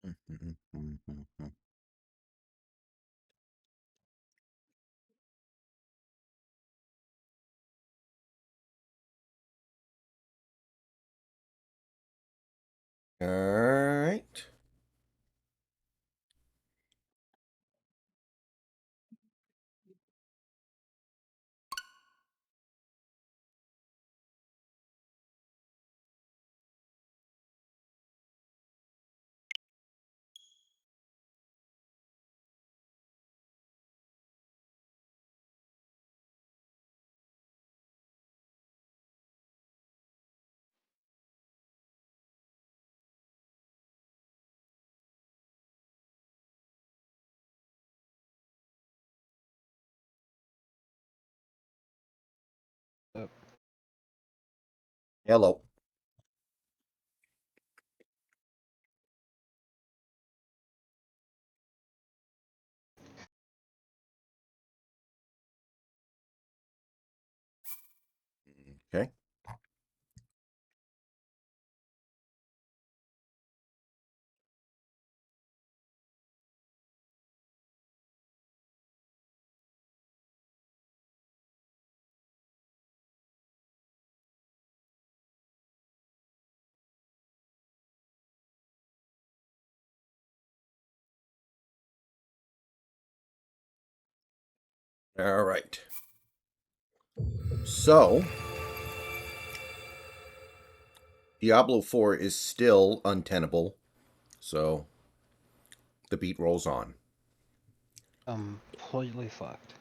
All right. Hello. Okay. All right. So, Diablo 4 is still untenable. So, the beat rolls on. Completely fucked.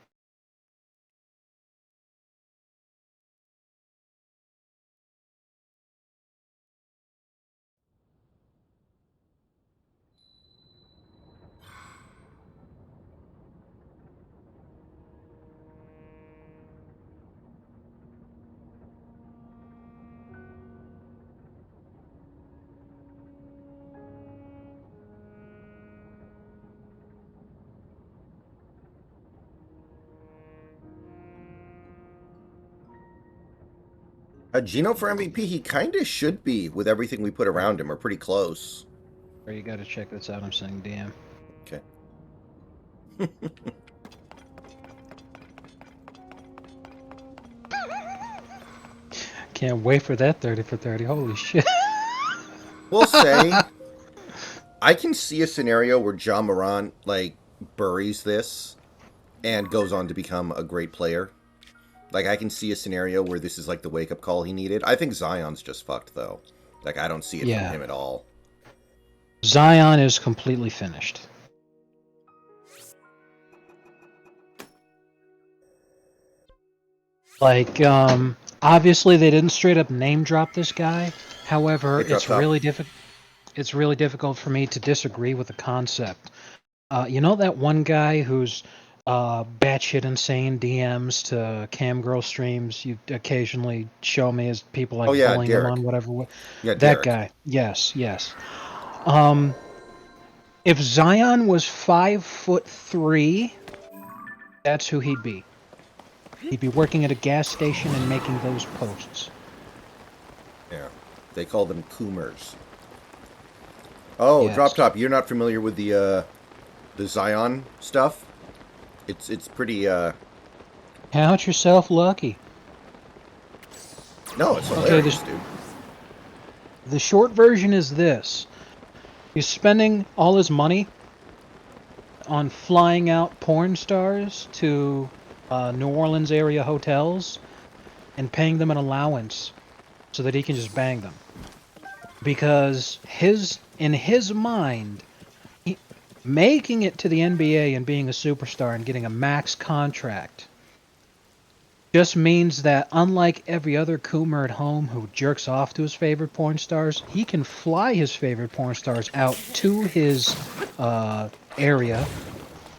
Gino for MVP, he kind of should be with everything we put around him. We're pretty close. Or you gotta check this out. I'm saying DM. Okay. Can't wait for that 30 for 30. Holy shit. We'll say I can see a scenario where John Morant like buries this and goes on to become a great player. Like I can see a scenario where this is like the wake up call he needed. I think Zion's just fucked though. Like I don't see it from Yeah. him at all. Zion is completely finished. Like, obviously they didn't straight up name drop this guy. However, It dropped top. it's really difficult for me to disagree with the concept. You know that one guy who's batshit insane DMs to cam girl streams you occasionally show me as people Oh like yeah, bullying him Derek. on whatever. Yeah, That Derek. guy. Yes, yes. Um, if Zion was 5'3", that's who he'd be. He'd be working at a gas station and making those posts. Yeah. They call them Coomers. Oh, drop Yes. top. You're not familiar with the Zion stuff? It's pretty Count yourself lucky. no, it's Okay, hilarious, dude. the short version is this. He's spending all his money on flying out porn stars to New Orleans area hotels and paying them an allowance so that he can just bang them. Because in his mind, making it to the NBA and being a superstar and getting a max contract just means that unlike every other coomer at home who jerks off to his favorite porn stars, he can fly his favorite porn stars out to his area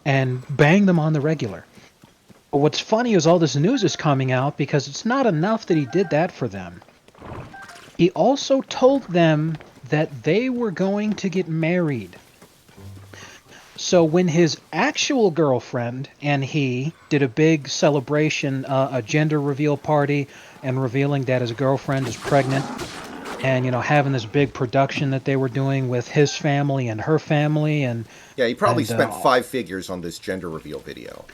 and bang them on the regular. But what's funny is all this news is coming out because it's not enough that he did that for them. He also told them that they were going to get married. So when his actual girlfriend and he did a big celebration, a gender reveal party, and revealing that his girlfriend is pregnant, and having this big production that they were doing with his family and her family, and Yeah, he probably and spent five figures on this gender reveal video.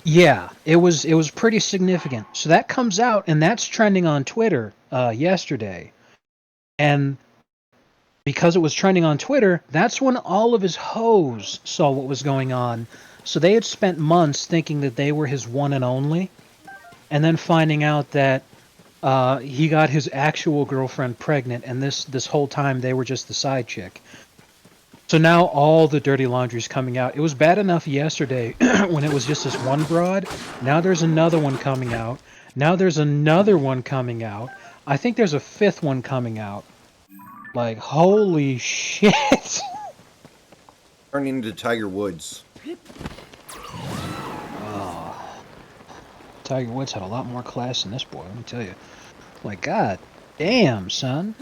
yeah, it was pretty significant. So that comes out, and that's trending on Twitter yesterday, and because it was trending on Twitter, that's when all of his hoes saw what was going on. So they had spent months thinking that they were his one and only, and then finding out that he got his actual girlfriend pregnant, and this whole time they were just the side chick. So now all the dirty laundry's coming out. It was bad enough yesterday when it was just this one broad. Now there's another one coming out. Now there's another one coming out. I think there's a fifth one coming out. Like, holy shit. Turning into Tiger Woods. Oh, Tiger Woods had a lot more class than this boy, let me tell you. Like, god damn, son.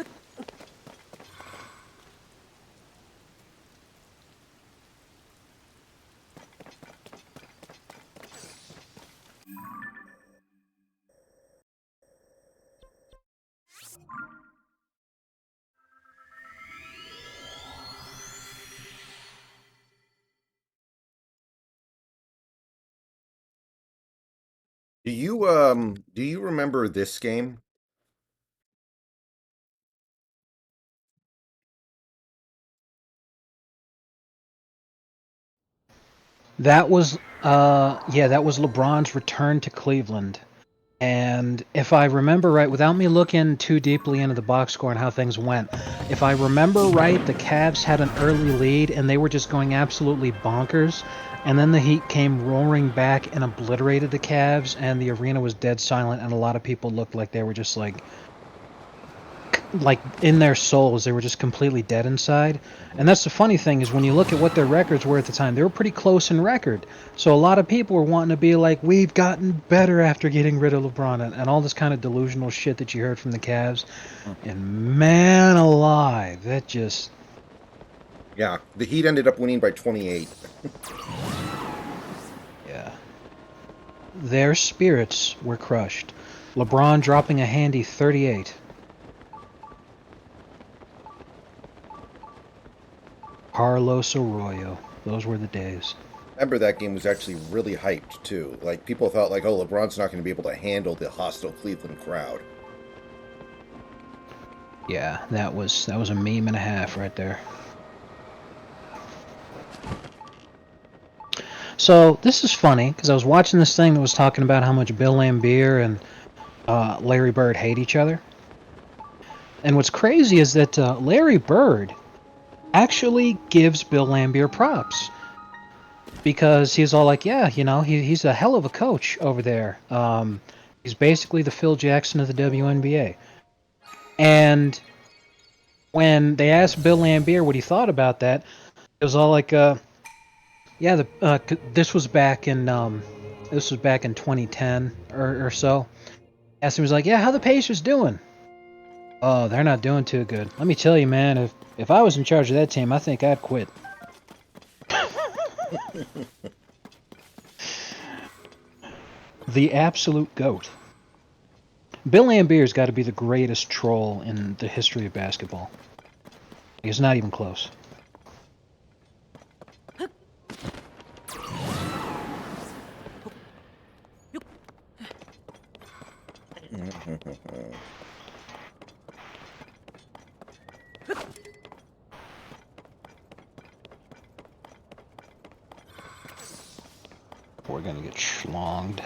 Do you remember this game? That was LeBron's return to Cleveland. And if I remember right, without me looking too deeply into the box score and how things went, if I remember right, the Cavs had an early lead and they were just going absolutely bonkers. And then the Heat came roaring back and obliterated the Cavs, and the arena was dead silent, and a lot of people looked like they were just like in their souls, they were just completely dead inside. And that's the funny thing is when you look at what their records were at the time, they were pretty close in record. So a lot of people were wanting to be like, we've gotten better after getting rid of LeBron, and all this kind of delusional shit that you heard from the Cavs. And man alive, that just... Yeah, the Heat ended up winning by 28. yeah. Their spirits were crushed. LeBron dropping a handy 38. Carlos Arroyo. Those were the days. Remember that game was actually really hyped too. Like people thought like, oh, LeBron's not going to be able to handle the hostile Cleveland crowd. Yeah, that was a meme and a half right there. So this is funny because I was watching this thing that was talking about how much Bill Laimbeer and Larry Bird hate each other. And what's crazy is that Larry Bird actually gives Bill Laimbeer props because he's all like, yeah, he's a hell of a coach over there. He's basically the Phil Jackson of the WNBA. And when they asked Bill Laimbeer what he thought about that, it was all like, yeah, this was back in 2010 or so. Asked him, he was like, yeah, how the Pacers doing? Oh, they're not doing too good. Let me tell you, man, if I was in charge of that team, I think I'd quit. The absolute GOAT. Bill Laimbeer's got to be the greatest troll in the history of basketball. He's not even close. We're gonna get schlonged.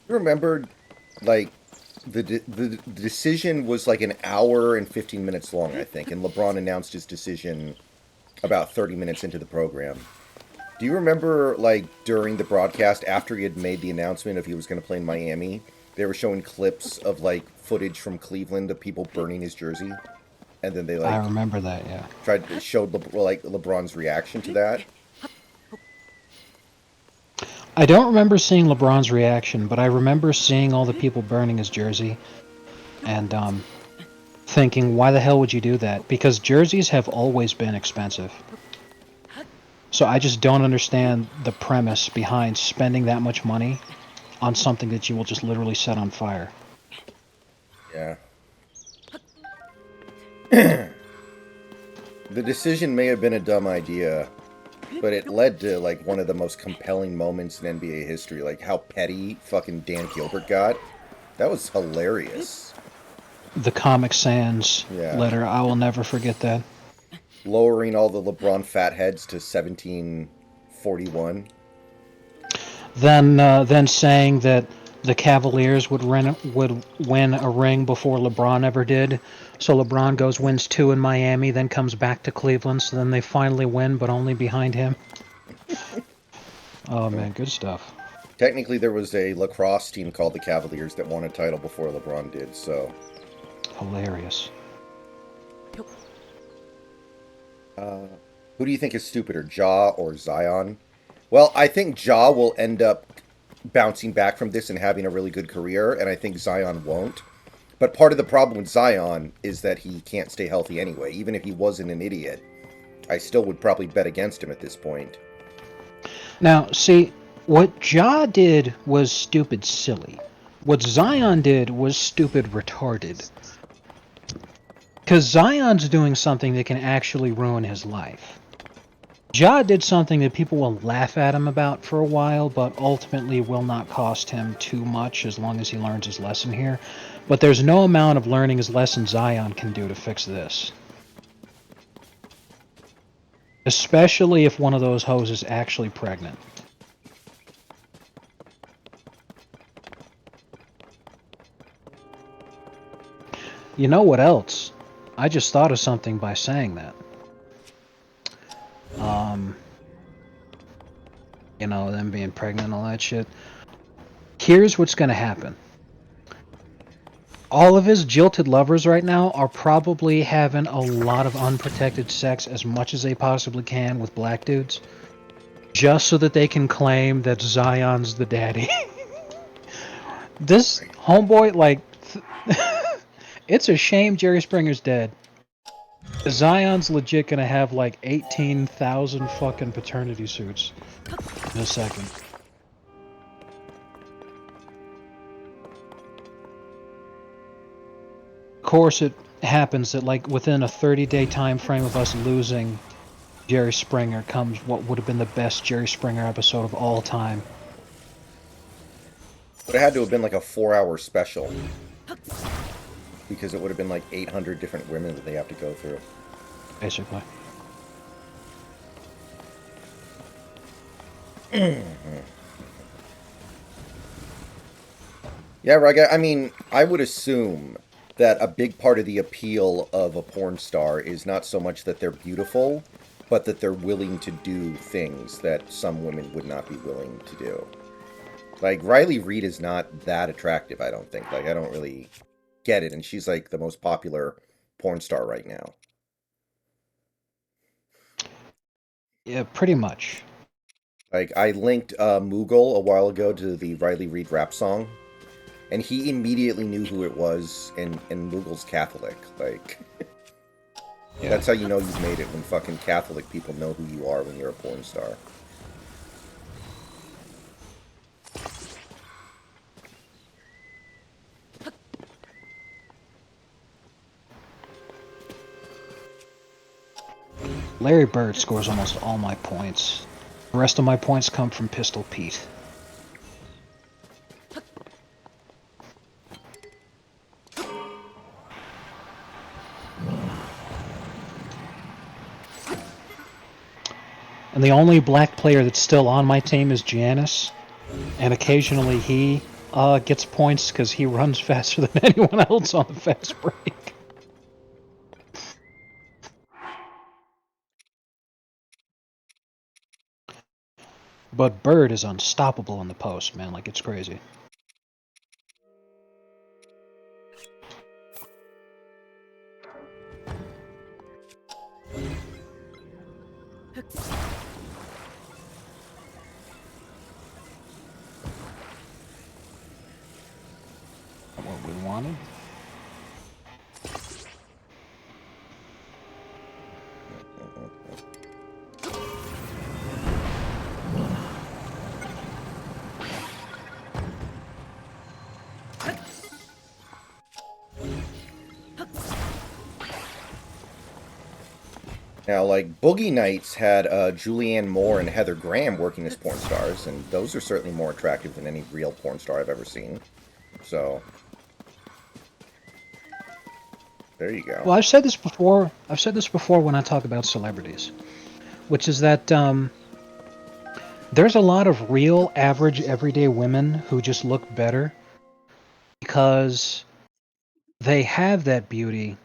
You remember, like, the decision was like an hour and 15 minutes long, I think, and LeBron announced his decision about 30 minutes into the program. Do you remember, like, during the broadcast, after he had made the announcement of he was going to play in Miami, they were showing clips of, like, footage from Cleveland of people burning his jersey? And then they, I like, remember that, yeah. tried to show, like, LeBron's reaction to that. I don't remember seeing LeBron's reaction, but I remember seeing all the people burning his jersey and thinking, why the hell would you do that? Because jerseys have always been expensive. So I just don't understand the premise behind spending that much money on something that you will just literally set on fire. Yeah. The decision may have been a dumb idea, but it led to like one of the most compelling moments in NBA history. Like how petty fucking Dan Gilbert got. That was hilarious. The Comic Sans Yeah. letter, I will never forget that. Lowering all the LeBron fatheads to 1741. Then saying that the Cavaliers would win a ring before LeBron ever did. So LeBron goes wins 2 in Miami, then comes back to Cleveland. So then they finally win, but only behind him. Oh man, good stuff. Technically, there was a lacrosse team called the Cavaliers that won a title before LeBron did, so. Hilarious. Who do you think is stupider, Ja or Zion? Well, I think Ja will end up bouncing back from this and having a really good career, and I think Zion won't. But part of the problem with Zion is that he can't stay healthy anyway. Even if he wasn't an idiot, I still would probably bet against him at this point. Now, see, what Ja did was stupid silly. What Zion did was stupid retarded. Because Zion's doing something that can actually ruin his life. Ja did something that people will laugh at him about for a while, but ultimately will not cost him too much as long as he learns his lesson here. But there's no amount of learning his lesson Zion can do to fix this. Especially if one of those hoes is actually pregnant. You know what else? I just thought of something by saying that. You know, them being pregnant and all that shit. Here's what's gonna happen. All of his jilted lovers right now are probably having a lot of unprotected sex as much as they possibly can with black dudes. Just so that they can claim that Zion's the daddy. This homeboy, like, it's a shame Jerry Springer's dead. Zion's legit gonna have like 18,000 fucking paternity suits in a second. Of course, it happens that like within a 30-day time frame of us losing Jerry Springer comes what would have been the best Jerry Springer episode of all time. But it had to have been like a 4-hour special. Because it would have been like 800 different women that they have to go through. Basically. Yeah, Raga, I mean, I would assume that a big part of the appeal of a porn star is not so much that they're beautiful, but that they're willing to do things that some women would not be willing to do. Like, Riley Reid is not that attractive, I don't think. Like, I don't really get it, and she's like the most popular porn star right now. Yeah, pretty much. Like, I linked Moogle a while ago to the Riley Reid rap song, and he immediately knew who it was, and Moogle's Catholic. Like, Yeah. that's how you know you've made it, when fucking Catholic people know who you are when you're a porn star. Larry Bird scores almost all my points. The rest of my points come from Pistol Pete. And the only black player that's still on my team is Giannis. And occasionally he gets points because he runs faster than anyone else on the fast break. But Bird is unstoppable in the post, man. Like, it's crazy. What we wanted. Now, like Boogie Nights had Julianne Moore and Heather Graham working as porn stars, and those are certainly more attractive than any real porn star I've ever seen. So there you go. Well, I've said this before. I've said this before when I talk about celebrities, which is that there's a lot of real, average, everyday women who just look better because they have that beauty,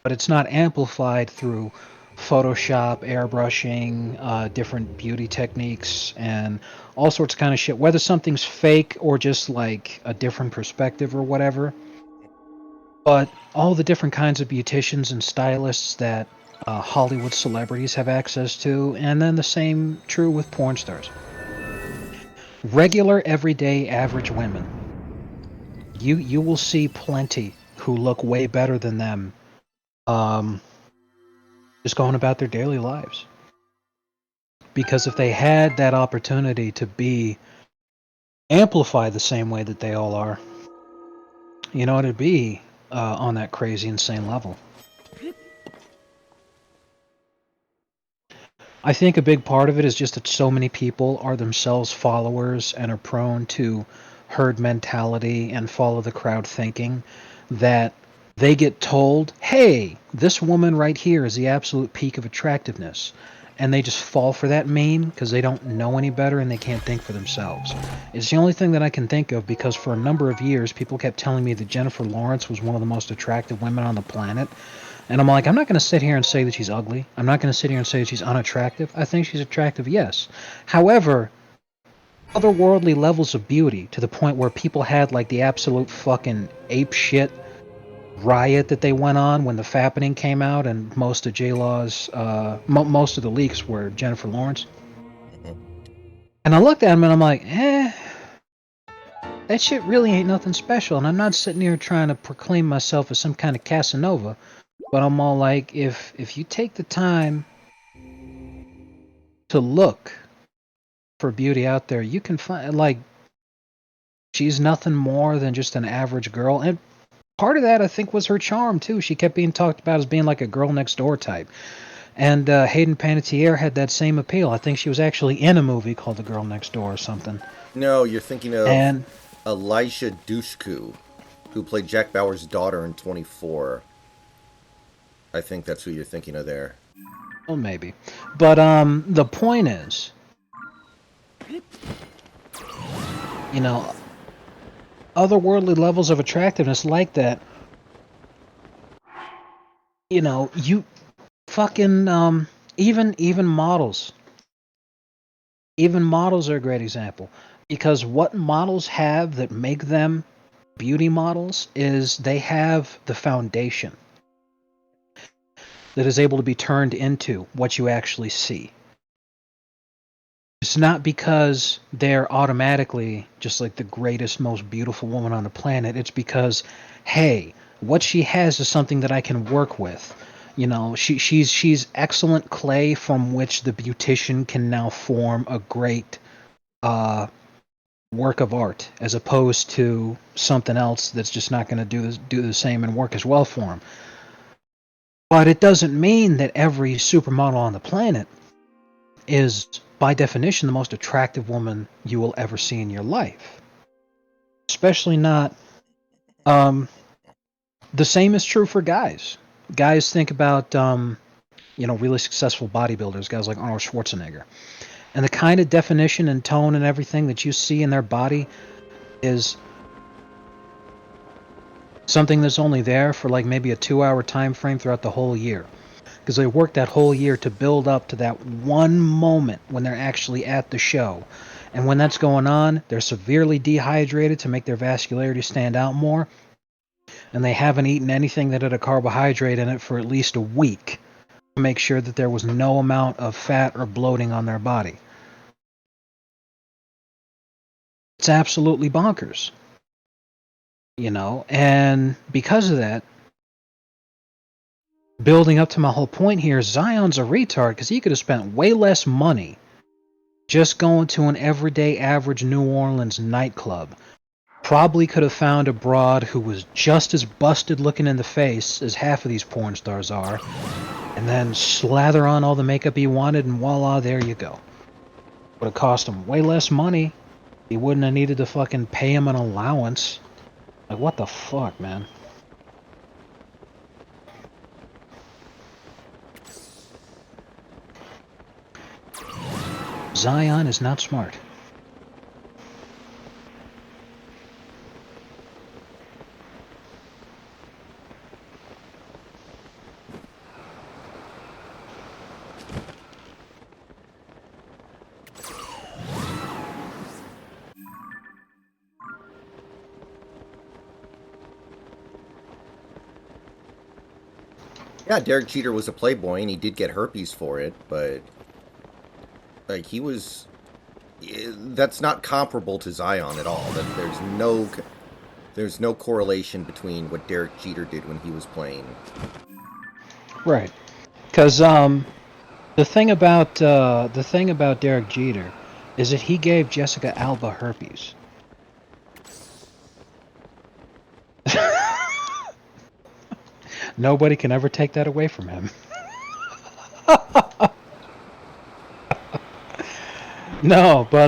but it's not amplified through Photoshop, airbrushing, different beauty techniques, and all sorts of kind of shit. Whether something's fake or just like a different perspective or whatever. But all the different kinds of beauticians and stylists that Hollywood celebrities have access to, and then the same true with porn stars. Regular, everyday, average women. You will see plenty who look way better than them, um, just going about their daily lives. Because if they had that opportunity to be amplified the same way that they all are, you know, it'd be on that crazy, insane level. I think a big part of it is just that so many people are themselves followers and are prone to herd mentality and follow the crowd thinking that they get told, hey, this woman right here is the absolute peak of attractiveness. And they just fall for that meme because they don't know any better and they can't think for themselves. It's the only thing that I can think of because for a number of years, people kept telling me that Jennifer Lawrence was one of the most attractive women on the planet. And I'm like, I'm not going to sit here and say that she's ugly. I'm not going to sit here and say that she's unattractive. I think she's attractive, yes. However, otherworldly levels of beauty to the point where people had like the absolute fucking ape shit riot that they went on when the Fappening came out, and most of J Law's, most of the leaks were Jennifer Lawrence. Mhm. And I looked at him and I'm like, that shit really ain't nothing special. And I'm not sitting here trying to proclaim myself as some kind of Casanova, but I'm all like, if you take the time to look for beauty out there, you can find like she's nothing more than just an average girl. And part of that I think was her charm too. She kept being talked about as being like a girl next door type. And Hayden Panettiere had that same appeal. I think she was actually in a movie called The Girl Next Door or something. No, you're thinking of And Elisha Dushku, who played Jack Bauer's daughter in 24. I think that's who you're thinking of there. well, maybe. But the point is, you know, otherworldly levels of attractiveness like that, you know, you fucking even models. Even models are a great example because what models have that make them beauty models is they have the foundation that is able to be turned into what you actually see. It's not because they're automatically just like the greatest, most beautiful woman on the planet. It's because, hey, what she has is something that I can work with. You know, she's excellent clay from which the beautician can now form a great uh, work of art, as opposed to something else that's just not going to do the same and work as well for him. But it doesn't mean that every supermodel on the planet is, by definition, the most attractive woman you will ever see in your life. Especially not. Um, the same is true for guys. Guys think about, really successful bodybuilders, guys like Arnold Schwarzenegger. And the kind of definition and tone and everything that you see in their body is something that's only there for like maybe a 2-hour time frame throughout the whole year. Because they work that whole year to build up to that one moment when they're actually at the show. And when that's going on, they're severely dehydrated to make their vascularity stand out more. And they haven't eaten anything that had a carbohydrate in it for at least a week to make sure that there was no amount of fat or bloating on their body. It's absolutely bonkers. And because of that, building up to my whole point here, Zion's a retard because he could have spent way less money just going to an everyday average New Orleans nightclub. Probably could have found a broad who was just as busted looking in the face as half of these porn stars are, and then slather on all the makeup he wanted, and voila, there you go. Would have cost him way less money. He wouldn't have needed to fucking pay him an allowance. Like, what the fuck, man? Zion is not smart. Yeah, Derek Jeter was a playboy, and he did get herpes for it, but like he was, that's not comparable to Zion at all. That there's no correlation between what Derek Jeter did when he was playing. Right. Because the thing about Derek Jeter is that he gave Jessica Alba herpes. Nobody can ever take that away from him. No, but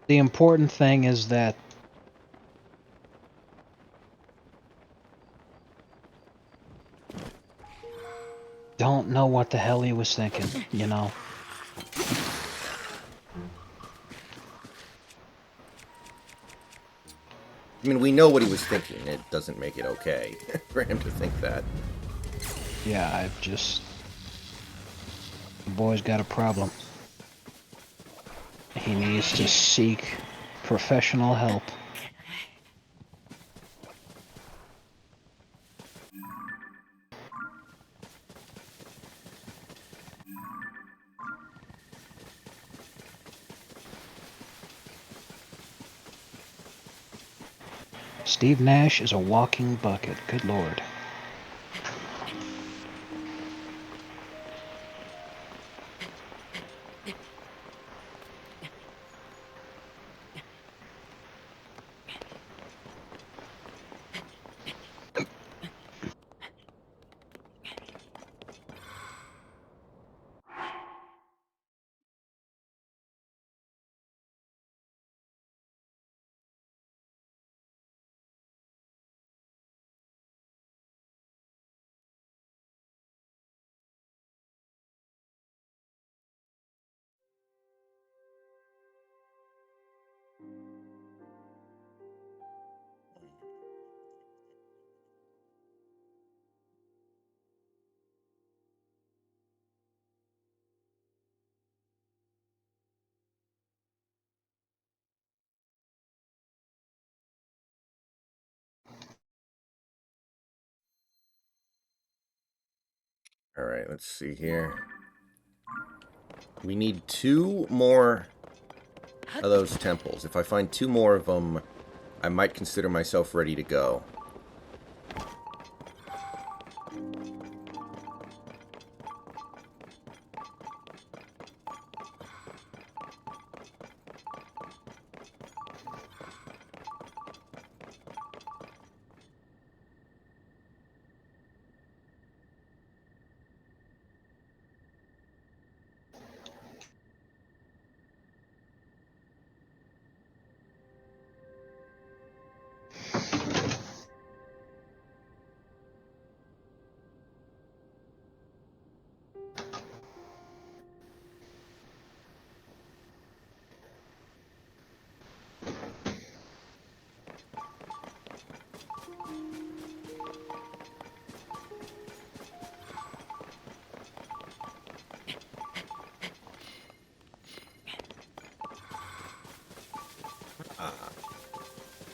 the important thing is that don't know what the hell he was thinking, you know. I mean, we know what he was thinking. It doesn't make it okay for him to think that. Yeah, I've just the boy's got a problem. He needs to seek professional help. Steve Nash is a walking bucket. Good lord. All right, let's see here. We need two more of those temples. If I find two more of them, I might consider myself ready to go.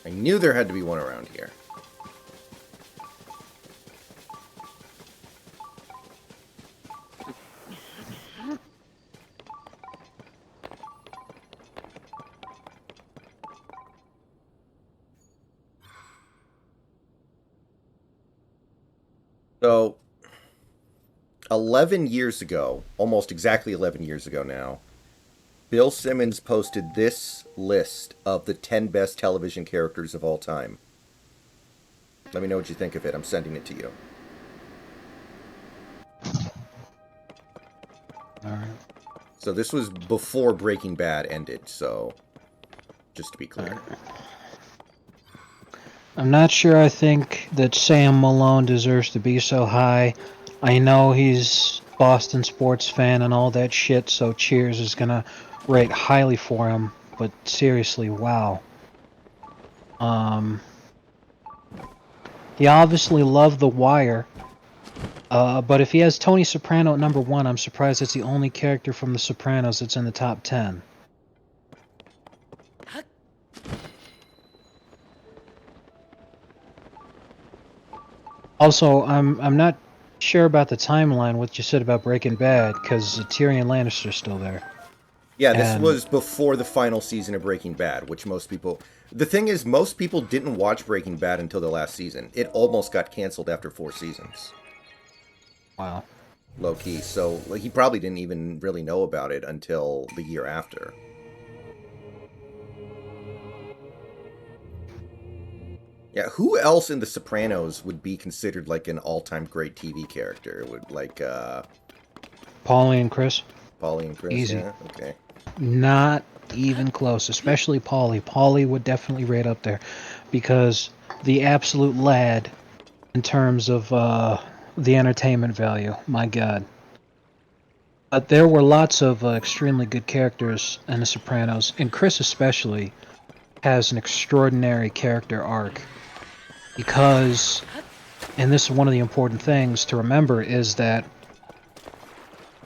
I knew there had to be one around here. So, 11 years ago, almost exactly 11 years ago now, Bill Simmons posted this list of the 10 best television characters of all time. Let me know what you think of it. I'm sending it to you. All right. So this was before Breaking Bad ended, so just to be All clear. right. I'm not sure I think that Sam Malone deserves to be so high. I know he's Boston sports fan and all that shit, so Cheers is gonna rate highly for him. But seriously, wow. Um, he obviously loved The Wire. But if he has Tony Soprano at number 1, I'm surprised it's the only character from The Sopranos that's in the top 10. Also, I'm not sure about the timeline, what you said about Breaking Bad, because Tyrion Lannister's still there. Yeah, this And was before the final season of Breaking Bad, which most people. The thing is, most people didn't watch Breaking Bad until the last season. It almost got canceled after 4 seasons. wow. Low key. So like, he probably didn't even really know about it until the year after. Yeah, who else in The Sopranos would be considered like an all-time great TV character? Would like Paulie and Chris, Paulie and Chris? easy. Yeah, okay. Not even close, especially Paulie. Paulie would definitely rate up there because the absolute lad in terms of the entertainment value. My God. But there were lots of extremely good characters in The Sopranos, and Chris especially has an extraordinary character arc because, and this is one of the important things to remember, is that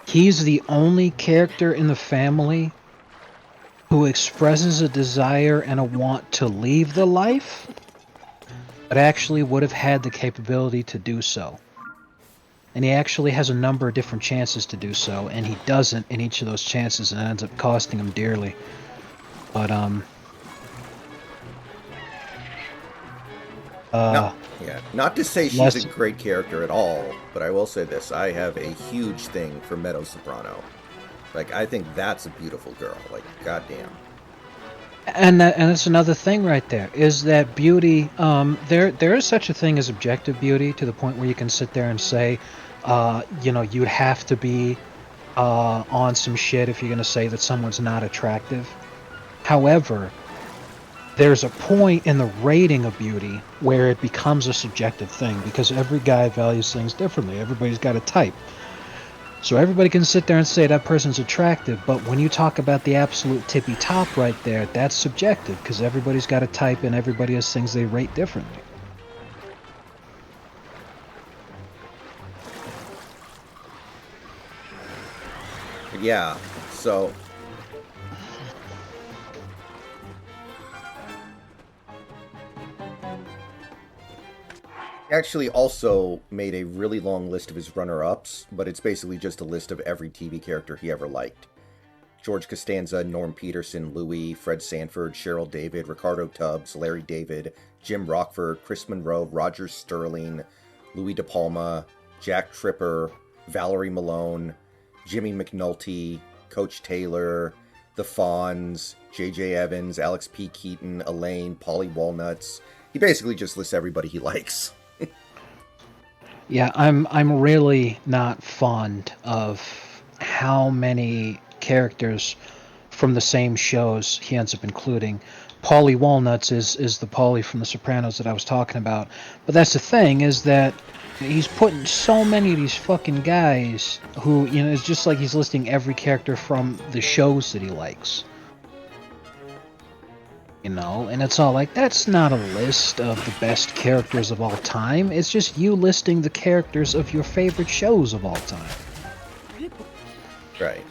he's the only character in the family who expresses a desire and a want to leave the life, but actually would have had the capability to do so. And he actually has a number of different chances to do so, and he doesn't in each of those chances, and it ends up costing him dearly. But Not, yeah, not to say she's a less. great character at all, but I will say this: I have a huge thing for Meadow Soprano. Like, I think that's a beautiful girl. Like, goddamn. And that's another thing right there is that beauty. There is such a thing as objective beauty to the point where you can sit there and say, you'd have to be on some shit if you're gonna say that someone's not attractive. However, there's a point in the rating of beauty where it becomes a subjective thing because every guy values things differently. Everybody's got a type. So everybody can sit there and say that person's attractive, but when you talk about the absolute tippy top right there, that's subjective because everybody's got a type and everybody has things they rate differently. But yeah, so he actually also made a really long list of his runner-ups, but it's basically just a list of every TV character he ever liked. George Costanza, Norm Peterson, Louis, Fred Sanford, Cheryl David, Ricardo Tubbs, Larry David, Jim Rockford, Chris Monroe, Roger Sterling, Louis De Palma, Jack Tripper, Valerie Malone, Jimmy McNulty, Coach Taylor, The Fonz, J.J. Evans, Alex P. Keaton, Elaine, Polly Walnuts. He basically just lists everybody he likes. Yeah, I'm really not fond of how many characters from the same shows he ends up including. Paulie Walnuts is the Paulie from The Sopranos that I was talking about. But that's the thing is that he's putting so many of these fucking guys who, it's just like he's listing every character from the shows that he likes. And it's all like, that's not a list of the best characters of all time. It's just you listing the characters of your favorite shows of all time. Right.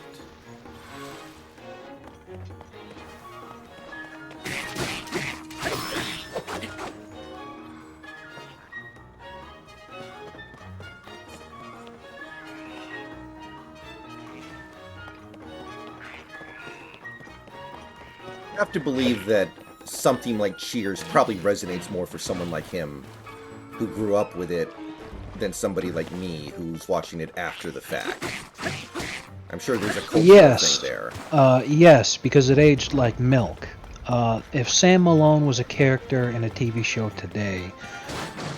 I have to believe that something like Cheers probably resonates more for someone like him who grew up with it than somebody like me who's watching it after the fact. I'm sure there's a cultural Yes. thing there. Yes, because it aged like milk. If Sam Malone was a character in a TV show today,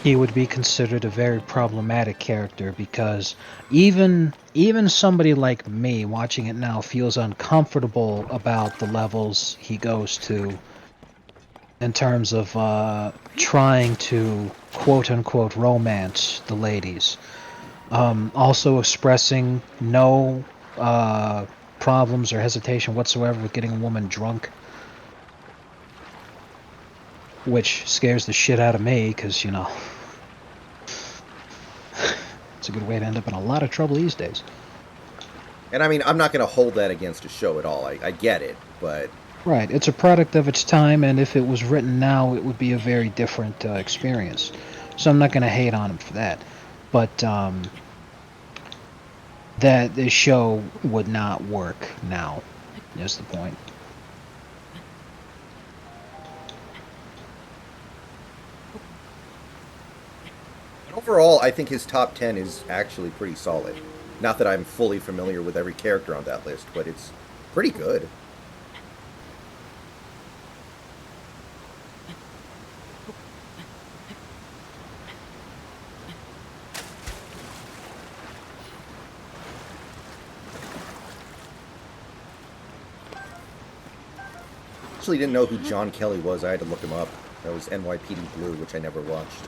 he would be considered a very problematic character because even somebody like me watching it now feels uncomfortable about the levels he goes to in terms of trying to quote unquote romance the ladies. Also expressing no problems or hesitation whatsoever with getting a woman drunk, which scares the shit out of me because, you know, it's a good way to end up in a lot of trouble these days. And I mean, I'm not going to hold that against a show at all. I get it, but Right, it's a product of its time, and if it was written now, it would be a very different experience. So I'm not going to hate on him for that. But that this show would not work now, is the point. overall, I think his top 10 is actually pretty solid. Not that I'm fully familiar with every character on that list, but it's pretty good. Actually, didn't know who John Kelly was. I had to look him up. That was NYPD Blue, which I never watched.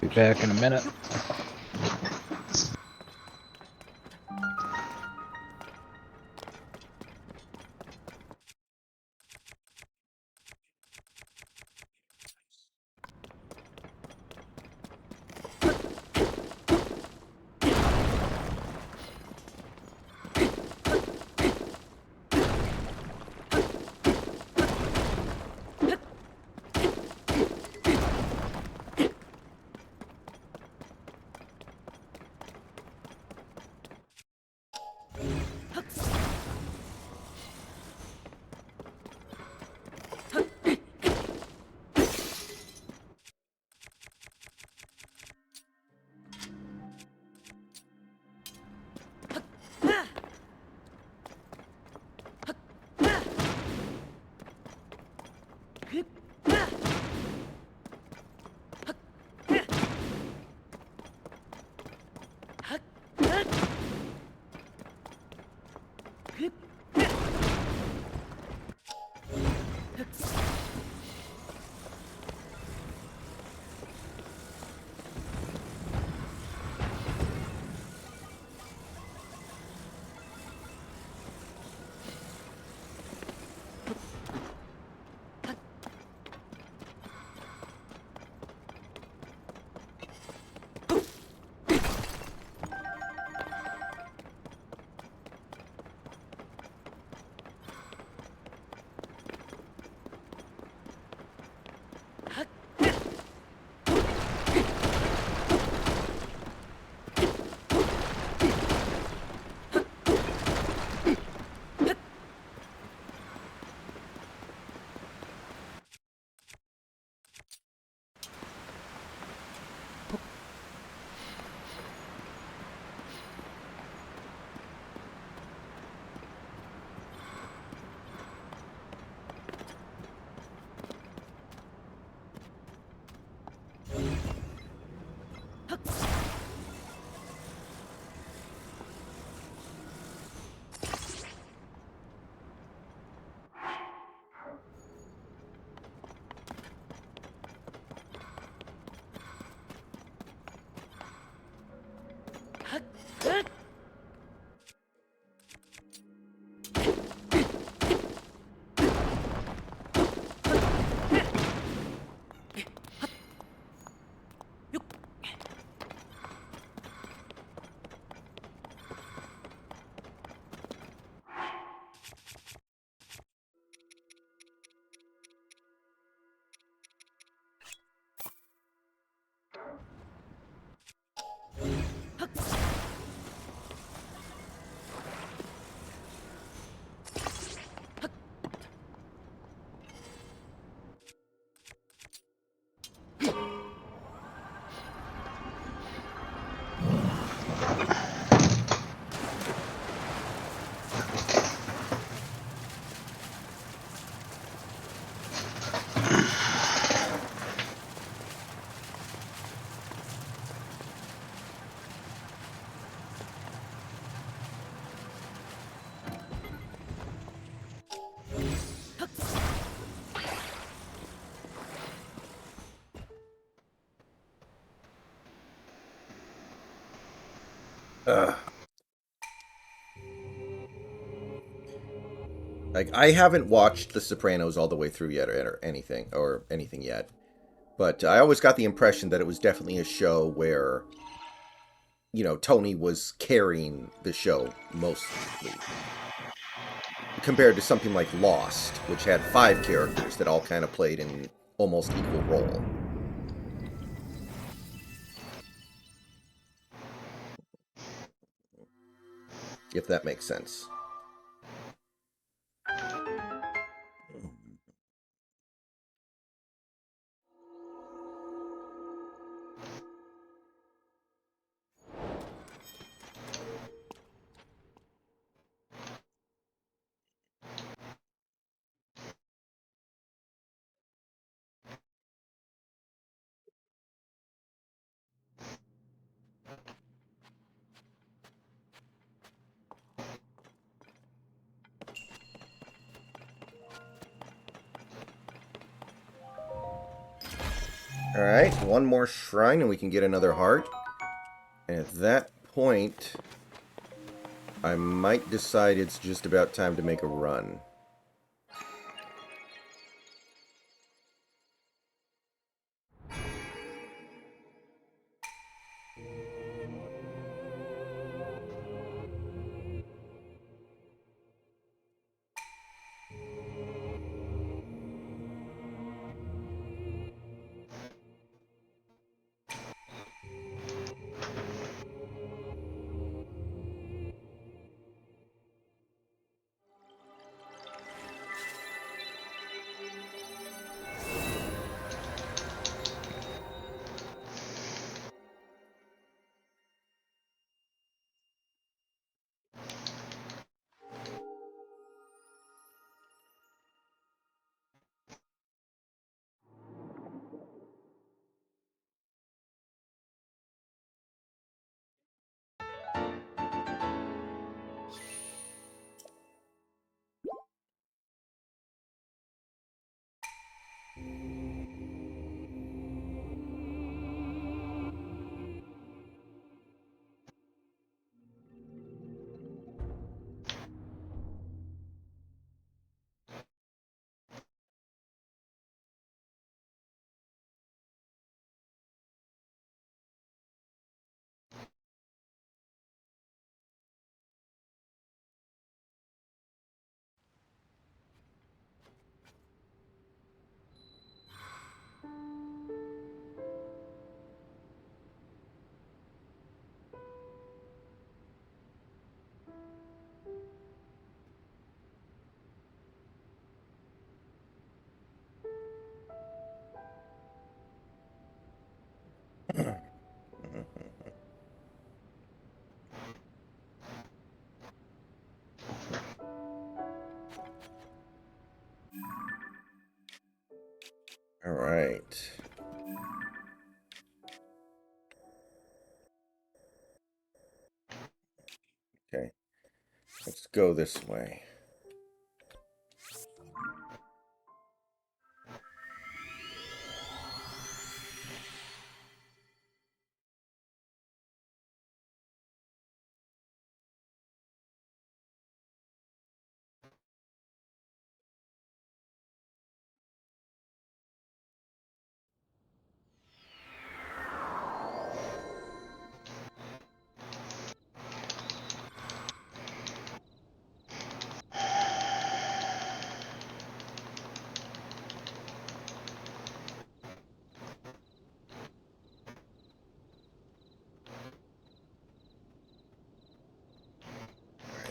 Be back in a minute. Ugh. Like I haven't watched The Sopranos all the way through yet, or anything yet. But I always got the impression that it was definitely a show where, Tony was carrying the show mostly, compared to something like Lost, which had 5 characters that all kind of played an almost equal role. If that makes sense. Alright, one more shrine and we can get another heart. And at that point, I might decide it's just about time to make a run. Alright. Okay. Let's go this way.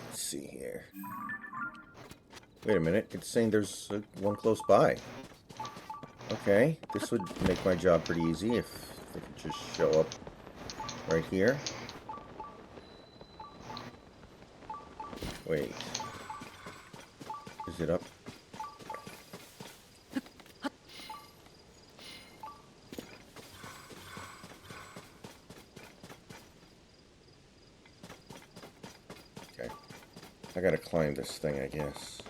Let's see here. Wait a minute. It's saying there's one close by. Okay. This would make my job pretty easy if they could just show up right here. Wait. Is it up? Okay. I gotta climb this thing, I guess.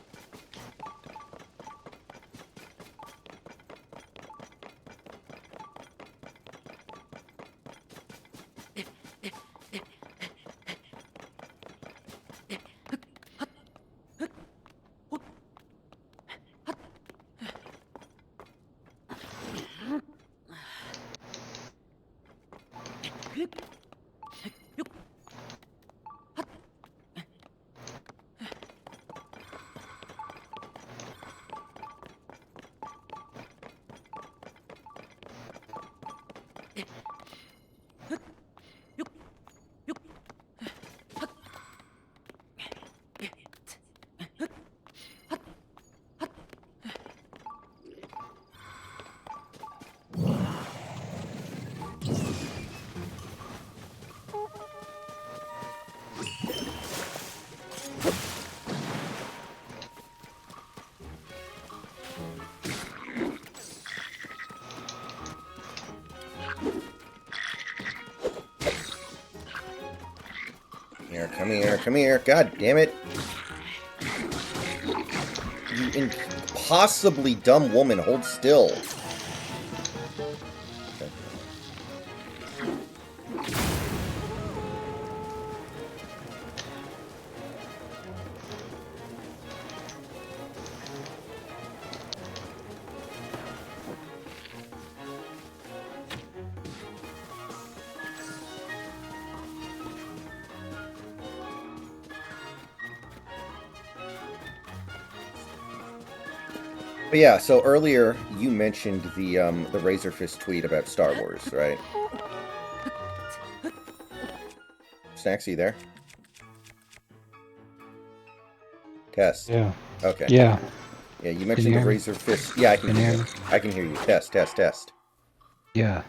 Here, come here, come here. God damn it. You impossibly dumb woman, hold still. Okay. But yeah, so earlier you mentioned the Razor Fist tweet about Star Wars, right? Snacks, you there? Test. Yeah. Okay. Yeah. Yeah, you mentioned the hear me? Razor Fist. Yeah, I can Can you hear hear you. me? I can hear you. Test, test, test. Yeah.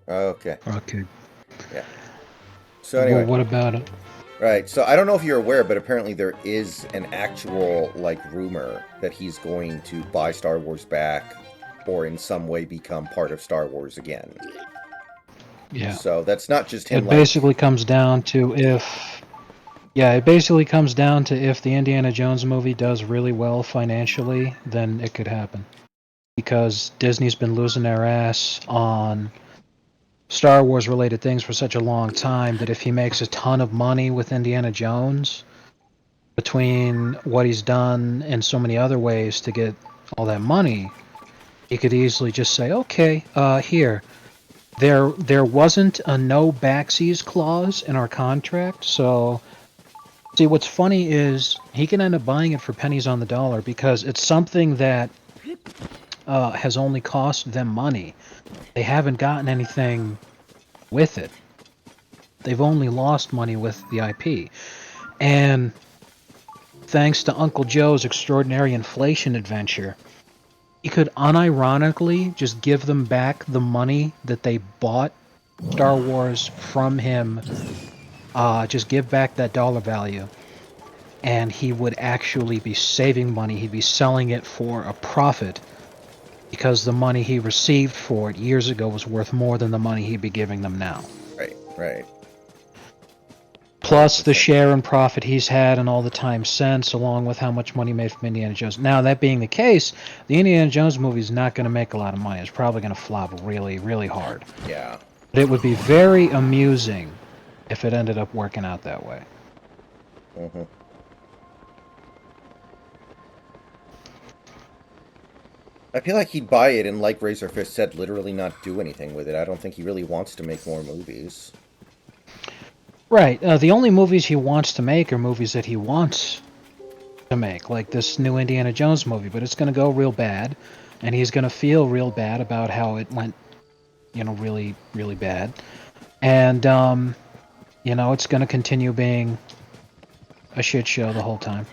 Okay. Okay. Yeah. So Well, anyway, what about it? right. So I don't know if you're aware, but apparently there is an actual rumor that he's going to buy Star Wars back, or in some way become part of Star Wars again. Yeah. So that's not just him It basically comes down to it basically comes down to if the Indiana Jones movie does really well financially, then it could happen. Because Disney's been losing their ass on Star Wars related things for such a long time that if he makes a ton of money with Indiana Jones, between what he's done and so many other ways to get all that money, he could easily just say, okay, here. There wasn't a no backsies clause in our contract, so see what's funny is he can end up buying it for pennies on the dollar because it's something that has only cost them money. They haven't gotten anything with it. They've only lost money with the IP. And thanks to Uncle Joe's extraordinary inflation adventure, he could unironically just give them back the money that they bought Star Wars from him. Just give back that dollar value. And he would actually be saving money. He'd be selling it for a profit because the money he received for it years ago was worth more than the money he'd be giving them now. Right, right. Plus the 100%. share and profit he's had and all the time since, along with how much money he made from Indiana Jones. Now, that being the case, the Indiana Jones movie is not going to make a lot of money. It's probably going to flop really, really hard. Yeah. But it would be very amusing if it ended up working out that way. Mm-hmm. I feel like he'd buy it and, like Razor Fist said, literally not do anything with it. I don't think he really wants to make more movies. Right. The only movies he wants to make are movies that he wants to make, like this new Indiana Jones movie, but it's going to go real bad, and he's going to feel real bad about how it went, really, really bad. And, it's going to continue being a shit show the whole time.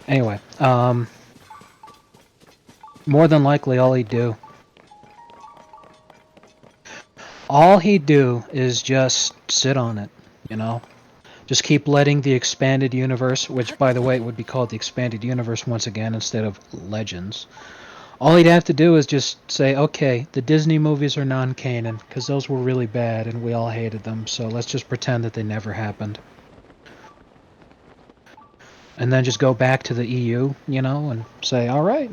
Anyway, more than likely all he'd do is just sit on it, Just keep letting the expanded universe, which by the way would be called the expanded universe once again instead of Legends. All he'd have to do is just say, okay, the Disney movies are non-canon because those were really bad and we all hated them, so let's just pretend that they never happened. And then just go back to the EU, and say, all right,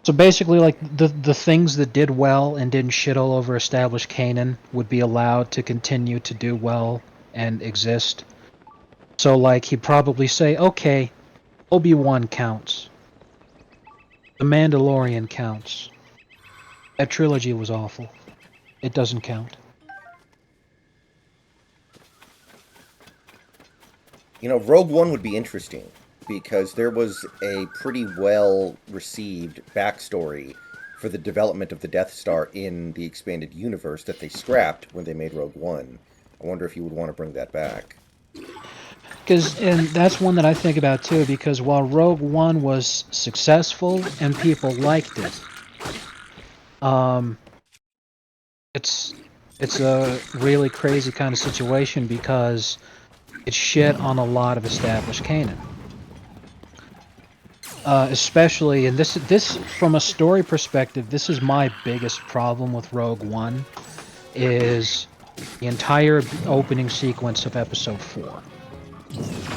So basically, like, the things that did well and didn't shit all over established canon would be allowed to continue to do well and exist. So, like, he'd probably say, okay, Obi-Wan counts. The Mandalorian counts. That trilogy was awful. It doesn't count. You know, Rogue One would be interesting because there was a pretty well received backstory for the development of the Death Star in the expanded universe that they scrapped when they made Rogue One. I wonder if you would want to bring that back. And that's one that I think about too, because while Rogue One was successful and people liked it, um, it's it's a really crazy kind of situation because it shit on a lot of established canon. Especially, and this from a story perspective, this is my biggest problem with Rogue One, is the entire opening sequence of Episode 4.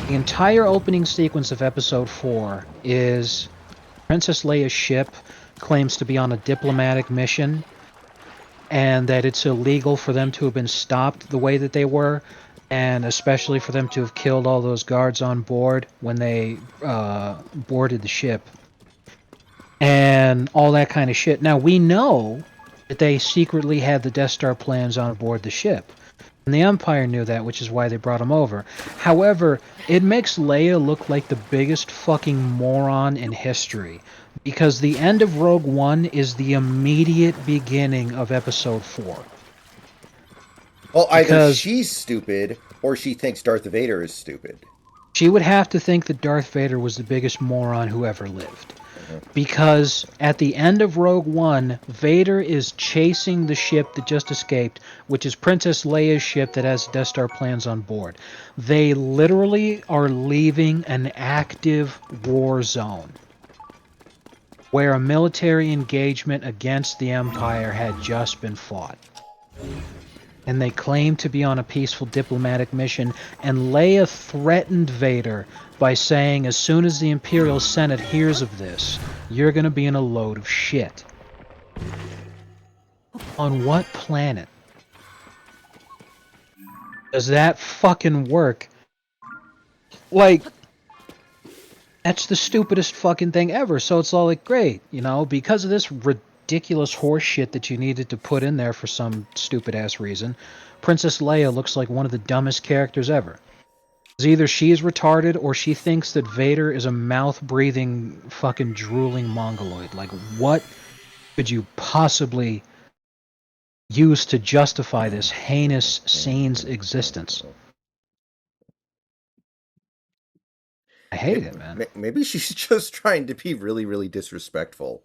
The entire opening sequence of Episode 4 is Princess Leia's ship claims to be on a diplomatic mission, and that it's illegal for them to have been stopped the way that they were, and especially for them to have killed all those guards on board when they boarded the ship, and all that kind of shit. Now, we know that they secretly had the Death Star plans on board the ship. And the Empire knew that, which is why they brought him over. However, it makes Leia look like the biggest fucking moron in history. Because the end of Rogue One is the immediate beginning of Episode 4. Well, either Because she's stupid or she thinks Darth Vader is stupid. she would have to think that Darth Vader was the biggest moron who ever lived. Because at the end of Rogue One, Vader is chasing the ship that just escaped, which is Princess Leia's ship that has Death Star plans on board. They literally are leaving an active war zone where a military engagement against the Empire had just been fought. And they claim to be on a peaceful diplomatic mission, and Leia threatened Vader by saying, as soon as the Imperial Senate hears of this, you're gonna be in a load of shit. On what planet does that fucking work? Like, that's the stupidest fucking thing ever. So it's all like, great, you know, because of this ridiculous horse shit that you needed to put in there for some stupid ass reason, Princess Leia looks like one of the dumbest characters ever. It's either she is retarded or she thinks that Vader is a mouth-breathing, fucking drooling mongoloid. Like, what could you possibly use to justify this heinous scene's existence? I hate it, man. Maybe she's just trying to be really, really disrespectful.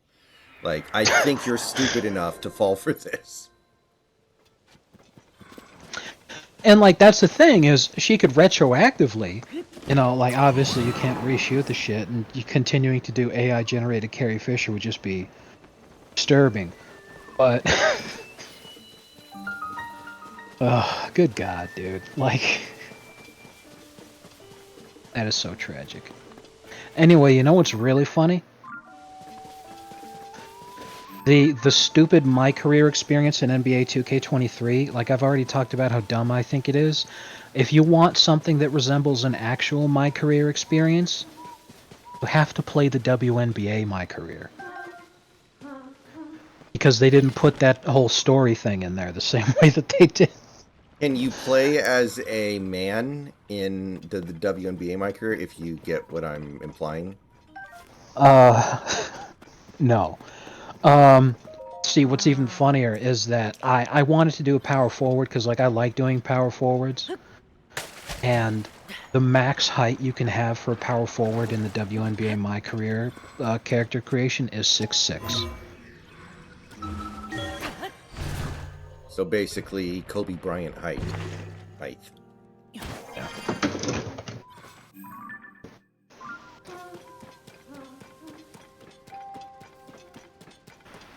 Like, I think you're stupid enough to fall for this. And, like, that's the thing, is she could retroactively, you know, like, obviously you can't reshoot the shit, and you continuing to do AI-generated Carrie Fisher would just be disturbing. But, oh, good God, dude. Like, that is so tragic. Anyway, you know what's really funny? The stupid My Career experience in NBA 2K23, like I've already talked about how dumb I think it is. If you want something that resembles an actual My Career experience, you have to play the WNBA My Career. Because they didn't put that whole story thing in there the same way that they did. Can you play as a man in the WNBA, my career, if you get what I'm implying? No. See, what's even funnier is that I wanted to do a power forward because, like, I like doing power forwards. And the max height you can have for a power forward in the WNBA My Career character creation is 6'6". So basically, Kobe Bryant height. Yeah.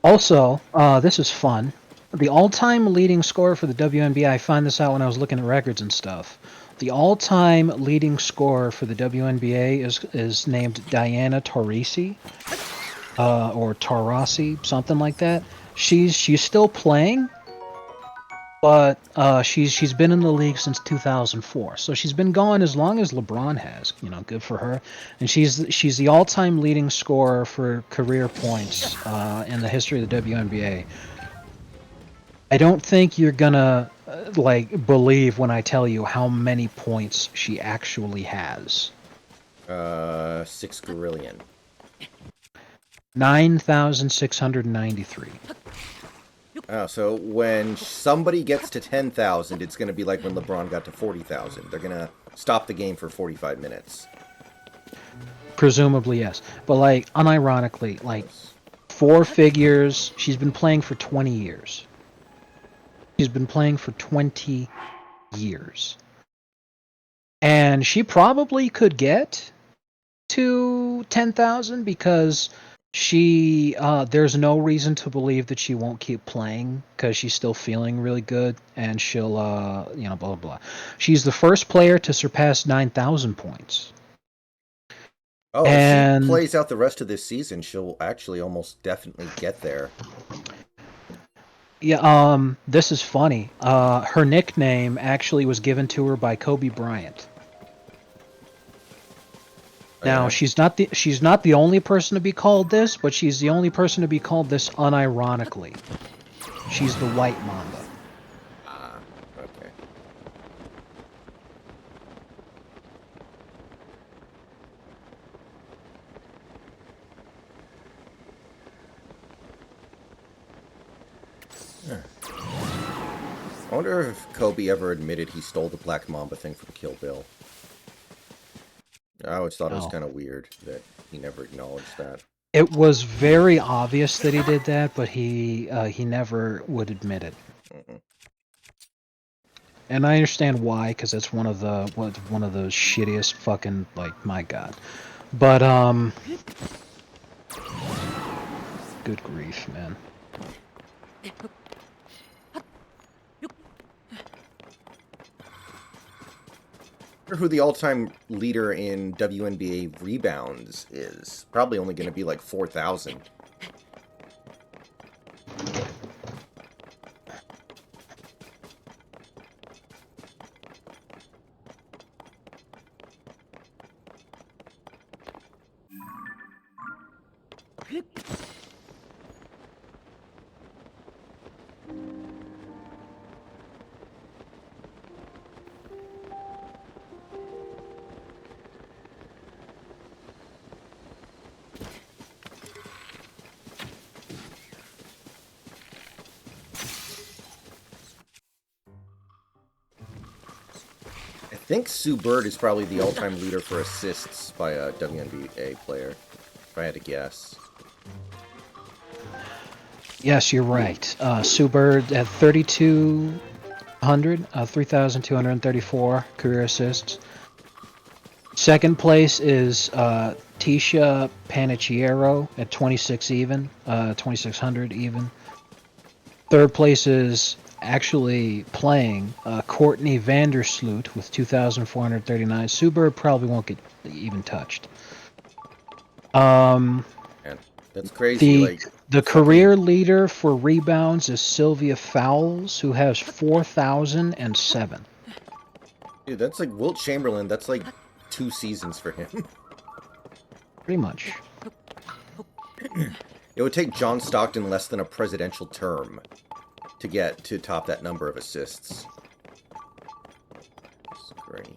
Also, this is fun. The all-time leading scorer for the WNBA, I found this out when I was looking at records and stuff. The all-time leading scorer for the WNBA is named Diana Taurasi, or Taurasi, something like that. She's still playing, but she's been in the league since 2004, so she's been gone as long as LeBron has. You know, good for her. And she's the all-time leading scorer for career points in the history of the WNBA. I don't think you're gonna like believe when I tell you how many points she actually has. 6 grillion. 9,693. Oh, so when somebody gets to 10,000, it's going to be like when LeBron got to 40,000. They're going to stop the game for 45 minutes. Presumably, yes. But, like, unironically, like, Yes. four figures, she's been playing for 20 years. She's been playing for 20 years. And she probably could get to 10,000 because there's no reason to believe that she won't keep playing because she's still feeling really good and she'll, blah, blah, blah. She's the first player to surpass 9,000 points. Oh, if she And plays out the rest of this season, she'll actually almost definitely get there. yeah, this is funny. Her nickname actually was given to her by Kobe Bryant. Oh, Now, yeah? she's not the only person to be called this, but she's the only person to be called this unironically. She's the White Mamba. Ah, okay. I wonder if Kobe ever admitted he stole the Black Mamba thing from Kill Bill. I always thought it was Oh. kind of weird that he never acknowledged that. It was very obvious that he did that, but he never would admit it. Mm-mm. And I understand why, because it's one of the shittiest fucking, like, my god. But good grief, man. Who the all-time leader in WNBA rebounds is. Probably only going to be like 4,000. I think Sue Bird is probably the all-time leader for assists by a WNBA player, if I had to guess. Yes, you're right. Sue Bird at 3,200, 3,234 career assists. Second place is Tisha Panacciero at 26 even, 2,600 even. Third place is actually playing Courtney Vandersloot with 2,439. Sue Bird probably won't get even touched. And that's crazy. The Like, the fucking... career leader for rebounds is Sylvia Fowles, who has 4,007. Dude, that's like Wilt Chamberlain. That's like 2 seasons for him. Pretty much. It would take John Stockton less than a presidential term to get to top that number of assists. That's great.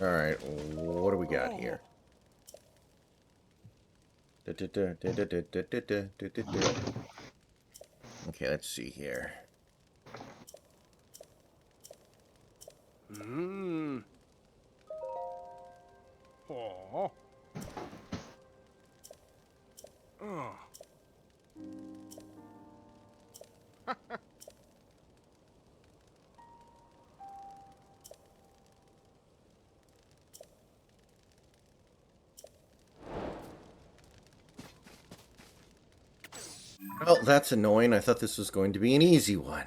All right, what do we got here? Okay, let's see here. Well, that's annoying. I thought this was going to be an easy one.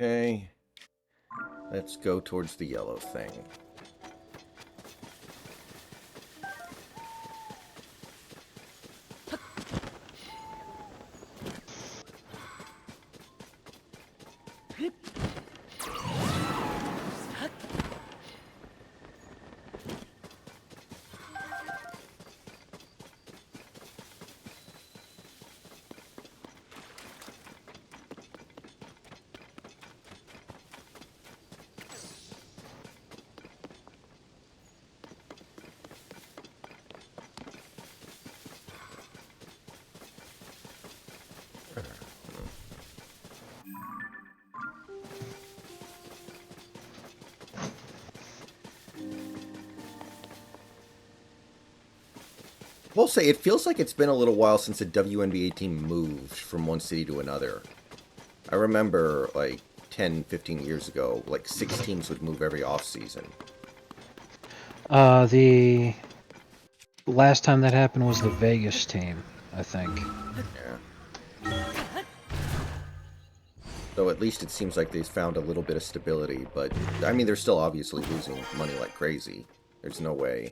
Okay, let's go towards the yellow thing. We'll say it feels like it's been a little while since a WNBA team moved from one city to another. I remember like 10, 15 years ago, like 6 teams would move every off season. The last time that happened was the Vegas team, I think. Yeah. So at least it seems like they've found a little bit of stability, but I mean they're still obviously losing money like crazy. There's no way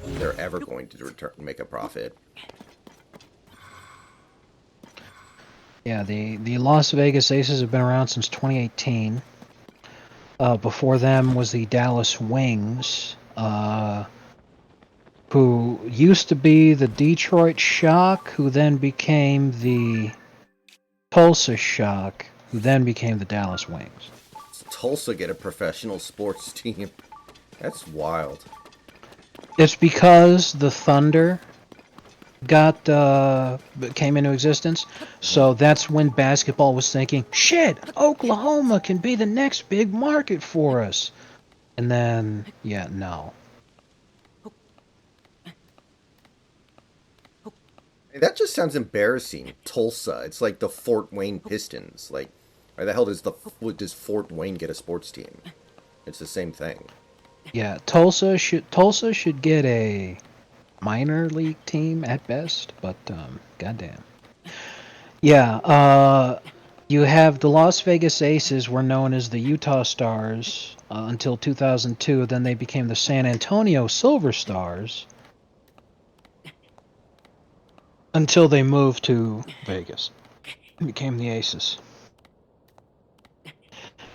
they're ever going to make a profit. Yeah, the Las Vegas Aces have been around since 2018. Before them was the Dallas Wings, who used to be the Detroit Shock, who then became the Tulsa Shock, who then became the Dallas Wings. Does Tulsa get a professional sports team? That's wild. It's because the Thunder got came into existence, so that's when basketball was thinking, shit, Oklahoma can be the next big market for us. And then, yeah, no. Hey, that just sounds embarrassing. Tulsa. It's like the Fort Wayne Pistons. Like, why the hell does Fort Wayne get a sports team? It's the same thing. Yeah, Tulsa should get a minor league team at best, but goddamn. Yeah, you have the Las Vegas Aces were known as the Utah Stars until 2002. Then they became the San Antonio Silver Stars until they moved to Vegas and became the Aces.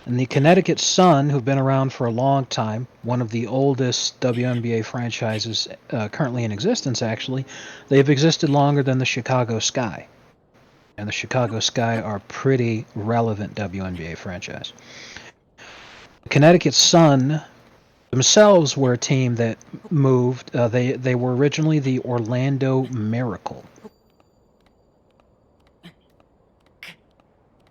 And the Connecticut Sun, who've been around for a long time, one of the oldest WNBA franchises currently in existence, actually, they've existed longer than the Chicago Sky. And the Chicago Sky are a pretty relevant WNBA franchise. The Connecticut Sun themselves were a team that moved. They were originally the Orlando Miracle.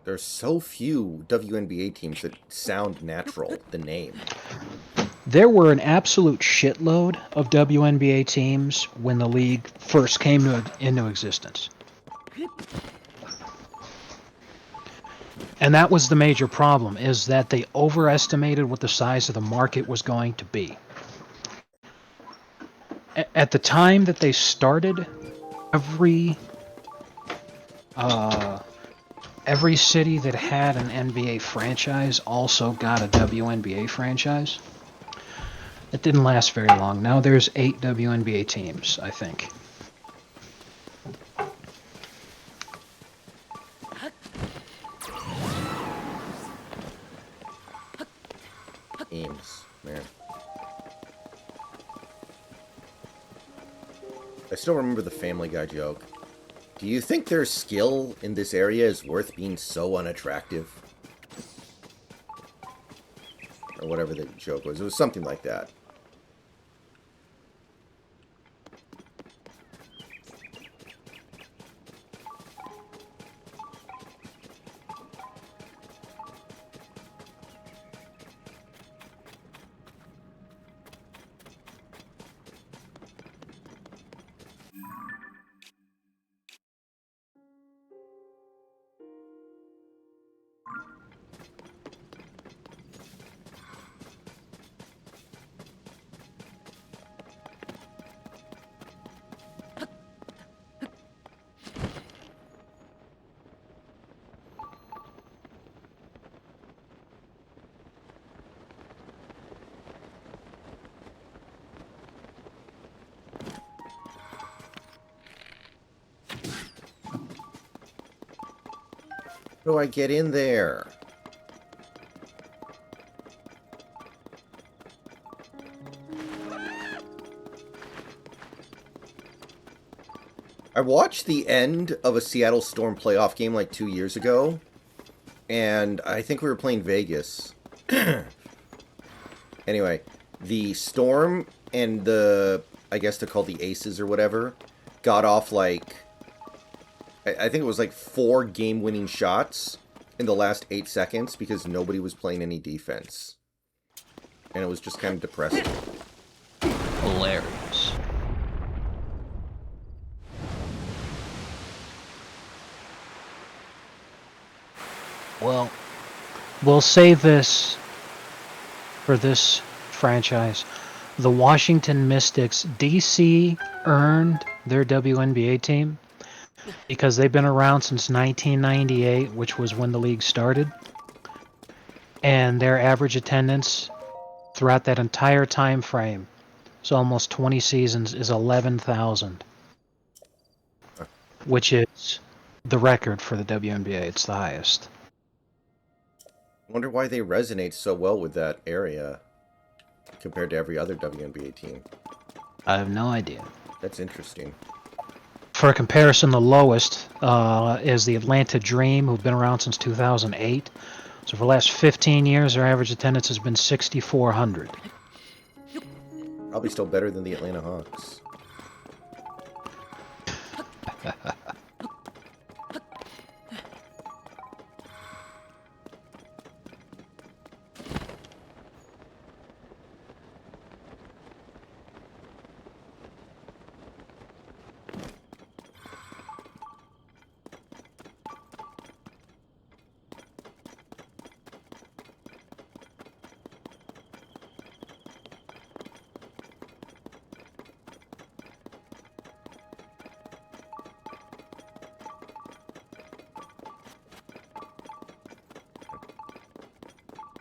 There's so few WNBA teams that sound natural, the name. There were an absolute shitload of WNBA teams when the league first came into existence. And that was the major problem, is that they overestimated what the size of the market was going to be. At the time that they started, every every city that had an NBA franchise also got a WNBA franchise. It didn't last very long. Now there's 8 WNBA teams, I think. Teams, man. I still remember the Family Guy joke. Do you think their skill in this area is worth being so unattractive? Or whatever the joke was. It was something like that. How do I get in there? I watched the end of a Seattle Storm playoff game like 2 years ago, and I think we were playing Vegas. Anyway, the Storm and the, I guess they're called the Aces or whatever, got off like, I think it was like 4 game-winning shots in the last 8 seconds because nobody was playing any defense. And it was just kind of depressing. Hilarious. Well, we'll save this for this franchise. The Washington Mystics, DC earned their WNBA team because they've been around since 1998, which was when the league started. And their average attendance throughout that entire time frame, so almost 20 seasons, is 11,000, which is the record for the WNBA. It's the highest. I wonder why they resonate so well with that area compared to every other WNBA team. I have no idea. That's interesting. For comparison, the lowest is the Atlanta Dream, who've been around since 2008. So for the last 15 years, their average attendance has been 6,400. Probably still better than the Atlanta Hawks.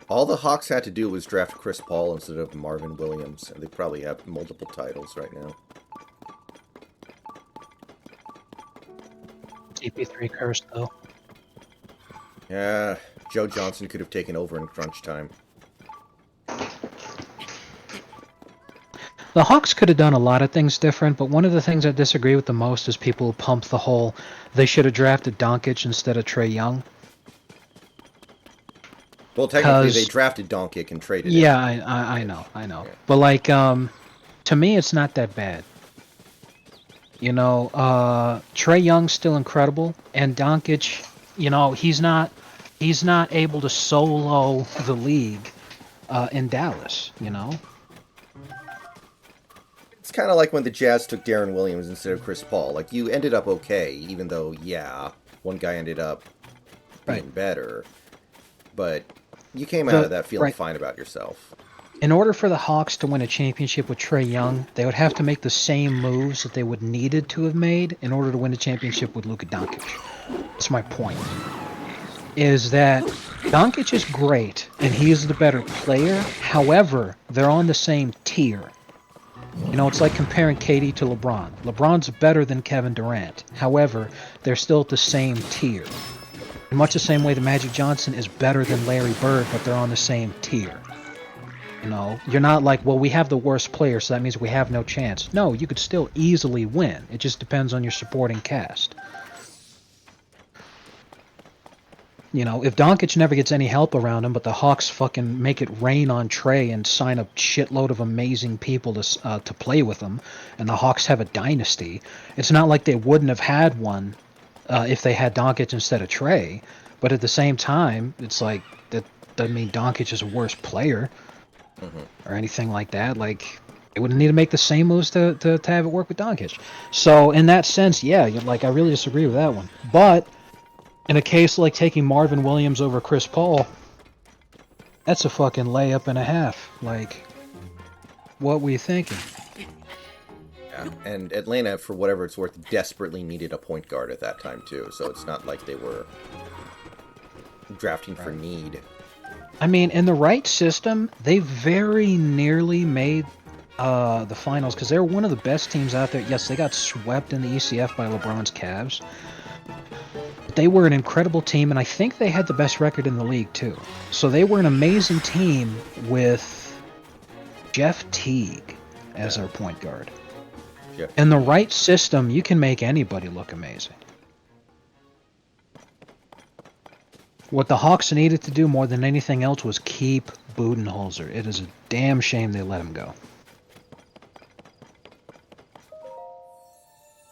All the Hawks had to do was draft Chris Paul instead of Marvin Williams, and they probably have multiple titles right now. CP3 cursed, though. Yeah, Joe Johnson could have taken over in crunch time. The Hawks could have done a lot of things different, but one of the things I disagree with the most is people who pump the whole, they should have drafted Doncic instead of Trae Young. Well, technically, they Because drafted Doncic and traded him. yeah, I know, I know. Yeah. But like, to me, it's not that bad. You know, Trey Young's still incredible, and Doncic, you know, he's not able to solo the league in Dallas. You know, It's kind of like when the Jazz took Darren Williams instead of Chris Paul. Like, you ended up okay, even though, yeah, one guy ended up right? being better, but you came out The of that feeling right. fine about yourself. In order for the Hawks to win a championship with Trey Young, they would have to make the same moves that they would needed to have made in order to win a championship with Luka Doncic. That's my point. Is that Doncic is great and he is the better player. However, they're on the same tier. You know, it's like comparing KD to LeBron. LeBron's better than Kevin Durant. However, they're still at the same tier. In much the same way that Magic Johnson is better than Larry Bird, but they're on the same tier. You know, you're not like, well, we have the worst player, so that means we have no chance. No, you could still easily win. It just depends on your supporting cast. You know, if Doncic never gets any help around him, but the Hawks fucking make it rain on Trey and sign a shitload of amazing people to play with them, and the Hawks have a dynasty, it's not like they wouldn't have had one if they had Doncic instead of Trey. But at the same time, it's like that doesn't mean Doncic is a worse player or anything like that. Like they would need to make the same moves to have it work with Doncic. So in that sense, yeah, like I really disagree with that one. But in a case like taking Marvin Williams over Chris Paul, that's a fucking layup and a half. Like, what were you thinking? Yeah. And Atlanta, for whatever it's worth, desperately needed a point guard at that time, too. So it's not like they were drafting for need. I mean, in the right system, they very nearly made the finals because they're one of the best teams out there. Yes, they got swept in the ECF by LeBron's Cavs. But they were an incredible team, and I think they had the best record in the league, too. So they were an amazing team with Jeff Teague as their point guard. Yeah. In the right system, you can make anybody look amazing. What the Hawks needed to do more than anything else was keep Budenholzer. It is a damn shame they let him go.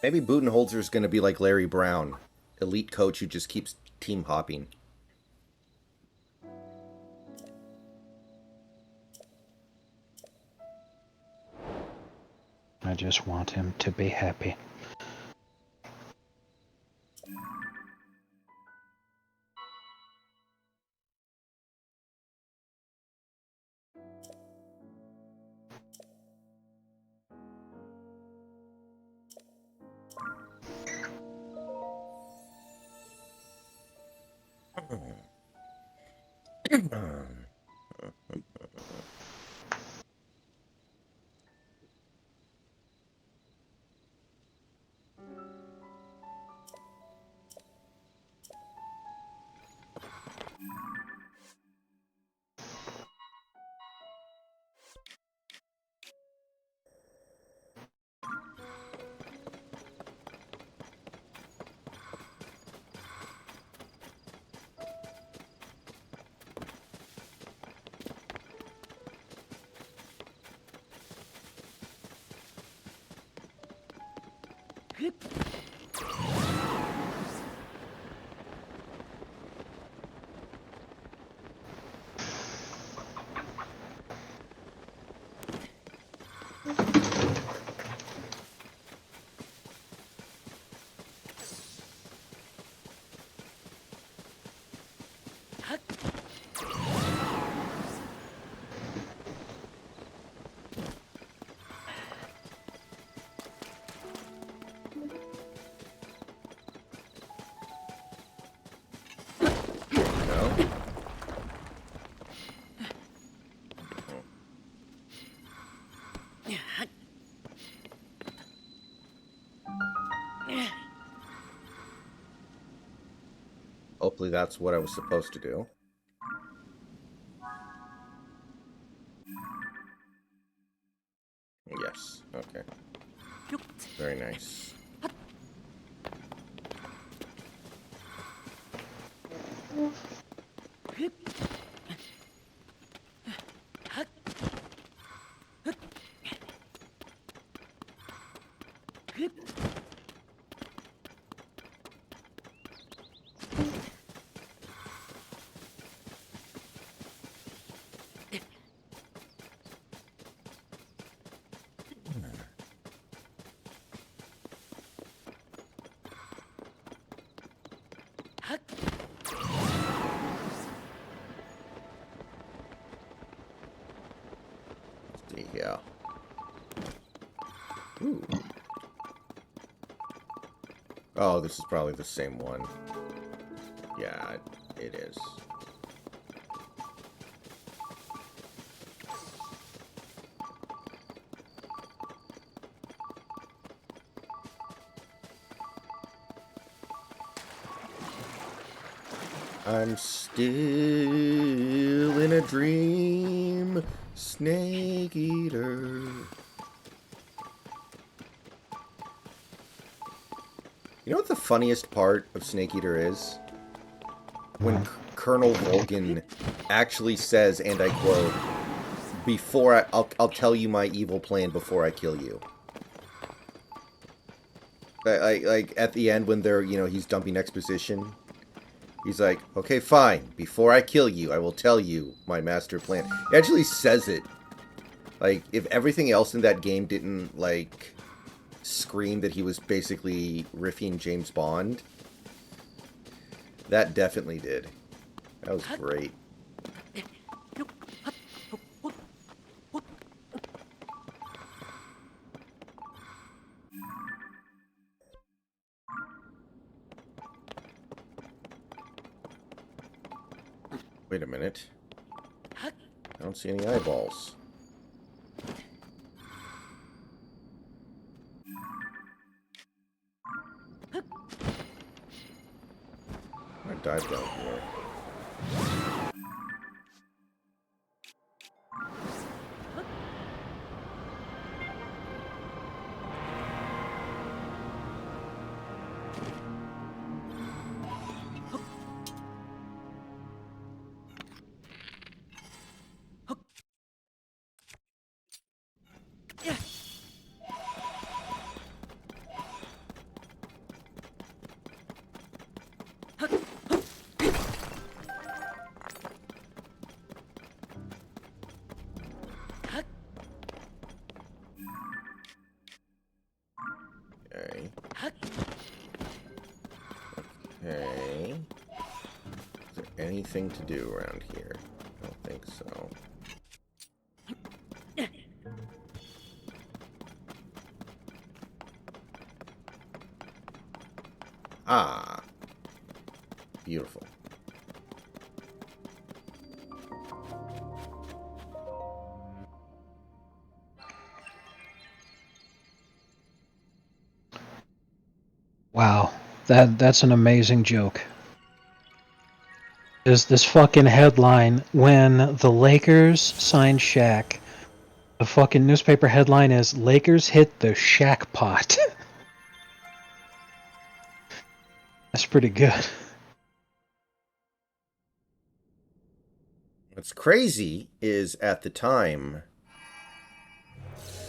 Maybe Budenholzer's going to be like Larry Brown, elite coach who just keeps team hopping. I just want him to be happy. No? Hopefully that's what I was supposed to do. Yes. Okay. Very nice. Let's see, yeah. Ooh. Oh, this is probably the same one. Yeah, it is. I'm still in a dream, Snake Eater. You know what the funniest part of Snake Eater is? When Colonel Volgin actually says, and I quote, "Before I'll tell you my evil plan before I kill you." Like at the end when they're, he's dumping exposition. He's like, okay, fine. Before I kill you, I will tell you my master plan. He actually says it. Like, if everything else in that game didn't, like, scream that he was basically riffing James Bond, that definitely did. That was great. Wait a minute. I don't see any eyeballs. I dive down here. Okay. Okay. Is there anything to do around here? I don't think so. Ah. Beautiful. Wow, that's an amazing joke. Is this fucking headline when the Lakers signed Shaq? The fucking newspaper headline is Lakers hit the Shaq pot. That's pretty good. What's crazy is at the time,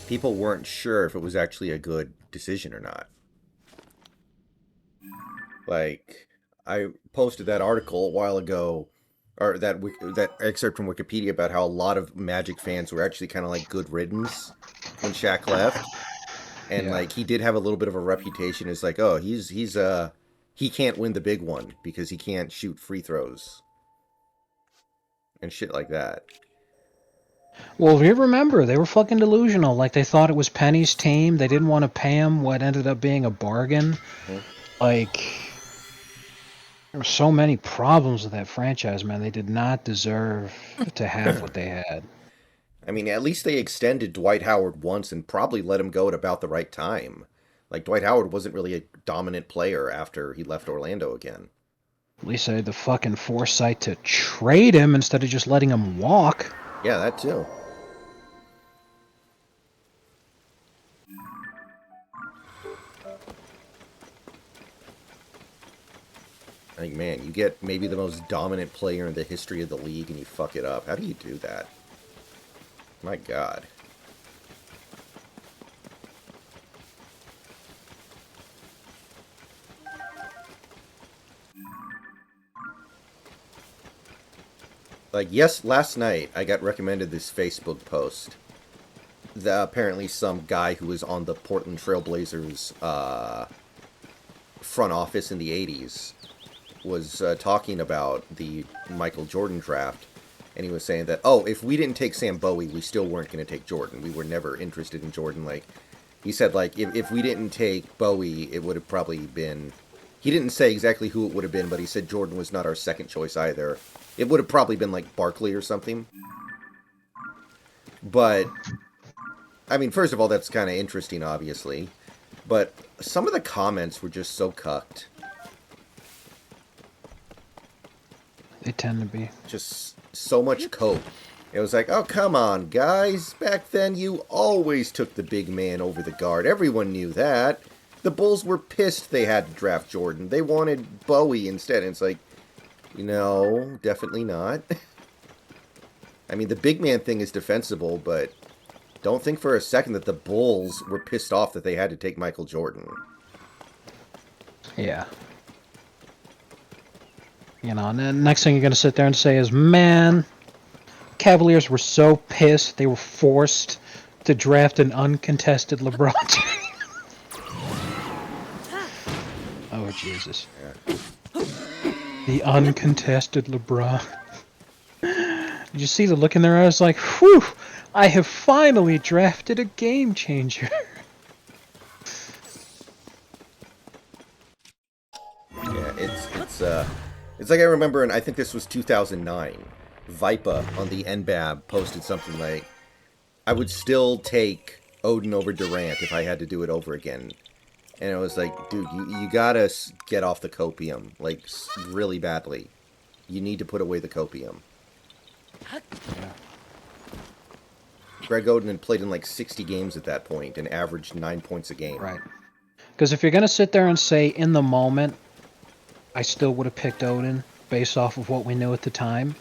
people weren't sure if it was actually a good decision or not. Like, I posted that article a while ago, or that excerpt from Wikipedia about how a lot of Magic fans were actually kind of like good riddance when Shaq left, and Yeah. like he did have a little bit of a reputation as like, oh, he can't win the big one because he can't shoot free throws and shit like that. Well, if you remember, they were fucking delusional. Like, they thought it was Penny's team. They didn't want to pay him what ended up being a bargain. Hmm? Like, there were so many problems with that franchise, man. They did not deserve to have what they had. I mean, at least they extended Dwight Howard once and probably let him go at about the right time. Like, Dwight Howard wasn't really a dominant player after he left Orlando again. At least they had the fucking foresight to trade him instead of just letting him walk. Yeah, that too. Like, man, you get maybe the most dominant player in the history of the league and you fuck it up. How do you do that? My God. Like, yes, last night I got recommended this Facebook post. Apparently some guy who was on the Portland Trailblazers front office in the 80s was talking about the Michael Jordan draft, and he was saying that, oh, if we didn't take Sam Bowie, we still weren't going to take Jordan. We were never interested in Jordan. Like, he said, like, if we didn't take Bowie, it would have probably been... He didn't say exactly who it would have been, but he said Jordan was not our second choice either. It would have probably been, like, Barkley or something. But, I mean, first of all, that's kind of interesting, obviously. But some of the comments were just so cucked. They tend to be. Just so much cope. It was like, oh, come on, guys. Back then, you always took the big man over the guard. Everyone knew that. The Bulls were pissed they had to draft Jordan. They wanted Bowie instead. And it's like, no, definitely not. I mean, the big man thing is defensible, but don't think for a second that the Bulls were pissed off that they had to take Michael Jordan. Yeah. You know, and then next thing you're going to sit there and say is, man, Cavaliers were so pissed they were forced to draft an uncontested LeBron James. Oh, Jesus. Yeah. The uncontested LeBron. Did you see the look in their eyes like, whew, I have finally drafted a game changer. Yeah, it's like I remember, and I think this was 2009. Vipa on the NBAB posted something like, I would still take Odin over Durant if I had to do it over again. And it was like, dude, you gotta get off the copium, like, really badly. You need to put away the copium. Yeah. Greg Oden had played in like 60 games at that point and averaged 9 points a game. Right. Because if you're going to sit there and say, in the moment, I still would have picked Odin based off of what we knew at the time,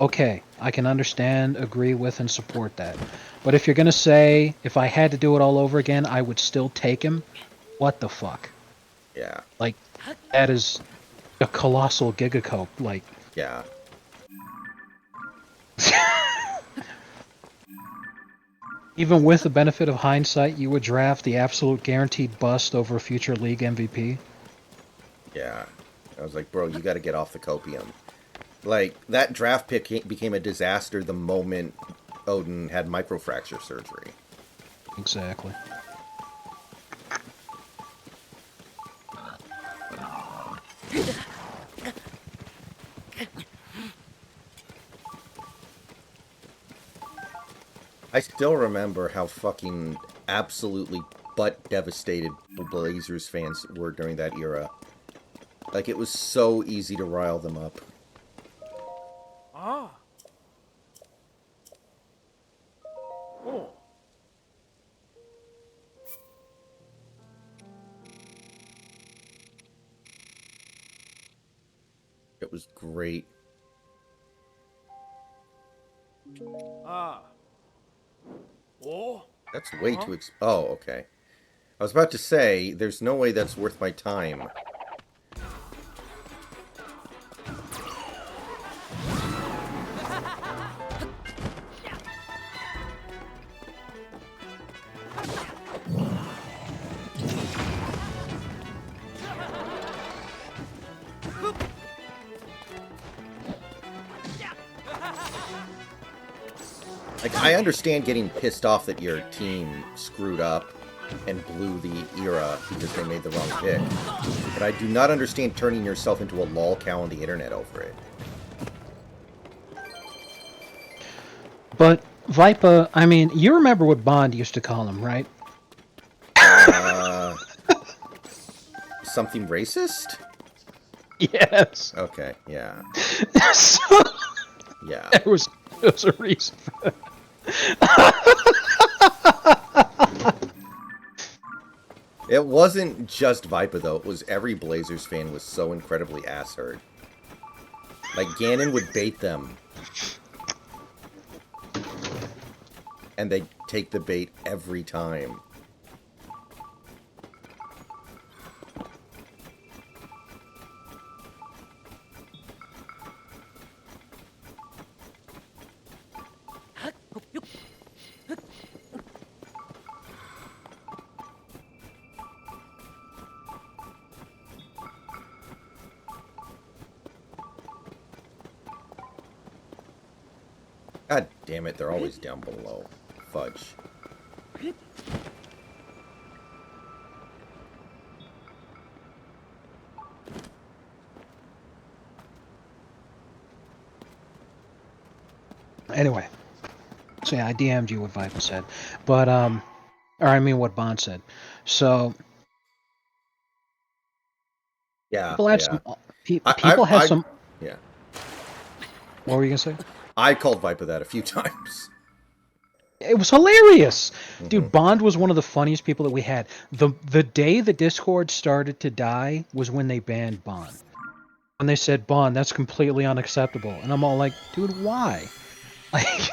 okay, I can understand, agree with, and support that. But if you're going to say, if I had to do it all over again, I would still take him, what the fuck? Yeah. Like, that is a colossal gigacope. Like, Yeah. even with the benefit of hindsight, you would draft the absolute guaranteed bust over a future league MVP? Yeah. I was like, bro, you got to get off the copium. Like, that draft pick became a disaster the moment Odin had microfracture surgery. Exactly. I still remember how fucking absolutely butt-devastated Blazers fans were during that era. Like, it was so easy to rile them up. Ah. Oh. It was great. Ah. Oh. That's way too oh, okay. I was about to say, there's no way that's worth my time. Like, I understand getting pissed off that your team screwed up and blew the era because they made the wrong pick. But I do not understand turning yourself into a lol cow on the internet over it. But, Vipa, I mean, you remember what Bond used to call him, right? Something racist? Yes. Okay, yeah. So, Yeah. there was a reason for that. It wasn't just Vipa, though. It was every Blazers fan was so incredibly ass-hurt. Like, Gannon would bait them. And they'd take the bait every time. God damn it, they're always down below. Fudge. Anyway, so yeah, I DM'd you what Viper said, but or I mean what Bond said. So Yeah, people have yeah. some. People have some. Yeah. What were you gonna say? I called Viper that a few times. It was hilarious, Hmm. dude. Bond was one of the funniest people that we had. The day the Discord started to die was when they banned Bond. When they said Bond, that's completely unacceptable, and I'm all like, dude, why? Like,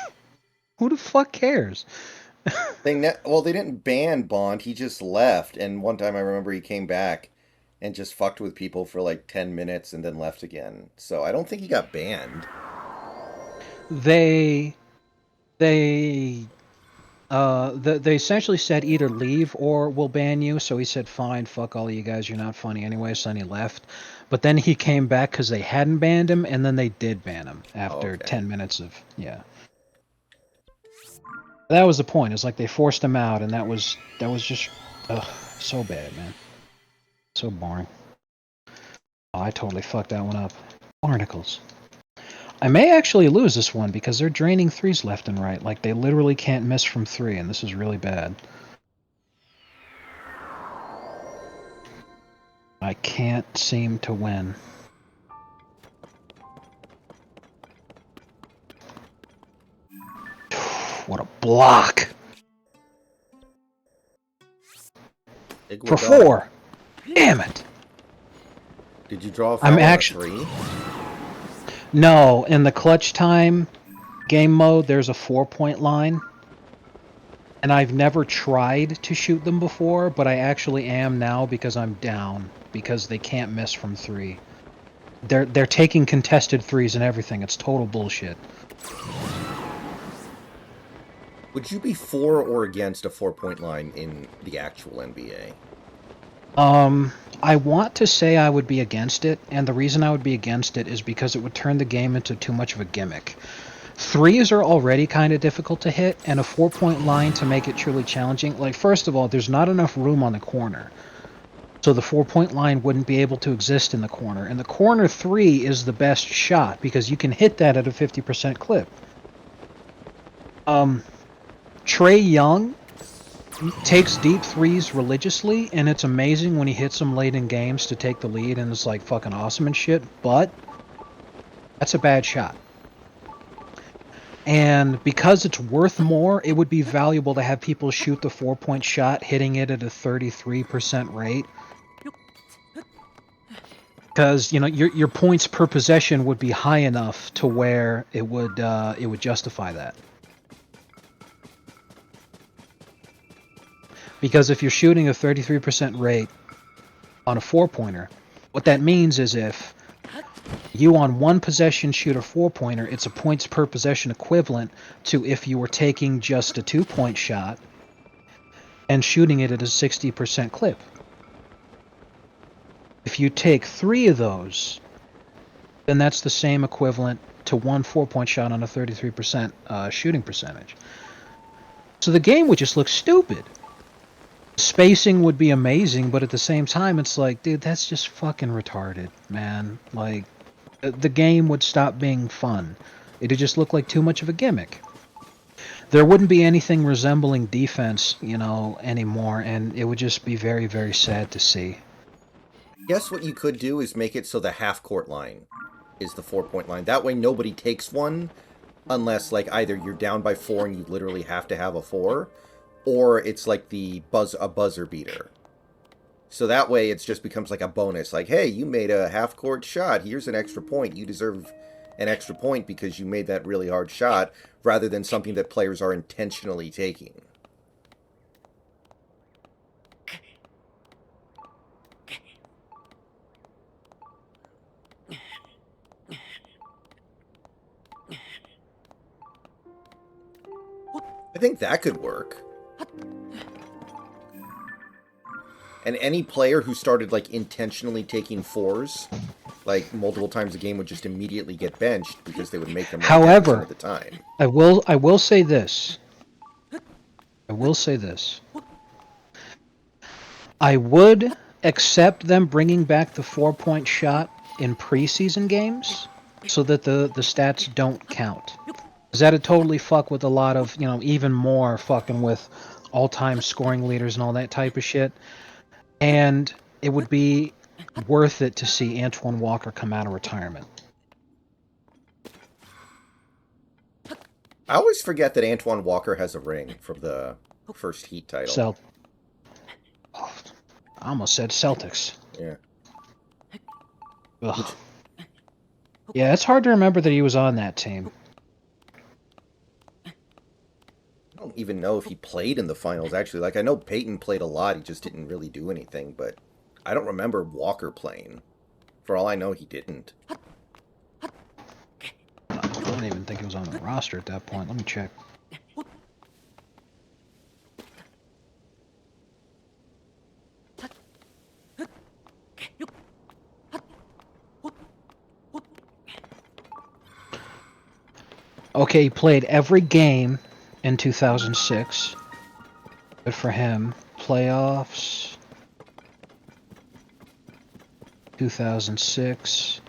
who the fuck cares? Well, they didn't ban Bond. He just left. And one time I remember he came back and just fucked with people for like 10 minutes and then left again. So I don't think he got banned. They they they essentially said either leave or we'll ban you. So he said, fine, fuck all of you guys, you're not funny anyway. So then he left. But then he came back because they hadn't banned him, and then they did ban him Oh, after okay. 10 minutes of yeah. That was the point. It's like they forced him out, and that was just so bad, man. So boring. Oh, I totally fucked that one up. Barnacles. I may actually lose this one because they're draining threes left and right. Like, they literally can't miss from three, and this is really bad. I can't seem to win. What a block! For Iguodala. 4! Damn it! Did you draw a I'm foul on a actually... three? No, in the clutch time game mode, there's a 4-point line. And I've never tried to shoot them before, but I actually am now because I'm down. Because they can't miss from three. They're taking contested threes and everything. It's total bullshit. Would you be for or against a 4-point line in the actual NBA? I want to say I would be against it, and the reason I would be against it is because it would turn the game into too much of a gimmick. Threes are already kind of difficult to hit, and a 4-point line to make it truly challenging. Like, first of all, there's not enough room on the corner. So the 4-point line wouldn't be able to exist in the corner. And the corner three is the best shot because you can hit that at a 50% clip. Trae Young takes deep threes religiously, and it's amazing when he hits them late in games to take the lead, and it's like fucking awesome and shit, but that's a bad shot. And because it's worth more, it would be valuable to have people shoot the 4-point shot, hitting it at a 33% rate. Because your points per possession would be high enough to where it would justify that. Because if you're shooting a 33% rate on a 4-pointer, what that means is if you on one possession shoot a 4-pointer, it's a points per possession equivalent to if you were taking just a 2-point shot and shooting it at a 60% clip. If you take 3 of those, then that's the same equivalent to one 4-point shot on a 33% shooting percentage. So the game would just look stupid. Spacing would be amazing, but at the same time, it's like, dude, that's just fucking retarded, man. Like, the game would stop being fun. It'd just look like too much of a gimmick. There wouldn't be anything resembling defense, anymore, and it would just be very, very sad to see. Guess what you could do is make it so the half-court line is the 4-point line. That way nobody takes one unless, like, either you're down by 4 and you literally have to have a 4, or it's like a buzzer beater. So that way it just becomes like a bonus. Like, hey, you made a half-court shot. Here's an extra point. You deserve an extra point because you made that really hard shot, rather than something that players are intentionally taking. I think that could work. And any player who started, like, intentionally taking 4s Like, multiple times a game would just immediately get benched because they would make him like 10% However, of the time. I will say this. I will say this. I would accept them bringing back the 4-point shot in preseason games so that the stats don't count. Because that'd totally fuck with a lot of, even more fucking with all-time scoring leaders and all that type of shit. And it would be worth it to see Antoine Walker come out of retirement. I always forget that Antoine Walker has a ring from the first Heat title. Oh, I almost said Celtics. Yeah. Ugh. Which, Yeah, it's hard to remember that he was on that team. I don't even know if he played in the finals, actually. Like, I know Peyton played a lot, he just didn't really do anything, but I don't remember Walker playing. For all I know, he didn't. I don't even think he was on the roster at that point. Let me check. Okay, he played every game in 2006. Good for him. Playoffs. 2006.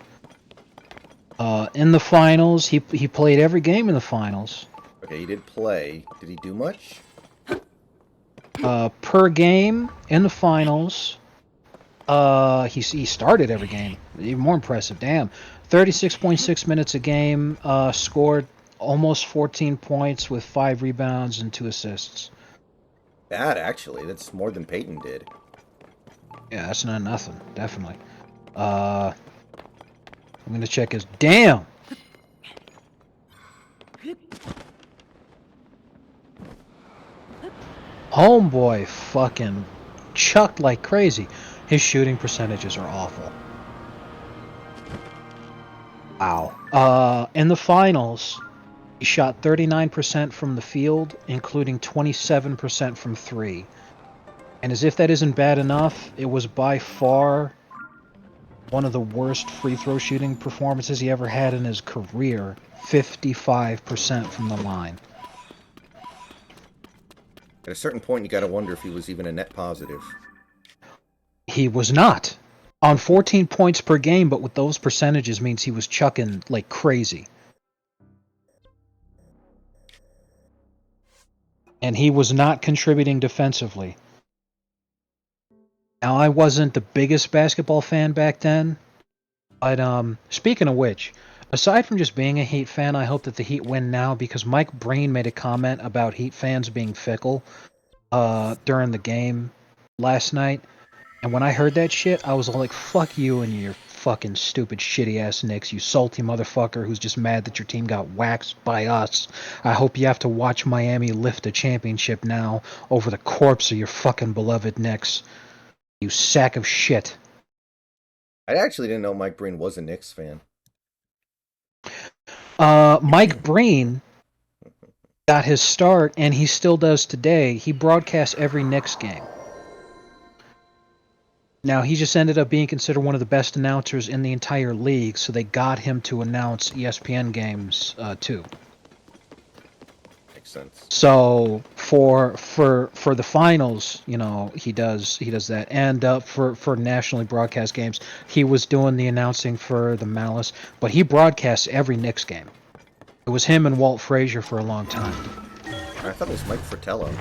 In the finals, he played every game in the finals. Okay, he did play. Did he do much? Per game in the finals, he started every game. Even more impressive. Damn, 36.6 minutes a game. Scored almost 14 points with 5 rebounds and 2 assists. Bad, actually. That's more than Peyton did. Yeah, that's not nothing. Definitely. I'm gonna check his. Damn. Homeboy fucking chucked like crazy. His shooting percentages are awful. Wow. In the finals, he shot 39% from the field, including 27% from 3. And as if that isn't bad enough, it was by far one of the worst free throw shooting performances he ever had in his career. 55% from the line. At a certain point, you gotta wonder if he was even a net positive. He was not. On 14 points per game, but with those percentages means he was chucking like crazy. And he was not contributing defensively. Now, I wasn't the biggest basketball fan back then, but speaking of which, aside from just being a Heat fan, I hope that the Heat win now because Mike Breen made a comment about Heat fans being fickle during the game last night. And when I heard that shit, I was all like, fuck you and your fucking stupid shitty ass Knicks, you salty motherfucker who's just mad that your team got waxed by us. I hope you have to watch Miami lift a championship now over the corpse of your fucking beloved Knicks. You sack of shit. I actually didn't know Mike Breen was a Knicks fan. Mike Breen got his start, and he still does today. He broadcasts every Knicks game. Now, he just ended up being considered one of the best announcers in the entire league, so they got him to announce ESPN games too. Makes sense. So for the finals, he does that, and for nationally broadcast games, he was doing the announcing for the Malice, but he broadcasts every Knicks game. It was him and Walt Frazier for a long time. I thought it was Mike Fratello.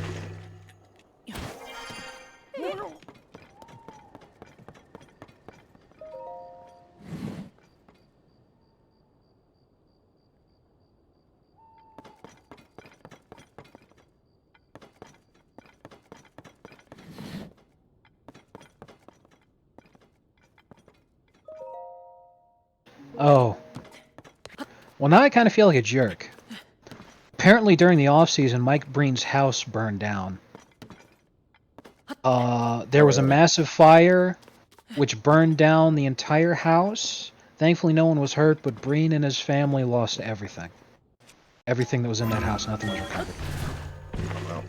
Oh, well, now I kind of feel like a jerk. Apparently, during the off-season, Mike Breen's house burned down. There was a massive fire, which burned down the entire house. Thankfully, no one was hurt, but Breen and his family lost everything. Everything that was in that house, nothing was recovered. Wow.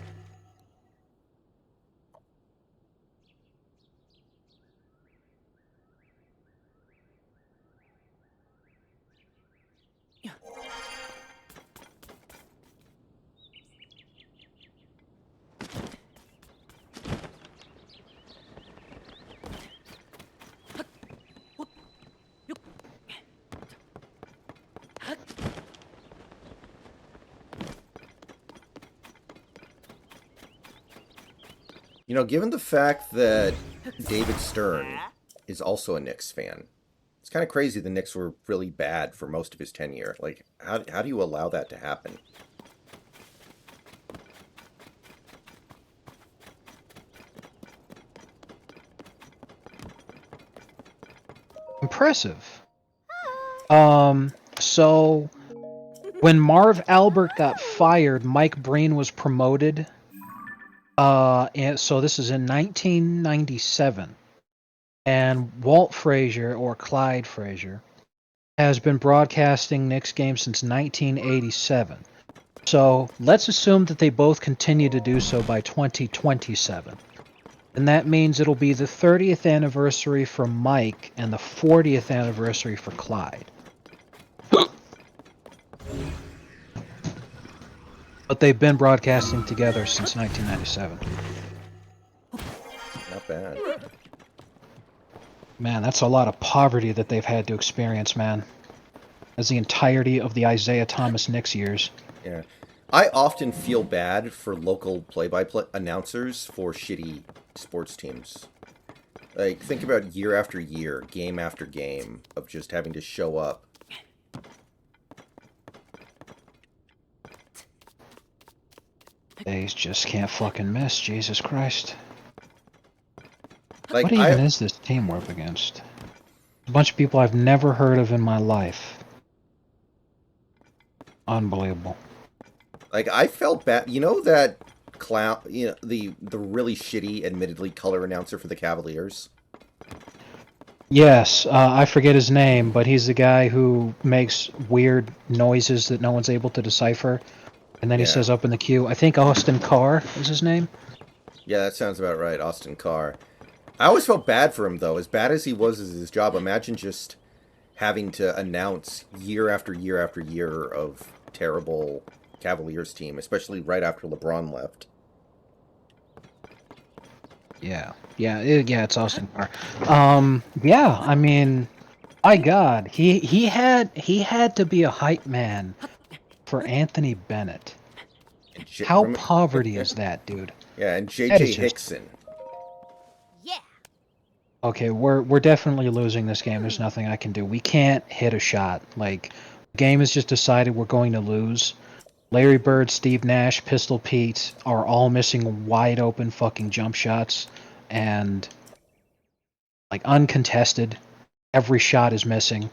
Given the fact that David Stern is also a Knicks fan, it's kind of crazy the Knicks were really bad for most of his tenure. Like, how do you allow that to happen? Impressive. So when Marv Albert got fired, Mike Breen was promoted. And so this is in 1997. And Walt Frazier, or Clyde Frazier, has been broadcasting Knicks games since 1987. So let's assume that they both continue to do so by 2027. And that means it'll be the 30th anniversary for Mike and the 40th anniversary for Clyde. But they've been broadcasting together since 1997. Not bad. Man, that's a lot of poverty that they've had to experience, man. As the entirety of the Isaiah Thomas Knicks years. Yeah. I often feel bad for local play-by-play announcers for shitty sports teams. Like, think about year after year, game after game, of just having to show up. They just can't fucking miss, Jesus Christ. Like, What even is this team we're up against? A bunch of people I've never heard of in my life. Unbelievable. Like, I felt bad. You know that clown, the really shitty, admittedly, color announcer for the Cavaliers? Yes, I forget his name, but he's the guy who makes weird noises that no one's able to decipher. And then he says up in the queue, I think Austin Carr is his name. Yeah, that sounds about right, Austin Carr. I always felt bad for him, though. As bad as he was as his job, imagine just having to announce year after year after year of terrible Cavaliers team, especially right after LeBron left. Yeah, it's Austin Carr. Yeah, I mean, my God, he had to be a hype man for Anthony Bennett. How poverty is that, dude? Yeah, and J.J. Hickson. Yeah. Okay, we're definitely losing this game. There's nothing I can do. We can't hit a shot. Like, the game has just decided we're going to lose. Larry Bird, Steve Nash, Pistol Pete are all missing wide open fucking jump shots, and like uncontested, every shot is missing.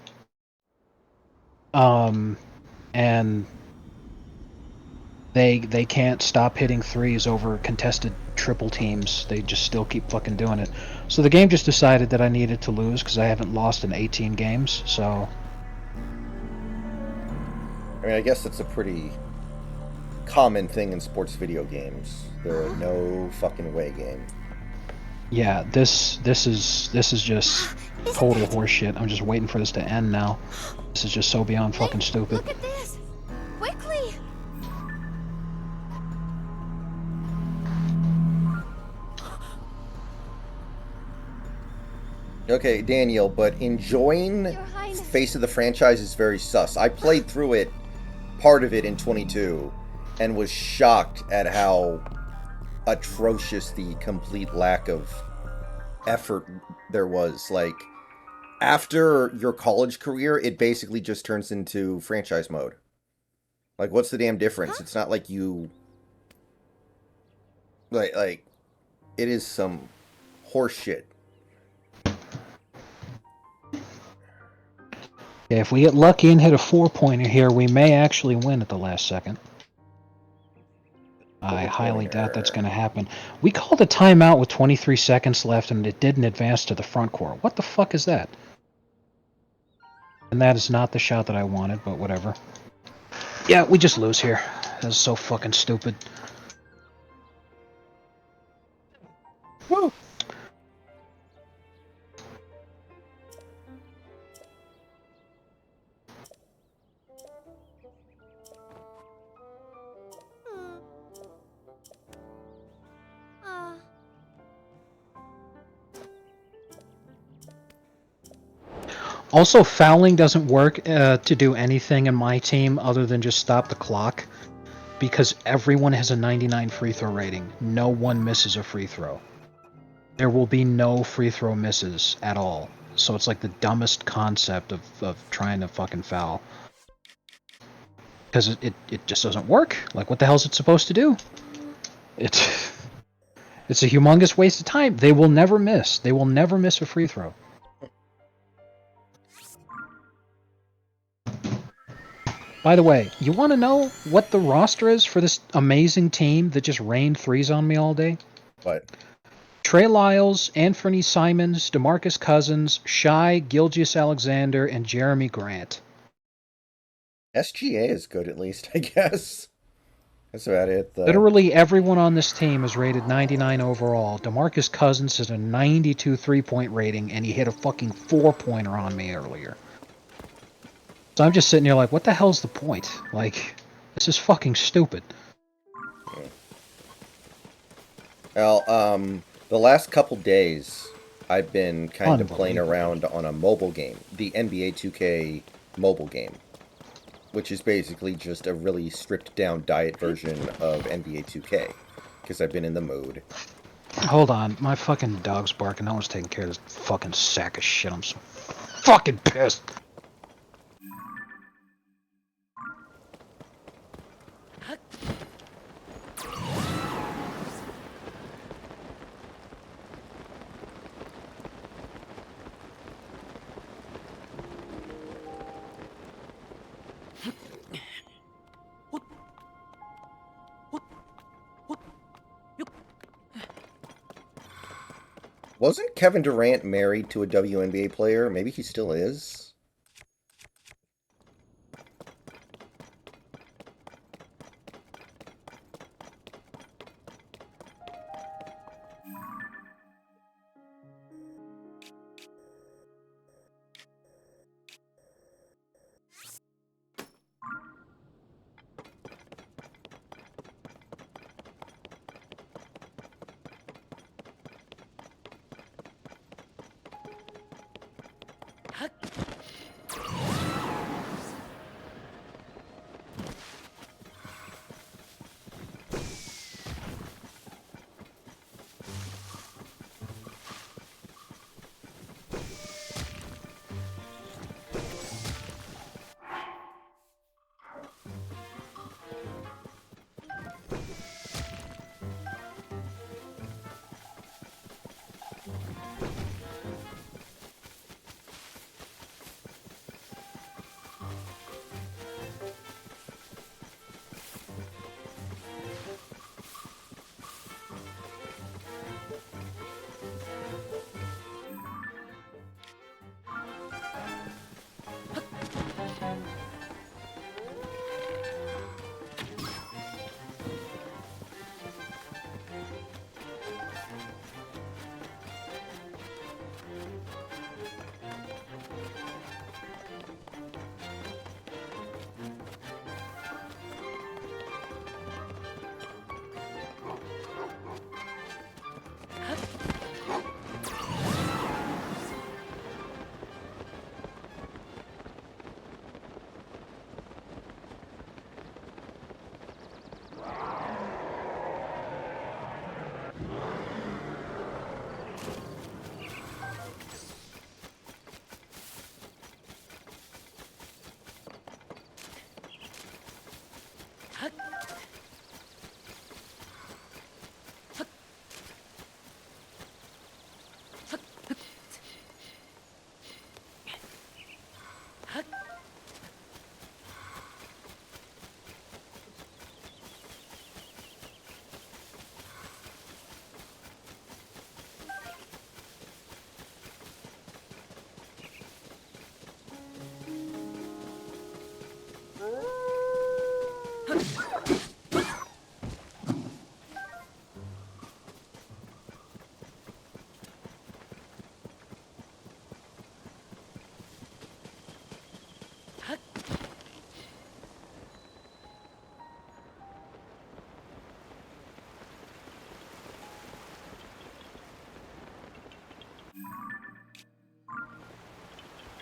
And they can't stop hitting threes over contested triple teams. They just still keep fucking doing it. So the game just decided that I needed to lose because I haven't lost in 18 games. So I mean, I guess that's a pretty common thing in sports video games. The no fucking way game. yeah, this is just total horseshit. I'm just waiting for this to end now. This is just so beyond fucking stupid. Look at this! Quickly! Okay, Daniel, but enjoying Your Highness. Face of the Franchise is very sus. I played through it, part of it in 22, and was shocked at how atrocious the complete lack of effort there was. Like, after your college career, it basically just turns into franchise mode. Like, what's the damn difference? It's not like you... Like, it is some horse shit. Yeah, if we get lucky and hit a 4-pointer here, we may actually win at the last second. I highly doubt that's going to happen. We called a timeout with 23 seconds left, and it didn't advance to the front court. What the fuck is that? And that is not the shot that I wanted, but whatever. Yeah, we just lose here. This is so fucking stupid. Woo! Also, fouling doesn't work to do anything in my team other than just stop the clock, because everyone has a 99 free throw rating. No one misses a free throw. there will be no free throw misses at all. So it's like the dumbest concept of trying to fucking foul. Because it just doesn't work. Like, what the hell is it supposed to do? It's a humongous waste of time. They will never miss. They will never miss a free throw. By the way, you want to know what the roster is for this amazing team that just rained threes on me all day? But Trey Lyles, Anthony Simons, DeMarcus Cousins, Shai Gilgeous-Alexander, and Jeremy Grant. SGA is good at least, I guess. That's about it, though. Literally everyone on this team is rated 99 overall. DeMarcus Cousins has a 92 three-point rating, and he hit a fucking four-pointer on me earlier. So I'm just sitting here like, what the hell's the point? Like, this is fucking stupid. Well, the last couple days, I've been kind of playing around on a mobile game, the NBA 2K mobile game, which is basically just a really stripped-down diet version of NBA 2K, because I've been in the mood. Hold on, my fucking dog's barking. No one's taking care of this fucking sack of shit. I'm so fucking pissed. Wasn't Kevin Durant married to a WNBA player? Maybe he still is?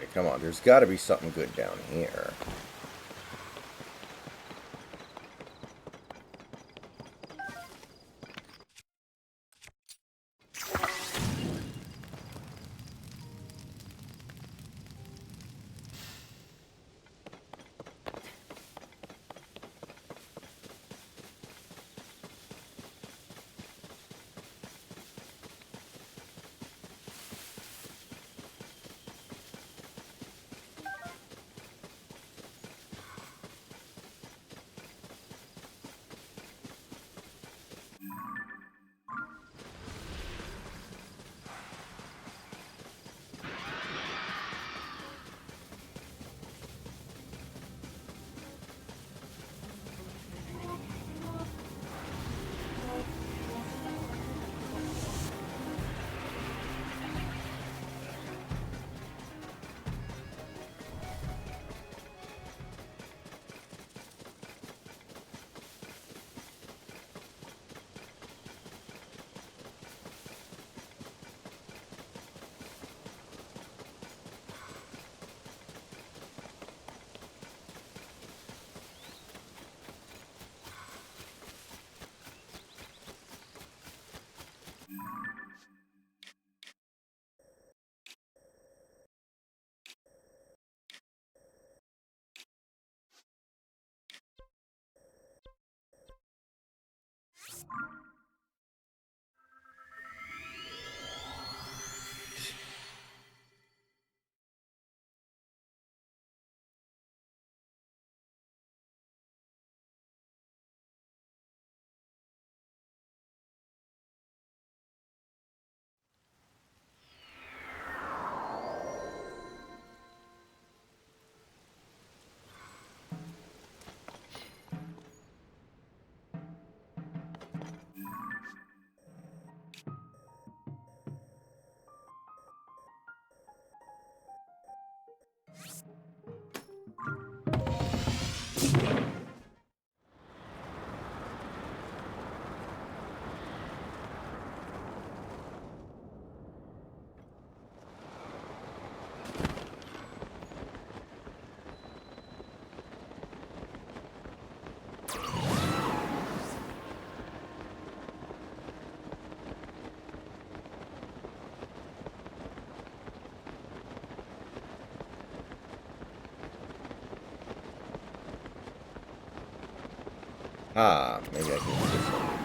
Okay, come on, there's got to be something good down here. Ah, maybe I can use this one.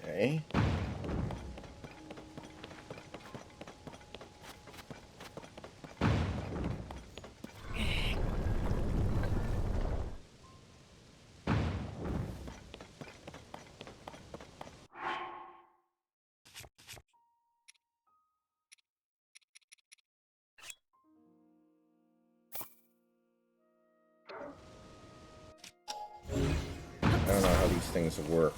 Okay. I don't know how these things work.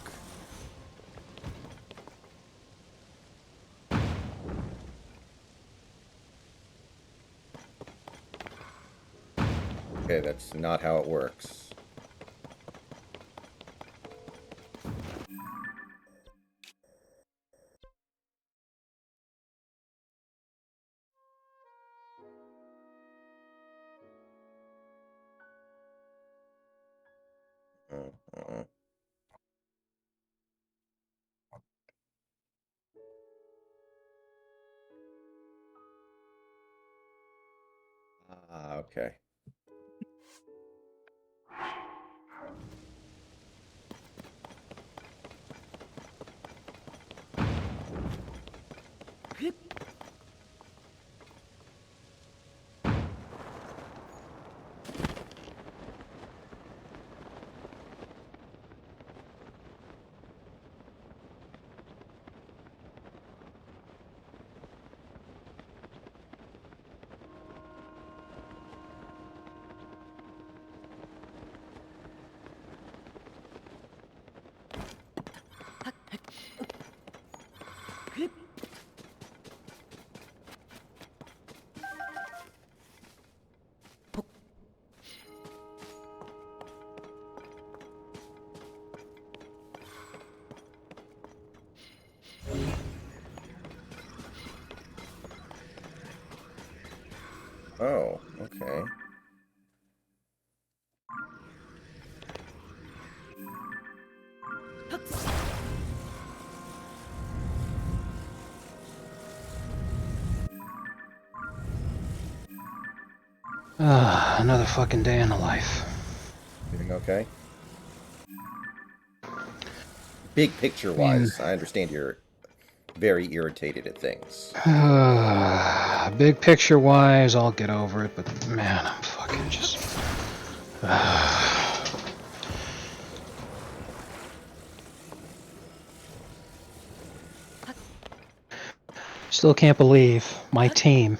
Okay, that's not how it works. Uh, okay. Oh, okay. Another fucking day in the life. Everything okay? Big picture I mean, wise, I understand you're very irritated at things. big picture wise, I'll get over it, but man, I'm fucking just. Still can't believe my team.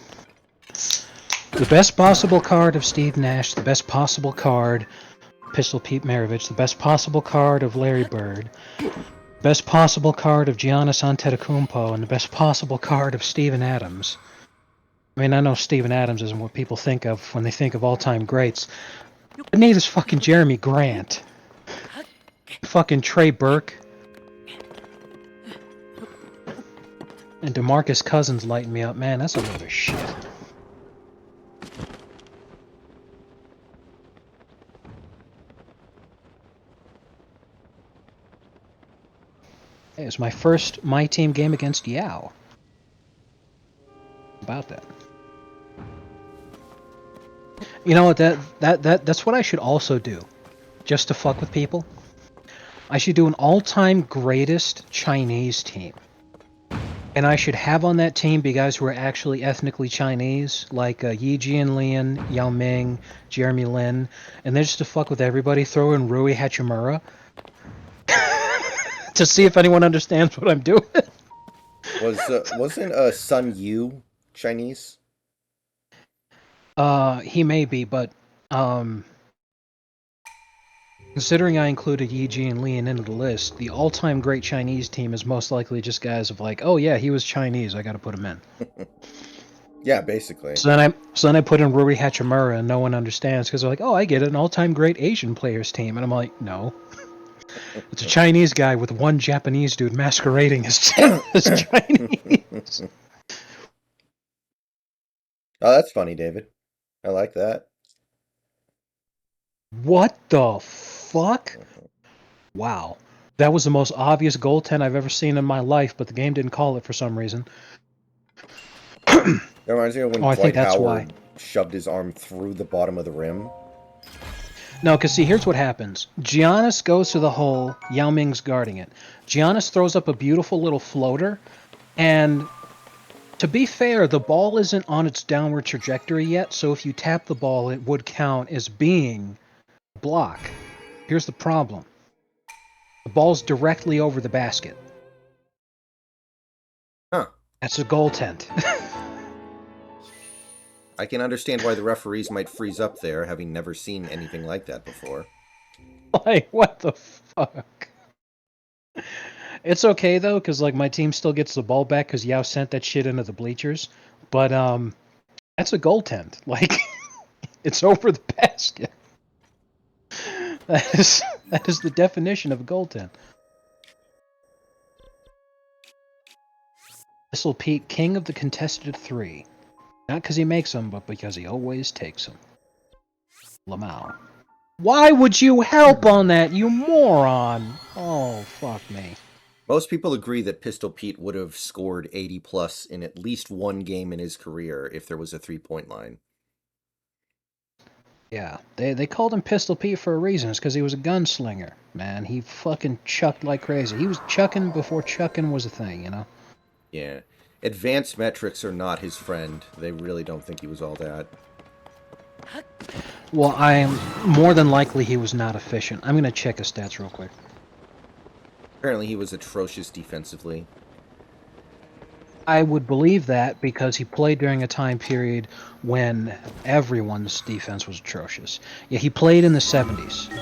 The best possible card of Steve Nash, the best possible card, Pistol Pete Maravich, the best possible card of Larry Bird, best possible card of Giannis Antetokounmpo, and the best possible card of Steven Adams. I mean, I know Steven Adams isn't what people think of when they think of all-time greats. But neither's fucking Jeremy Grant. Fucking Trey Burke. And DeMarcus Cousins lighting me up. Man, that's a load of shit. Hey, it's my first My Team game against Yao. About that. You know what, that's what I should also do. Just to fuck with people. I should do an all-time greatest Chinese team. And I should have on that team be guys who are actually ethnically Chinese, like Yi Jianlian, Yao Ming, Jeremy Lin, and then just to fuck with everybody, throw in Rui Hachimura to see if anyone understands what I'm doing. Wasn't Sun Yu Chinese? He may be, but considering I included Yi Jianlian into the list, the all-time great Chinese team is most likely just guys of like, oh yeah, he was Chinese, I gotta put him in. Yeah, basically. So then I put in Rui Hachimura, and no one understands because they're like, "Oh, I get it, an all-time great Asian players team," and I'm like, "No, it's a Chinese guy with one Japanese dude masquerading as Chinese." Oh, that's funny, David. I like that. What the fuck? Wow, that was the most obvious goaltend I've ever seen in my life, but the game didn't call it for some reason. That reminds me of when Oh, I think Dwight that's Howard why. shoved his arm through the bottom of the rim. No, because see, here's what happens. Giannis goes to the hole, Yao Ming's guarding it. Giannis throws up a beautiful little floater, and to be fair, the ball isn't on its downward trajectory yet, so if you tap the ball, it would count as being a block. Here's the problem. The ball's directly over the basket. Huh. That's a goaltend. I can understand why the referees might freeze up there, having never seen anything like that before. Like, what the fuck? It's okay, though, because, like, my team still gets the ball back because Yao sent that shit into the bleachers. But, that's a goaltend. Like, it's over the basket. That is the definition of a goaltend. Pistol Pete, king of the contested three. Not because he makes them, but because he always takes them. Lamau. Why would you help on that, you moron? Oh, fuck me. Most people agree that Pistol Pete would have scored 80 plus in at least one game in his career if there was a 3-point line. Yeah, they called him Pistol Pete for a reason. It's because he was a gunslinger. Man, he fucking chucked like crazy. He was chucking before chucking was a thing, you know? Yeah. Advanced metrics are not his friend. They really don't think he was all that. Well, I am more than likely he was not efficient. I'm going to check his stats real quick. Apparently he was atrocious defensively. I would believe that because he played during a time period when everyone's defense was atrocious. Yeah, he played in the 70s.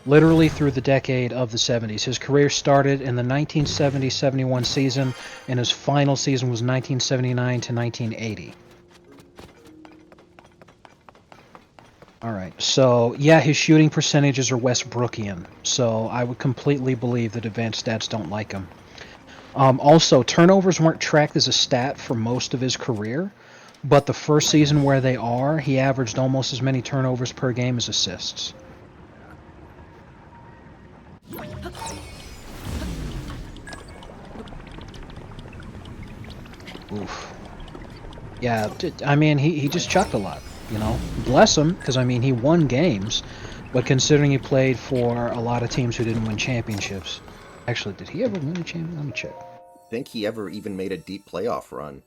Literally through the decade of the 70s. His career started in the 1970-71 season, and his final season was 1979 to 1980. Alright, so yeah, his shooting percentages are Westbrookian, so I would completely believe that advanced stats don't like him. Also, turnovers weren't tracked as a stat for most of his career, But the first season where they are, he averaged almost as many turnovers per game as assists. Oof. Yeah, I mean, he just chucked a lot, you know? Bless him, because, I mean, he won games, but considering he played for a lot of teams who didn't win championships. Actually, did he ever win a championship? Let me check. Think he ever even made a deep playoff run?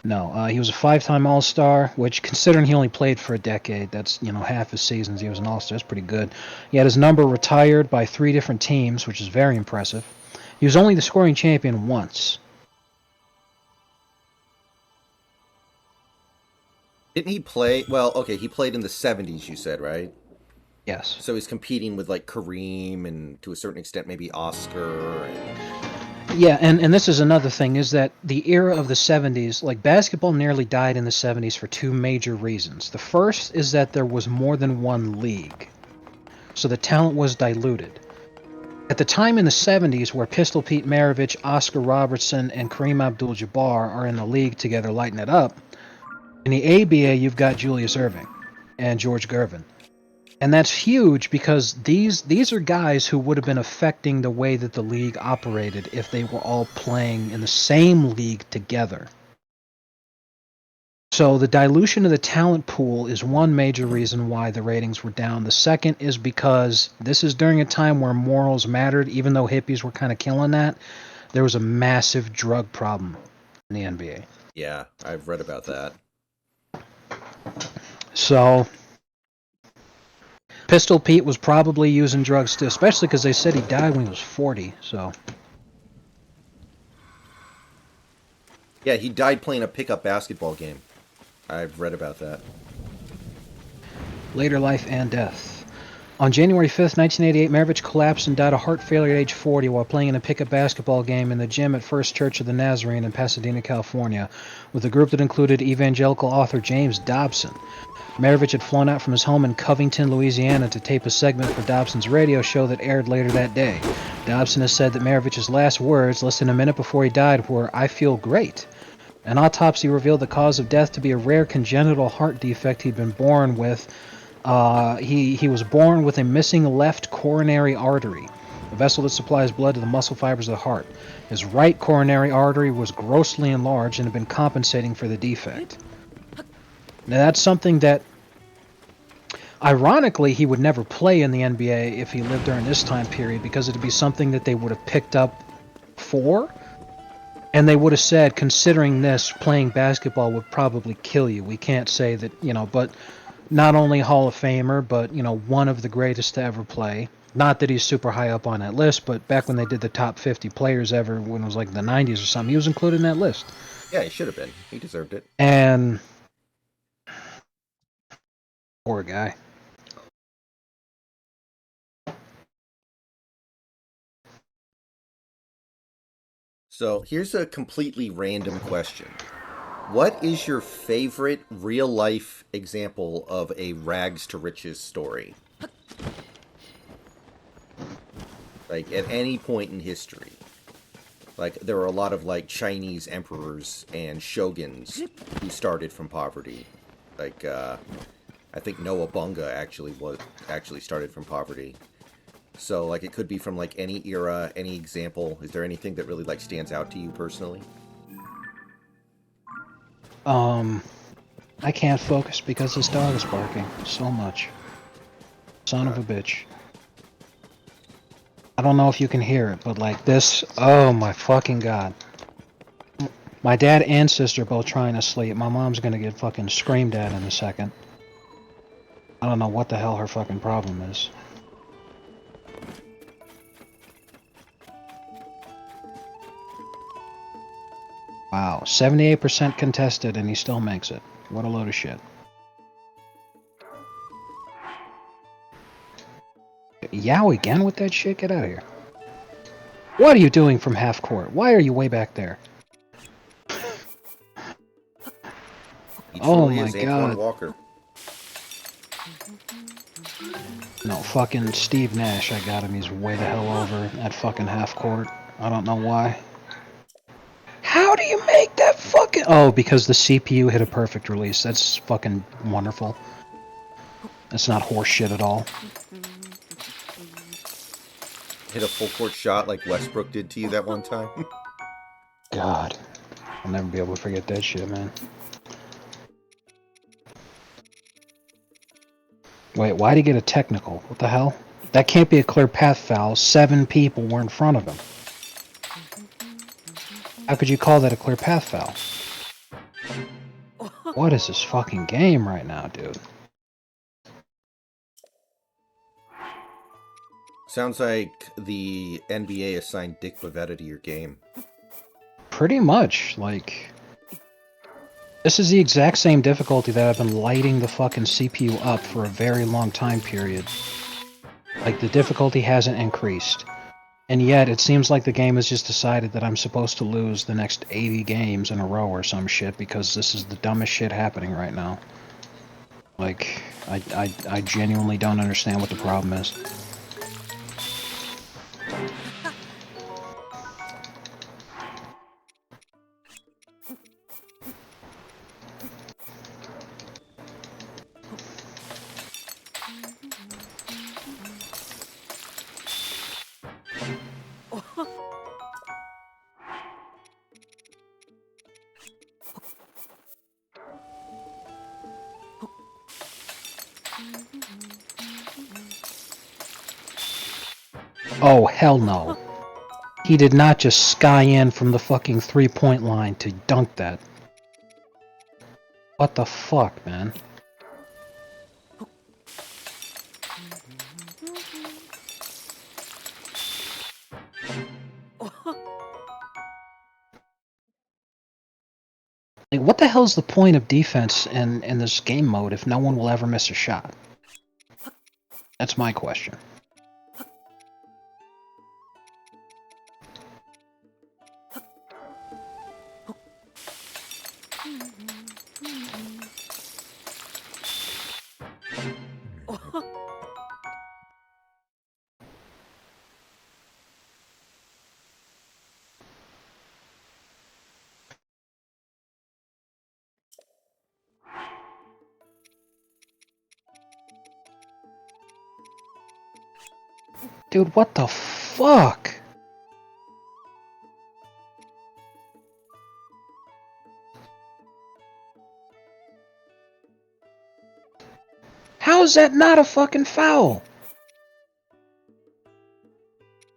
No, he was a 5-time All-Star, which, considering he only played for a decade, that's, you know, half his seasons he was an All-Star. That's pretty good. He had his number retired by 3 different teams, which is very impressive. He was only the scoring champion once. Didn't he play? Well, okay, he played in the 70s, you said, right? Yes. So he's competing with like Kareem and to a certain extent maybe Oscar. Yeah, and this is another thing, is that the era of the 70s, like basketball nearly died in the 70s for 2 major reasons. The first is that there was more than one league, so the talent was diluted. At the time in the 70s where Pistol Pete Maravich, Oscar Robertson, and Kareem Abdul-Jabbar are in the league together lighting it up, in the ABA you've got Julius Erving and George Gervin. And that's huge because these are guys who would have been affecting the way that the league operated if they were all playing in the same league together. So the dilution of the talent pool is one major reason why the ratings were down. The second is because this is during a time where morals mattered, even though hippies were kind of killing that. There was a massive drug problem in the NBA. Yeah, I've read about that. So Pistol Pete was probably using drugs too, especially because they said he died when he was 40. So yeah, he died playing a pickup basketball game. I've read about that. Later life and death. On January 5th, 1988, Maravich collapsed and died of heart failure at age 40 while playing in a pickup basketball game in the gym at First Church of the Nazarene in Pasadena, California, with a group that included evangelical author James Dobson. Maravich had flown out from his home in Covington, Louisiana to tape a segment for Dobson's radio show that aired later that day. Dobson has said that Maravich's last words, less than a minute before he died, were, "I feel great." An autopsy revealed the cause of death to be a rare congenital heart defect he'd been born with. He was born with a missing left coronary artery, a vessel that supplies blood to the muscle fibers of the heart. His right coronary artery was grossly enlarged and had been compensating for the defect. Now that's something that, ironically, he would never play in the NBA if he lived during this time period, because it'd be something that they would have picked up for. And they would have said, considering this, playing basketball would probably kill you. We can't say that, you know, but not only Hall of Famer, but, you know, one of the greatest to ever play. Not that he's super high up on that list, but back when they did the top 50 players ever, when it was like the 90s or something, he was included in that list. Yeah, he should have been. He deserved it. And poor guy. So here's a completely random question. What is your favorite real life example of a rags to riches story? Like at any point in history. Like there are a lot of like Chinese emperors and shoguns who started from poverty. Like I think Noah Bunga actually started from poverty. So like it could be from like any era, any example. Is there anything that really like stands out to you personally? I can't focus because this dog is barking so much. Son of a bitch. I don't know if you can hear it, but like this, oh my fucking god. My dad and sister are both trying to sleep. My mom's gonna get fucking screamed at in a second. I don't know what the hell her fucking problem is. Wow, 78% contested and he still makes it. What a load of shit. Yow again with that shit? Get out of here. What are you doing from half court? Why are you way back there? He Oh truly my is Antoine god. Walker. No, fucking Steve Nash, I got him. He's way the hell over at fucking half court. I don't know why. How do you make that fucking... Oh, because the CPU hit a perfect release. That's fucking wonderful. That's not horse shit at all. Hit a full court shot like Westbrook did to you that one time. God. I'll never be able to forget that shit, man. Wait, why'd he get a technical? What the hell? That can't be a clear path foul. 7 people were in front of him. How could you call that a clear path foul? What is this fucking game right now, dude? Sounds like the NBA assigned Dick Bavetta to your game. Pretty much, like... This is the exact same difficulty that I've been lighting the fucking CPU up for a very long time period. Like, the difficulty hasn't increased. And yet, it seems like the game has just decided that I'm supposed to lose the next 80 games in a row or some shit because this is the dumbest shit happening right now. Like, I genuinely don't understand what the problem is. Oh, hell no. He did not just sky in from the fucking 3-point line to dunk that. What the fuck, man? Like, what the hell's the point of defense in this game mode if no one will ever miss a shot? That's my question. Dude, what the fuck? How is that not a fucking foul?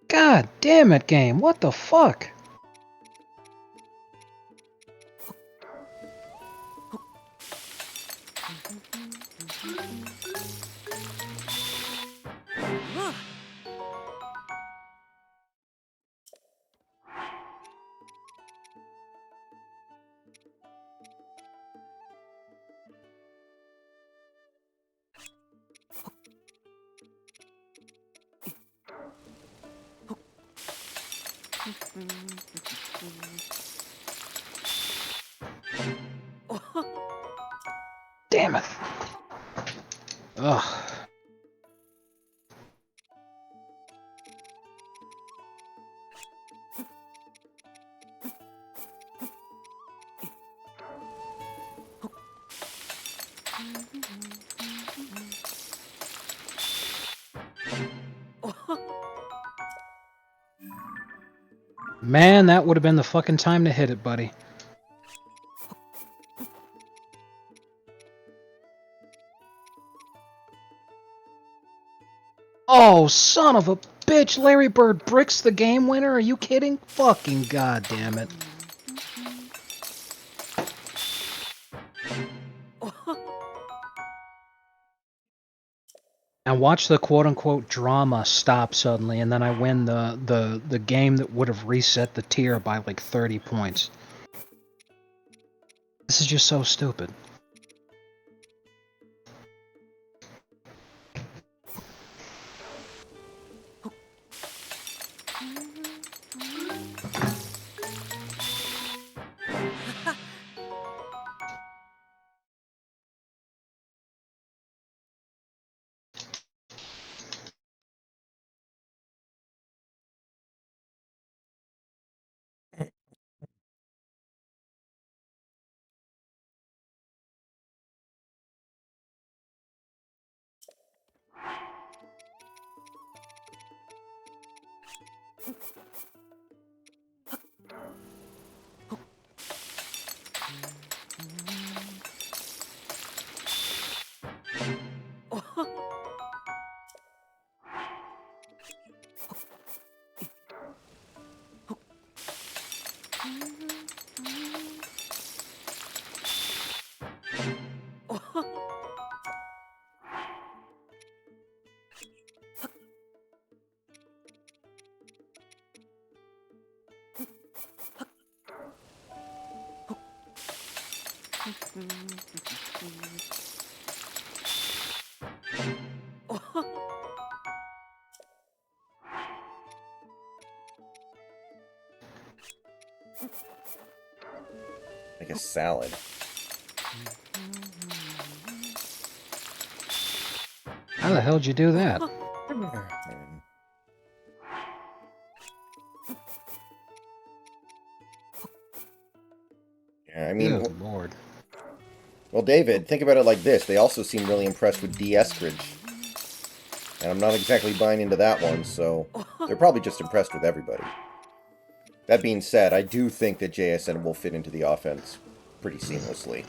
God damn it, game. What the fuck? Damn it. Ugh. Man, that would have been the fucking time to hit it, buddy. Oh, son of a bitch! Larry Bird bricks the game winner? Are you kidding? Fucking goddamn it. And watch the quote-unquote drama stop suddenly, and then I win the game that would have reset the tier by like 30 points. This is just so stupid. Like a salad. How the hell did you do that? Yeah, I mean, Good lord. well, David, think about it like this. They also seem really impressed with de-escridge. And I'm not exactly buying into that one, so they're probably just impressed with everybody. That being said, I do think that JSN will fit into the offense pretty seamlessly.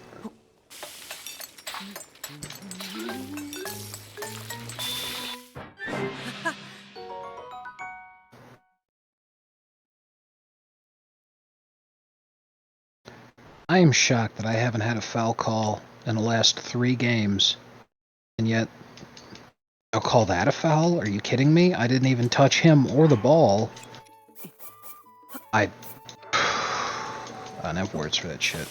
I am shocked that I haven't had a foul call in the last 3 games, and yet I'll call that a foul? Are you kidding me? I didn't even touch him or the ball. I don't have words for that shit.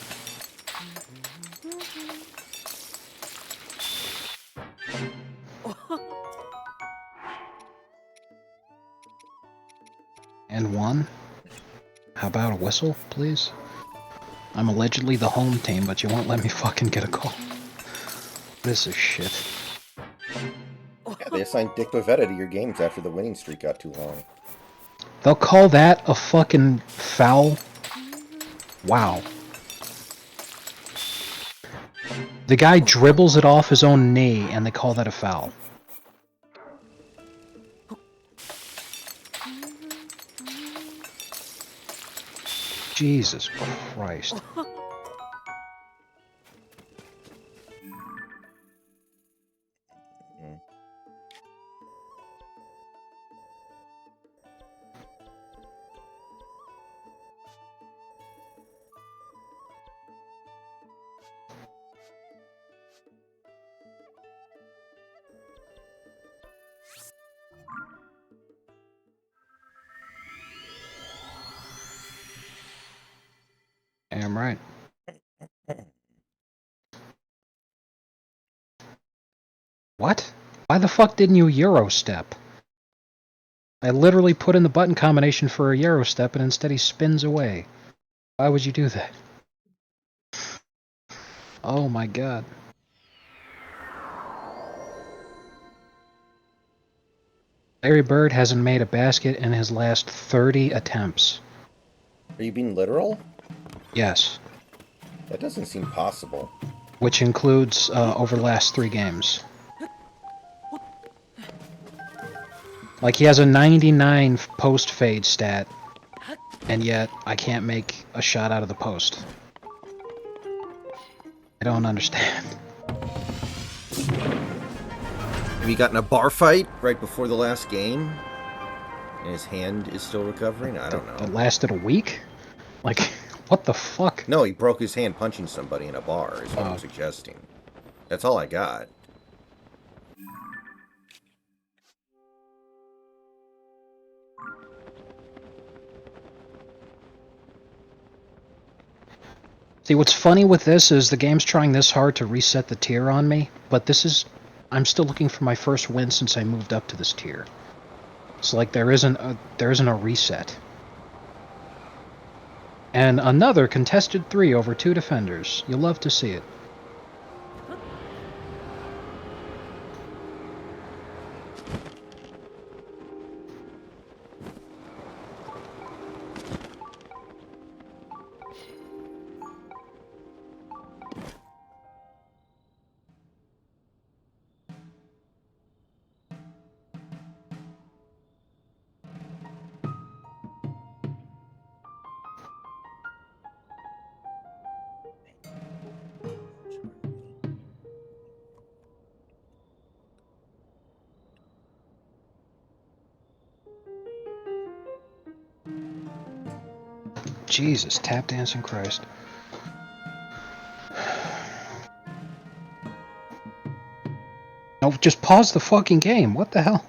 And 1. How about a whistle, please? I'm allegedly the home team, but you won't let me fucking get a call. This is shit. Yeah, they assigned Dick Bavetta to your games after the winning streak got too long. They'll call that a fucking foul? Wow. The guy dribbles it off his own knee, and they call that a foul. Jesus Christ. Mm. Damn right. What? Why the fuck didn't you Euro step? I literally put in the button combination for a Euro step and instead he spins away. Why would you do that? Oh my god. Larry Bird hasn't made a basket in his last 30 attempts. Are you being literal? Yes. That doesn't seem possible. Which includes over the last 3 games. Like, he has a 99 post fade stat, and yet I can't make a shot out of the post. I don't understand. Have you gotten a bar fight right before the last game? And his hand is still recovering? I don't That know. lasted a week? Like, what the fuck? No, he broke his hand punching somebody in a bar, is what I'm Oh. suggesting. That's all I got. See, what's funny with this is the game's trying this hard to reset the tier on me, but this is... I'm still looking for my first win since I moved up to this tier. So, like, there isn't a reset. And another contested 3 over 2 defenders. You'll love to see it. Jesus, tap dancing Christ. No, just pause the fucking game. What the hell?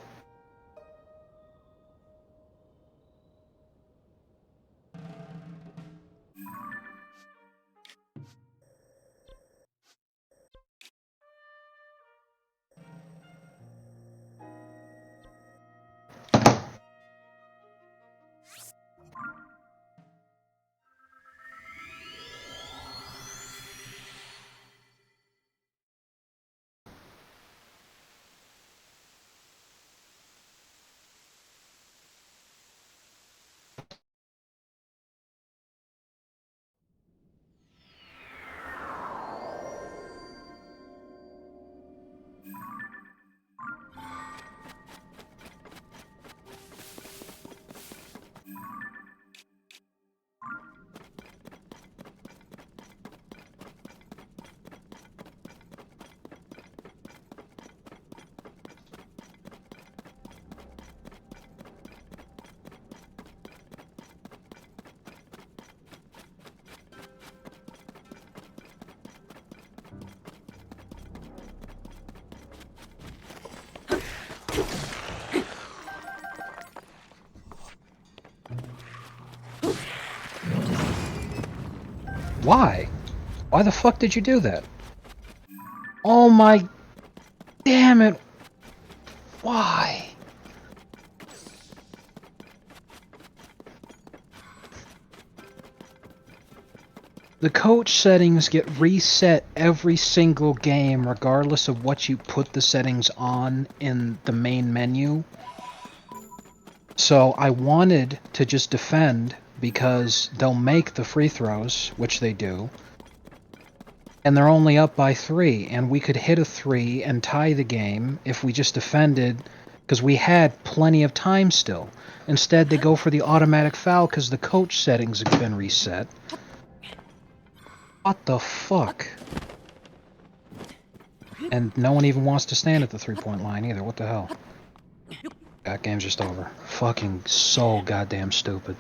Why? Why the fuck did you do that? Oh my... Damn it! Why? The coach settings get reset every single game regardless of what you put the settings on in the main menu. So I wanted to just defend because they'll make the free throws, which they do, and they're only up by 3, and we could hit a 3 and tie the game if we just defended, because we had plenty of time still. Instead, they go for the automatic foul because the coach settings have been reset. What the fuck? And no one even wants to stand at the 3-point line either. What the hell? That game's just over. Fucking so goddamn stupid.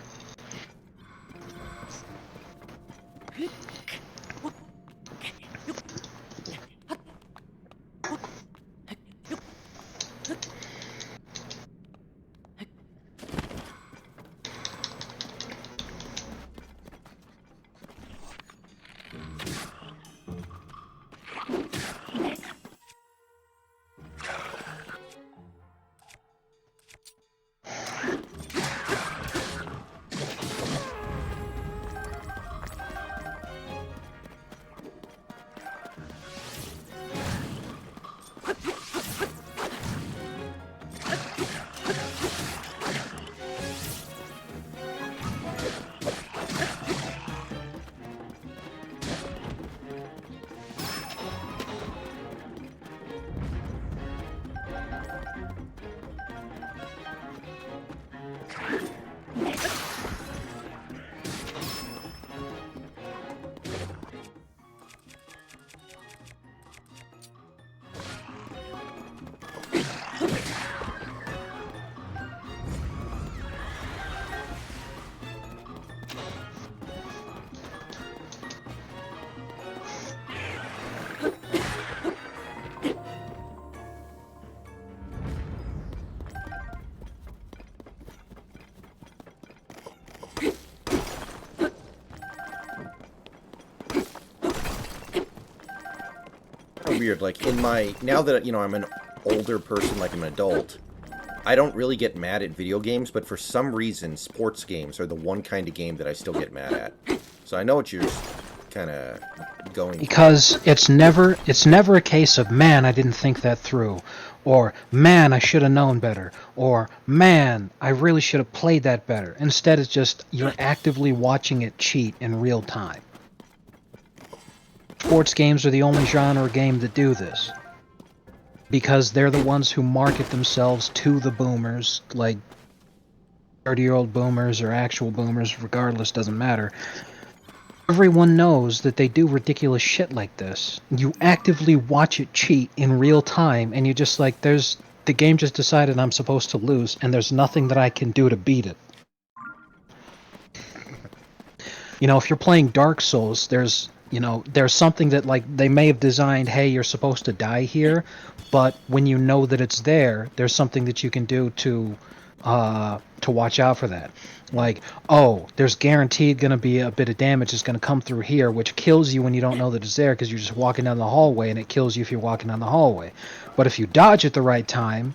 Weird, like in my, now that I'm an older person, like I'm an adult, I don't really get mad at video games, but for some reason sports games are the one kind of game that I still get mad at. So I know what you're kind of going because it's never a case of, man, I didn't think that through, or man, I should have known better, or man, I really should have played that better. Instead, it's just you're actively watching it cheat in real time. Sports games are the only genre of game that do this. Because they're the ones who market themselves to the boomers, like 30-year-old boomers or actual boomers, regardless, doesn't matter. Everyone knows that they do ridiculous shit like this. You actively watch it cheat in real time, and you just like, the game just decided I'm supposed to lose, and there's nothing that I can do to beat it. if you're playing Dark Souls, there's something that like they may have designed, hey, you're supposed to die here, but when you know that it's there, there's something that you can do to watch out for that. Like, oh, there's guaranteed going to be a bit of damage that's going to come through here, which kills you when you don't know that it's there because you're just walking down the hallway, and it kills you if you're walking down the hallway. But if you dodge at the right time,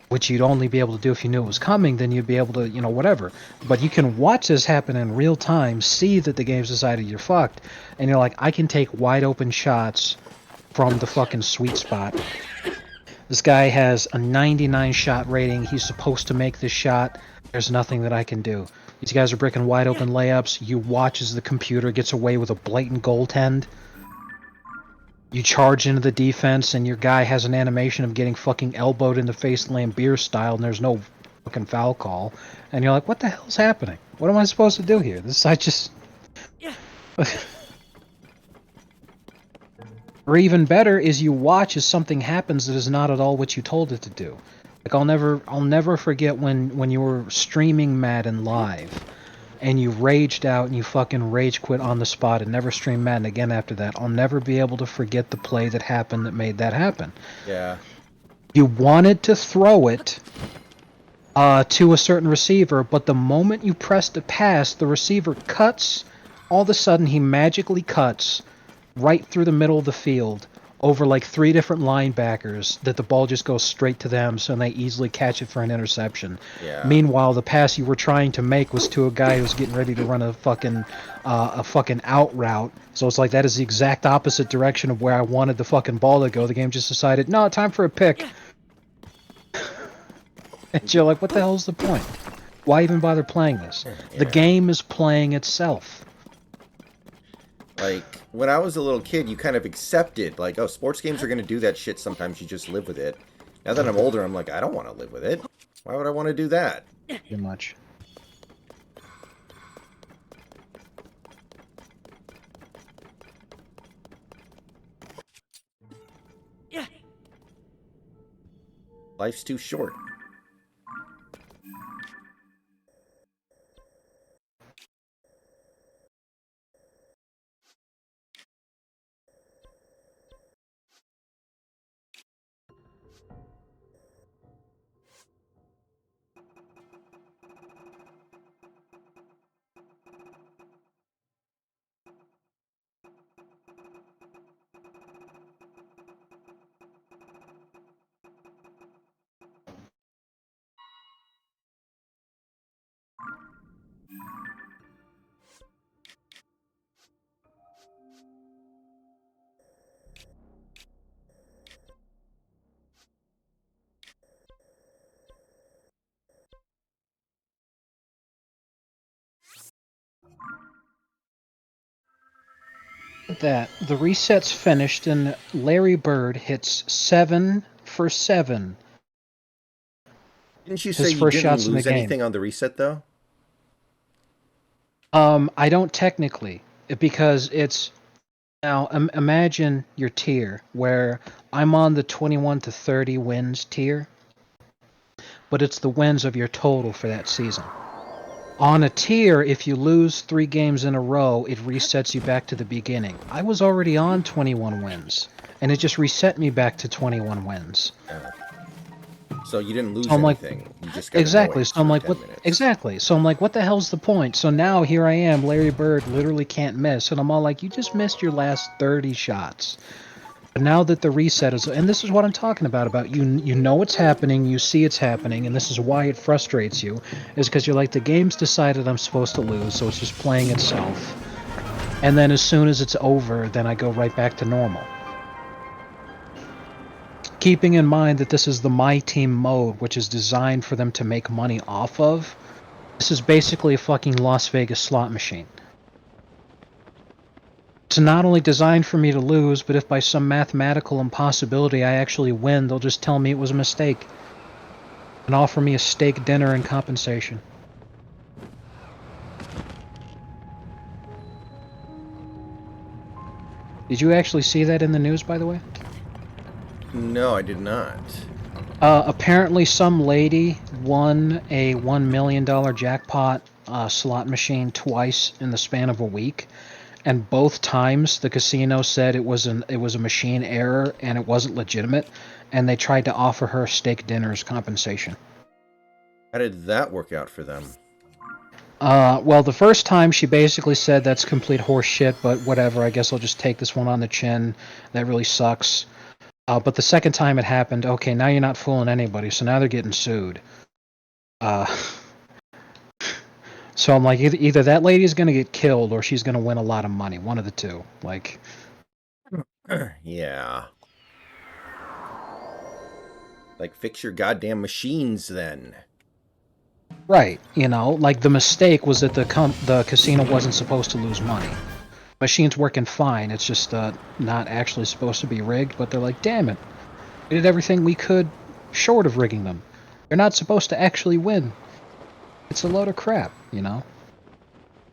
which you'd only be able to do if you knew it was coming, then you'd be able to, whatever. But you can watch this happen in real time, see that the game's decided you're fucked, and you're like, I can take wide open shots from the fucking sweet spot. This guy has a 99 shot rating. He's supposed to make this shot. There's nothing that I can do. These guys are breaking wide open layups. You watch as the computer gets away with a blatant goaltend. You charge into the defense, and your guy has an animation of getting fucking elbowed in the face Lambeer style, and there's no fucking foul call. And you're like, what the hell's happening? What am I supposed to do here? I just... Or even better is you watch as something happens that is not at all what you told it to do. Like, I'll never forget when you were streaming Madden live, and you raged out and you fucking rage quit on the spot and never stream Madden again after that. I'll never be able to forget the play that happened that made that happen. Yeah. You wanted to throw it to a certain receiver, but the moment you press the pass, the receiver cuts. All of a sudden, he magically cuts right through the middle of the field over like 3 different linebackers that the ball just goes straight to them, so they easily catch it for an interception. Yeah. Meanwhile, the pass you were trying to make was to a guy who's getting ready to run a fucking out route. So it's like that is the exact opposite direction of where I wanted the fucking ball to go. The game just decided, no, time for a pick. And you're like, what the hell's the point? Why even bother playing this? The game is playing itself. Like, when I was a little kid, you kind of accepted, like, oh, sports games are going to do that shit sometimes. You just live with it. Now that I'm older, I'm like, I don't want to live with it. Why would I want to do that? Too much. Life's too short. That the reset's finished and Larry Bird hits 7 for 7. Didn't you His say you first didn't shots in the lose game. anything on the reset, though? I don't technically, because it's now imagine your tier where I'm on the 21 to 30 wins tier, but it's the wins of your total for that season. On a tier, if you lose 3 games in a row, it resets you back to the beginning. I was already on 21 wins, and it just reset me back to 21 wins. So you didn't lose So I'm like, anything. You just got exactly. annoyed So I'm for like, 10 what? minutes. Exactly. So I'm like, what the hell's the point? So now here I am, Larry Bird literally can't miss, and I'm all like, you just missed your last 30 shots. But now that the reset is, and this is what I'm talking about you know what's happening, you see it's happening, and this is why it frustrates you, is because you're like, the game's decided I'm supposed to lose, so it's just playing itself. And then as soon as it's over, then I go right back to normal. Keeping in mind that this is the My Team mode, which is designed for them to make money off of, this is basically a fucking Las Vegas slot machine. It's not only designed for me to lose, but if by some mathematical impossibility I actually win, they'll just tell me it was a mistake and offer me a steak dinner in compensation. Did you actually see that in the news, by the way? No, I did not. Apparently some lady won a $1 million jackpot slot machine twice in the span of a week, and both times the casino said it was a machine error and it wasn't legitimate, and they tried to offer her steak dinner as compensation. How did that work out for them? Well, the first time she basically said that's complete horse shit, but whatever, I guess I'll just take this one on the chin. That really sucks. But the second time it happened, okay, now you're not fooling anybody, so now they're getting sued. So I'm like, either that lady's gonna get killed or she's gonna win a lot of money. One of the two. Like, Yeah. Like, fix your goddamn machines then. right? You know, like the mistake was that the casino wasn't supposed to lose money. Machine's working fine. It's just not actually supposed to be rigged. But they're like, damn it, we did everything we could, short of rigging them. They're not supposed to actually win. It's a load of crap, you know.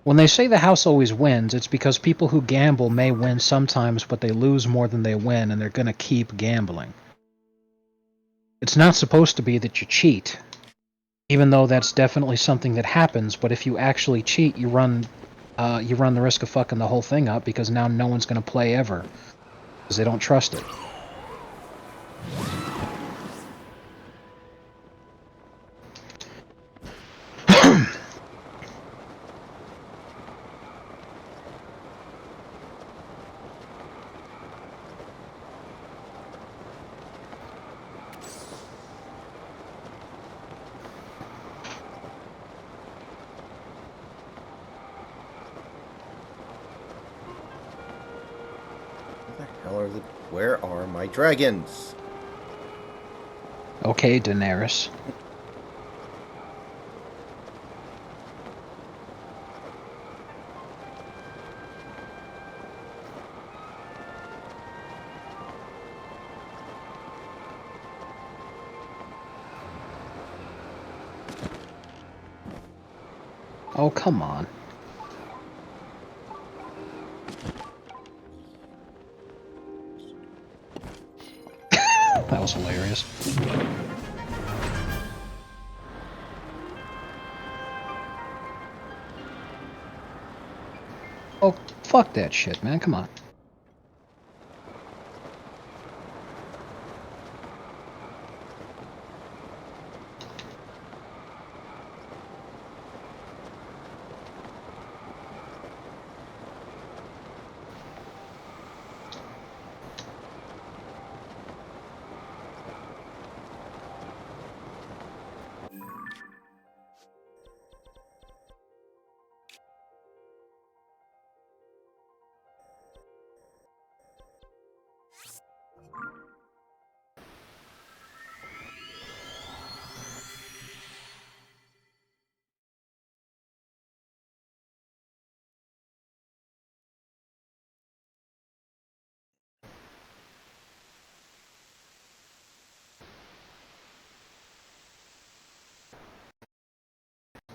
When they say the house always wins, it's because people who gamble may win sometimes, but they lose more than they win, and they're gonna keep gambling. It's not supposed to be that you cheat, even though that's definitely something that happens. But if you actually cheat, you run the risk of fucking the whole thing up, because now no one's gonna play ever because they don't trust it. Where are my dragons? Okay, Daenerys. Oh, come on. That was hilarious. Oh, fuck that shit, man. Come on.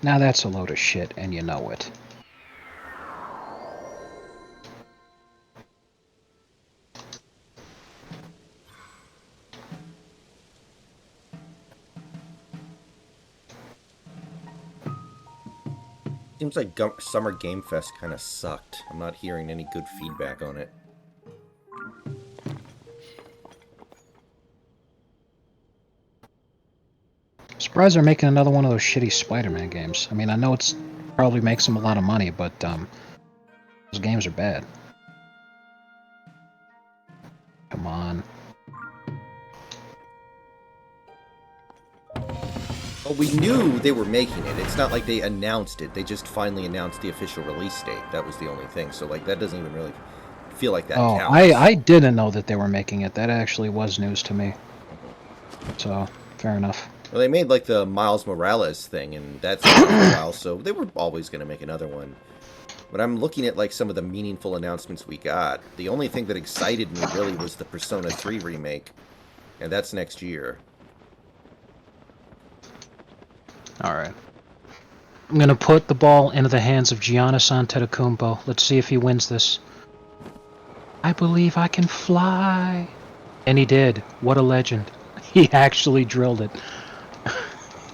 Now that's a load of shit, and you know it. Seems like Summer Game Fest kind of sucked. I'm not hearing any good feedback on it. Surprised they're making another one of those shitty Spider-Man games. I mean, I know it's probably makes them a lot of money, but those games are bad. Come on. Well, we knew they were making it. It's not like they announced it. They just finally announced the official release date. That was the only thing. So, like, that doesn't even really feel like that Oh, counts. I didn't know that they were making it. That actually was news to me. So, fair enough. Well, they made, like, the Miles Morales thing, and that's been out for a while, so they were always going to make another one. But I'm looking at, like, some of the meaningful announcements we got. The only thing that excited me, really, was the Persona 3 remake, and that's next year. Alright. I'm gonna put the ball into the hands of Giannis Antetokounmpo. Let's see if he wins this. I believe I can fly. And he did. What a legend. He actually drilled it.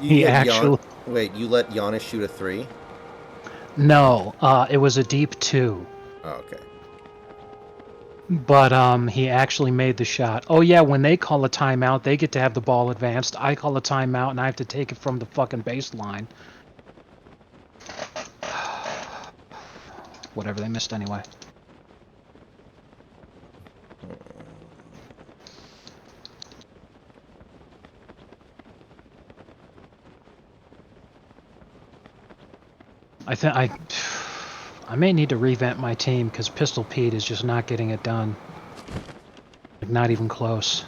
He actually... Wait, you let Giannis shoot a 3? No, it was a deep 2. Oh, okay. But he actually made the shot. Oh yeah, when they call a timeout, they get to have the ball advanced. I call a timeout, and I have to take it from the fucking baseline. Whatever, they missed anyway. I think I may need to revamp my team because Pistol Pete is just not getting it done. Like, not even close.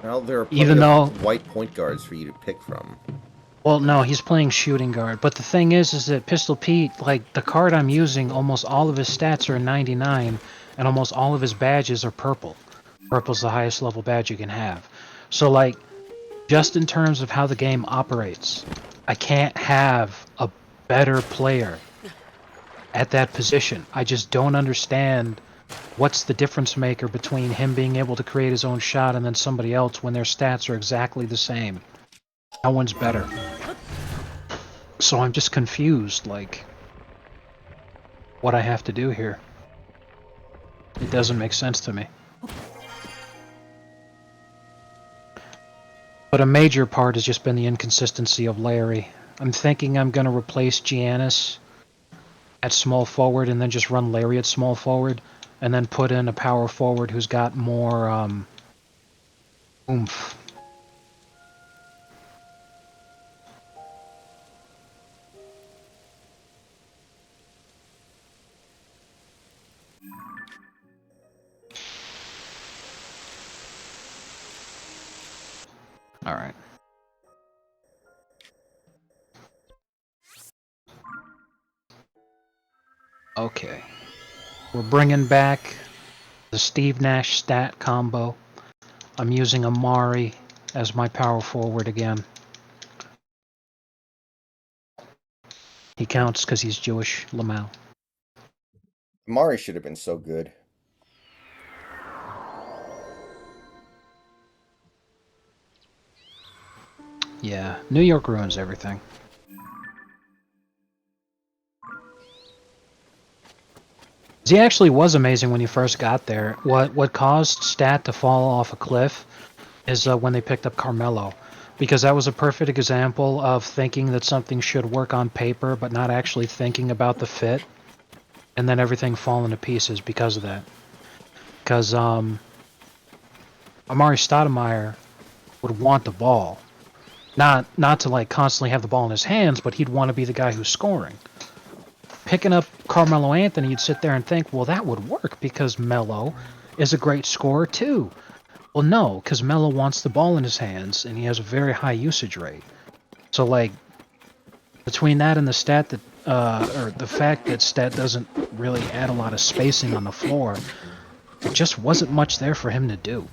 Well, there are plenty Even though, of white point guards for you to pick from. well, no, he's playing shooting guard. But the thing is that Pistol Pete, like the card I'm using, almost all of his stats are 99, and almost all of his badges are purple. Purple's the highest level badge you can have. So, like, just in terms of how the game operates, I can't have a better player at that position. I just don't understand what's the difference maker between him being able to create his own shot and then somebody else when their stats are exactly the same. No one's better. So I'm just confused, like, what I have to do here. It doesn't make sense to me. But a major part has just been the inconsistency of Larry. I'm thinking I'm going to replace Giannis at small forward and then just run Larry at small forward and then put in a power forward who's got more oomph. All right. Okay. We're bringing back the Steve Nash stat combo. I'm using Amari as my power forward again. He counts because he's Jewish, Lamau. Amari should have been so good. Yeah, New York ruins everything. He actually was amazing when he first got there. What caused Stat to fall off a cliff is when they picked up Carmelo. Because that was a perfect example of thinking that something should work on paper, but not actually thinking about the fit. And then everything falling to pieces because of that. Because Amari Stoudemire would want the ball. Not to like constantly have the ball in his hands, but he'd want to be the guy who's scoring. Picking up Carmelo Anthony, you'd sit there and think, well, that would work because Melo is a great scorer too. Well, no, because Melo wants the ball in his hands and he has a very high usage rate. So, like, between that and the stat that, or the fact that Stat doesn't really add a lot of spacing on the floor, there just wasn't much there for him to do.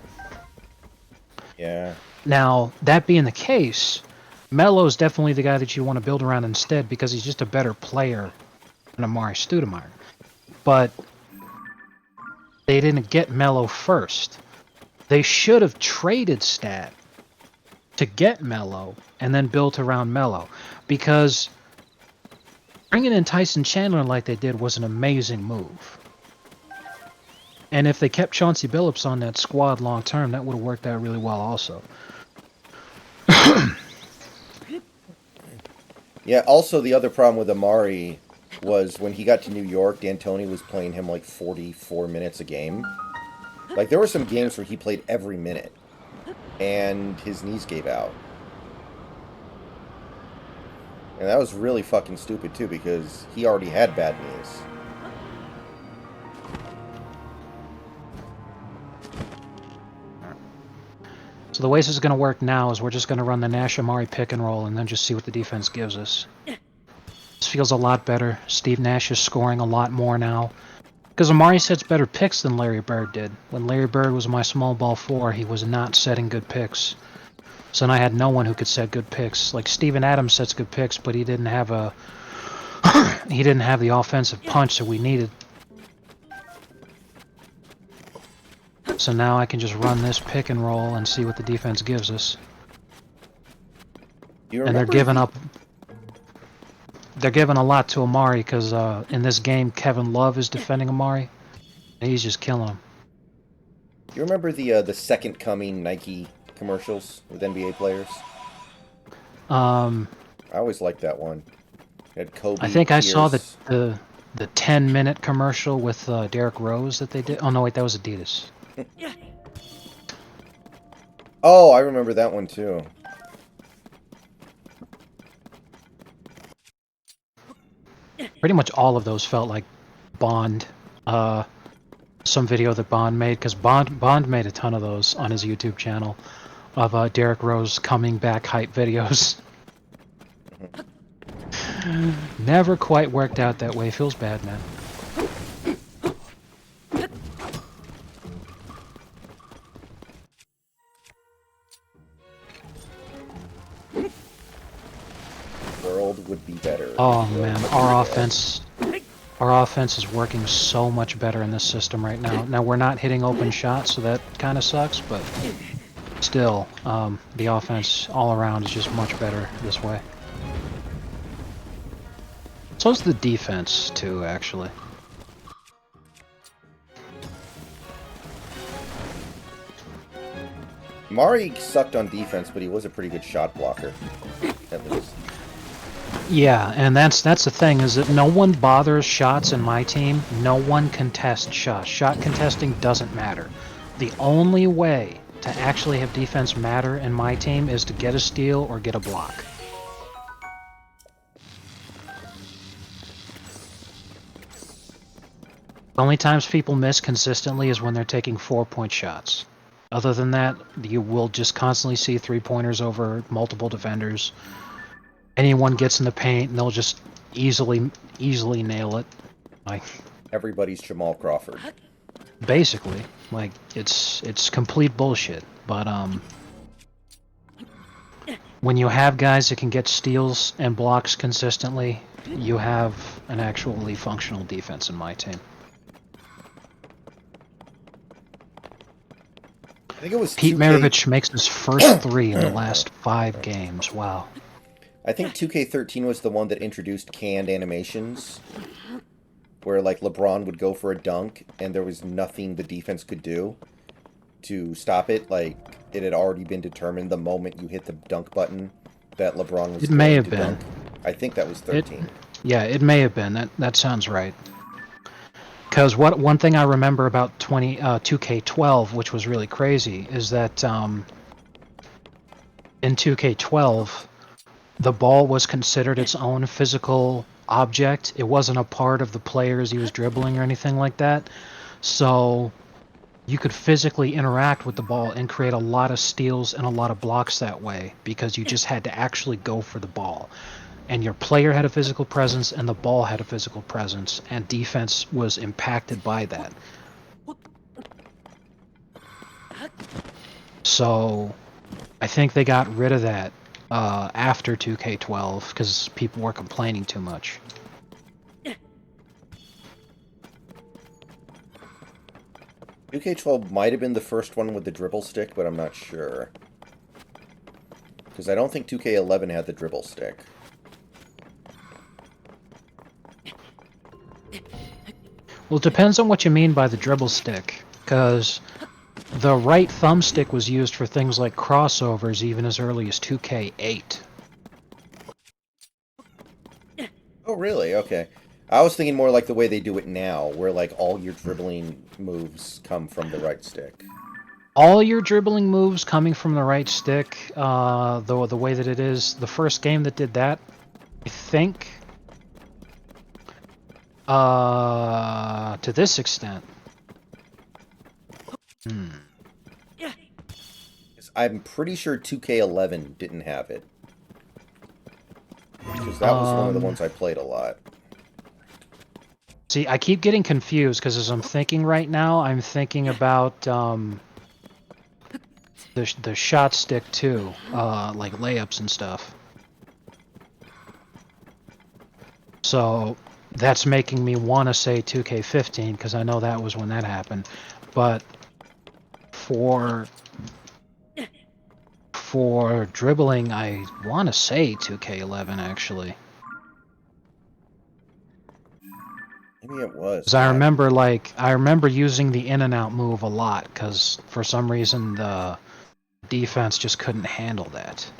Yeah. Now, that being the case, Melo's definitely the guy that you want to build around instead because he's just a better player than Amari Stoudemire. But they didn't get Melo first. They should have traded Stat to get Melo and then built around Melo. Because bringing in Tyson Chandler like they did was an amazing move. And if they kept Chauncey Billups on that squad long term, that would have worked out really well also. Yeah, also the other problem with Amari was when he got to New York, D'Antoni was playing him like 44 minutes a game. Like, there were some games where he played every minute, and his knees gave out. And that was really fucking stupid, too, because he already had bad knees. So the way this is going to work now is we're just going to run the Nash Amari pick and roll and then just see what the defense gives us. This feels a lot better. Steve Nash is scoring a lot more now. Because Amari sets better picks than Larry Bird did. When Larry Bird was my small ball 4, he was not setting good picks. So then I had no one who could set good picks. Like Steven Adams sets good picks, but he didn't have a he didn't have the offensive punch that we needed. So now I can just run this pick and roll and see what the defense gives us. And they're giving up. they're giving a lot to Amari because in this game, Kevin Love is defending Amari, and he's just killing him. You remember the Second Coming Nike commercials with NBA players? Um, I always liked that one. It had Kobe, I think I saw Pierce. the 10-minute commercial with Derrick Rose that they did. Oh no, wait, that was Adidas. Oh, I remember that one too. Pretty much all of those felt like Bond. Some video that Bond made, because Bond made a ton of those on his YouTube channel of Derrick Rose coming back hype videos. Never quite worked out that way. Feels bad, man. World would be better. Oh man, our offense is working so much better in this system right now. Now we're not hitting open shots, so that kind of sucks, but still, the offense all around is just much better this way. So's the defense too, actually. Mari sucked on defense, but he was a pretty good shot blocker, at least. Yeah, and that's the thing, is that no one bothers shots in my team. No one contests shots. Shot contesting doesn't matter. The only way to actually have defense matter in my team is to get a steal or get a block. The only times people miss consistently is when they're taking 4-point shots. Other than that, you will just constantly see 3-pointers over multiple defenders. Anyone gets in the paint and they'll just easily nail it. Like, Everybody's Jamal Crawford. basically, like, it's complete bullshit. But when you have guys that can get steals and blocks consistently, you have an actually functional defense in my team. I think it was Pete 2K... Maravich makes his first 3 in the last 5 games. Wow. I think 2K13 was the one that introduced canned animations, where like LeBron would go for a dunk and there was nothing the defense could do to stop it. Like, it had already been determined the moment you hit the dunk button that LeBron was It may going have to been. dunk. I think that was 13. Yeah, it may have been. That sounds right. Because one thing I remember about 2K12, which was really crazy, is that in 2K12, the ball was considered its own physical object. It wasn't a part of the players he was dribbling or anything like that. So you could physically interact with the ball and create a lot of steals and a lot of blocks that way, because you just had to actually go for the ball. And your player had a physical presence and the ball had a physical presence, and defense was impacted by that. So I think they got rid of that after 2K12 because people were complaining too much. UK12 might have been the first one with the dribble stick, but I'm not sure. Because I don't think 2K11 had the dribble stick. Well, it depends on what you mean by the dribble stick, because the right thumbstick was used for things like crossovers even as early as 2K8. Oh, really? Okay. I was thinking more like the way they do it now, where like all your dribbling moves come from the right stick. All your dribbling moves coming from the right stick, the way that it is, the first game that did that, I think, to this extent. I'm pretty sure 2K11 didn't have it. Because that was one of the ones I played a lot. See, I keep getting confused because as I'm thinking right now, I'm thinking about the shot stick too, like layups and stuff. So that's making me want to say 2K15 because I know that was when that happened. But for dribbling, I want to say 2K11 actually. Maybe it was. Because I remember using the in and out move a lot, because for some reason the defense just couldn't handle that.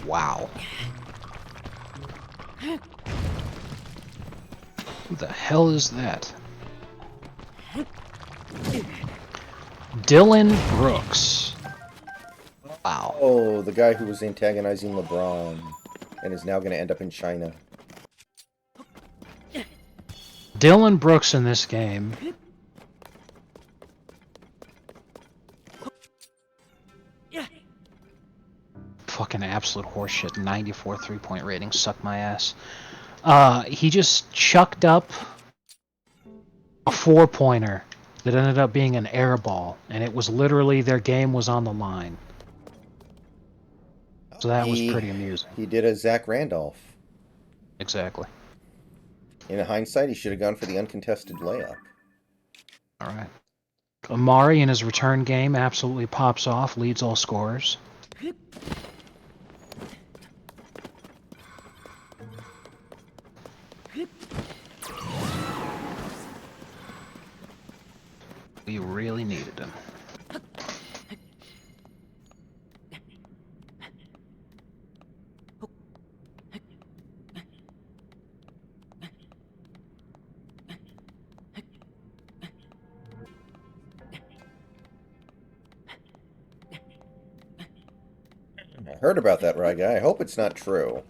Wow. Who the hell is that? Dylan Brooks. Wow. Oh, the guy who was antagonizing LeBron and is now going to end up in China. Dylan Brooks in this game. Fucking absolute horseshit. 94 3-point rating. Suck my ass. He just chucked up a 4-pointer that ended up being an air ball, and it was literally their game was on the line. So that was pretty amusing. He did a Zach Randolph. Exactly. In hindsight, he should have gone for the uncontested layup. All right. Amari in his return game absolutely pops off, leads all scorers. We really needed him. I heard about that, Rye Guy. I hope it's not true.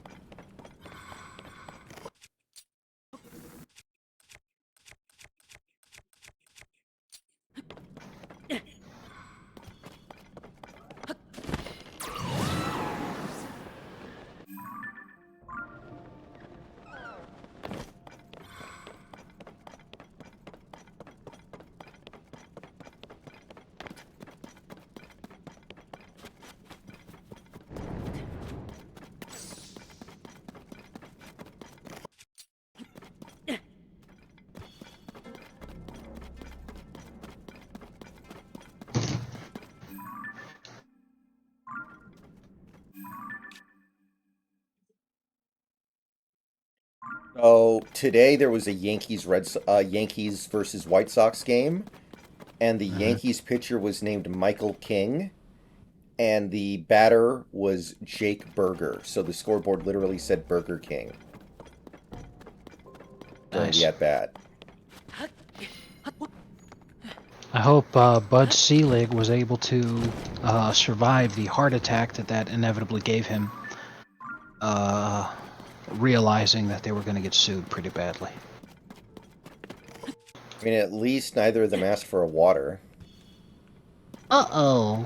So today there was a Yankees versus White Sox game, and the Yankees pitcher was named Michael King, and the batter was Jake Burger. So the scoreboard literally said Burger King during the at bat. I hope Bud Selig was able to survive the heart attack that inevitably gave him, realizing that they were going to get sued pretty badly. I mean, at least neither of them asked for a water. Uh-oh.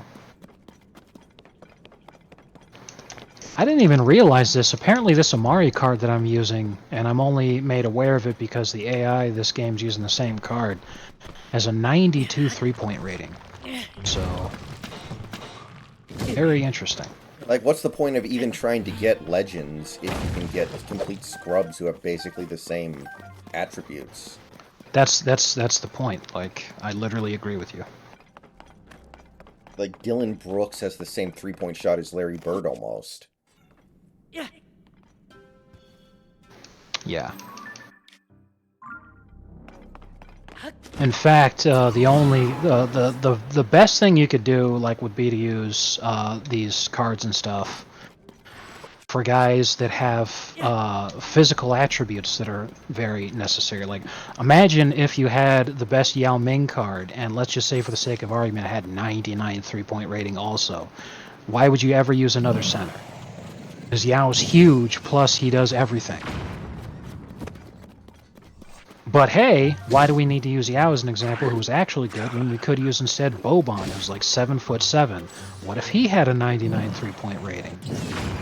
I didn't even realize this. Apparently this Amari card that I'm using, and I'm only made aware of it because the AI this game's using the same card, has a 92 3-point rating. So, very interesting. Like, what's the point of even trying to get legends if you can get complete scrubs who have basically the same attributes? That's the point. Like, I literally agree with you. Like, Dylan Brooks has the same 3-point shot as Larry Bird almost. Yeah. In fact, the best thing you could do, like, would be to use these cards and stuff for guys that have physical attributes that are very necessary. Like, imagine if you had the best Yao Ming card, and let's just say for the sake of argument, it had 99 3-point rating also. Why would you ever use another center? Because Yao's huge, plus he does everything. But hey, why do we need to use Yao as an example who was actually good when we could use instead Boban, who's like 7'7"? What if he had a 99 3-point rating?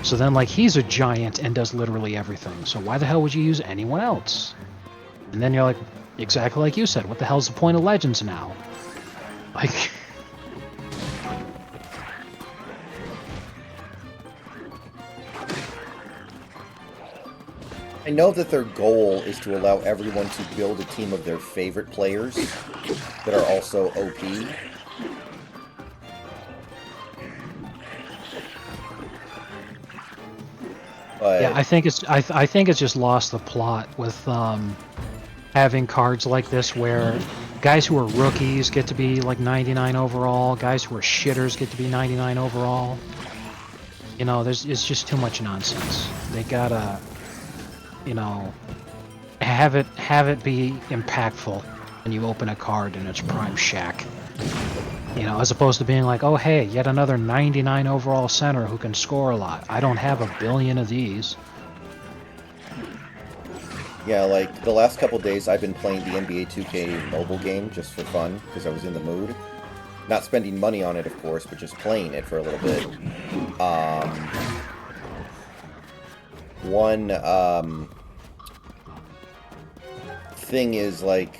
So then, like, he's a giant and does literally everything. So why the hell would you use anyone else? And then you're like, exactly like you said, what the hell's the point of Legends now? Like... know that their goal is to allow everyone to build a team of their favorite players that are also OP. But Yeah, I think it's I think it's just lost the plot with having cards like this where guys who are rookies get to be like 99 overall, guys who are shitters get to be 99 overall. You know, it's just too much nonsense. They gotta, you know, have it be impactful when you open a card in its prime shack. You know, as opposed to being like, oh hey, yet another 99 overall center who can score a lot. I don't have a billion of these. yeah, like the last couple days I've been playing the NBA 2K mobile game just for fun because I was in the mood. Not spending money on it, of course, but just playing it for a little bit. One thing is like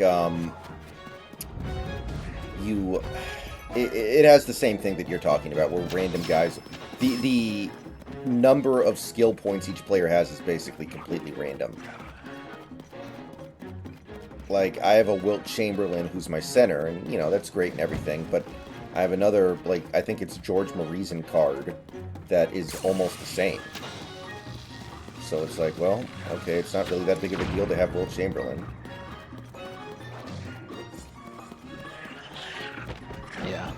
it has the same thing that you're talking about, where random guys, the number of skill points each player has is basically completely random. Like, I have a Wilt Chamberlain who's my center, and, you know, that's great and everything, but I have another, like, I think it's George Marizen card that is almost the same. So it's like, well, okay, it's not really that big of a deal to have Wilt Chamberlain. Yeah.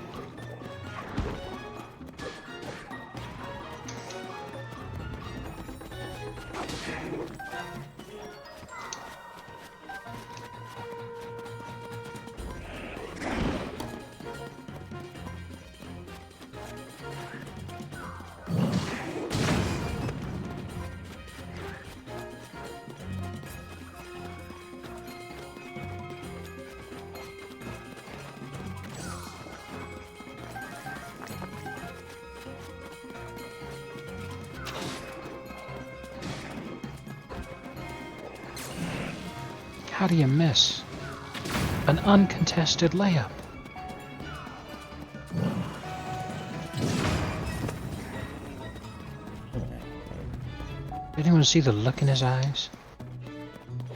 How do you miss? An uncontested layup. Did anyone see the look in his eyes?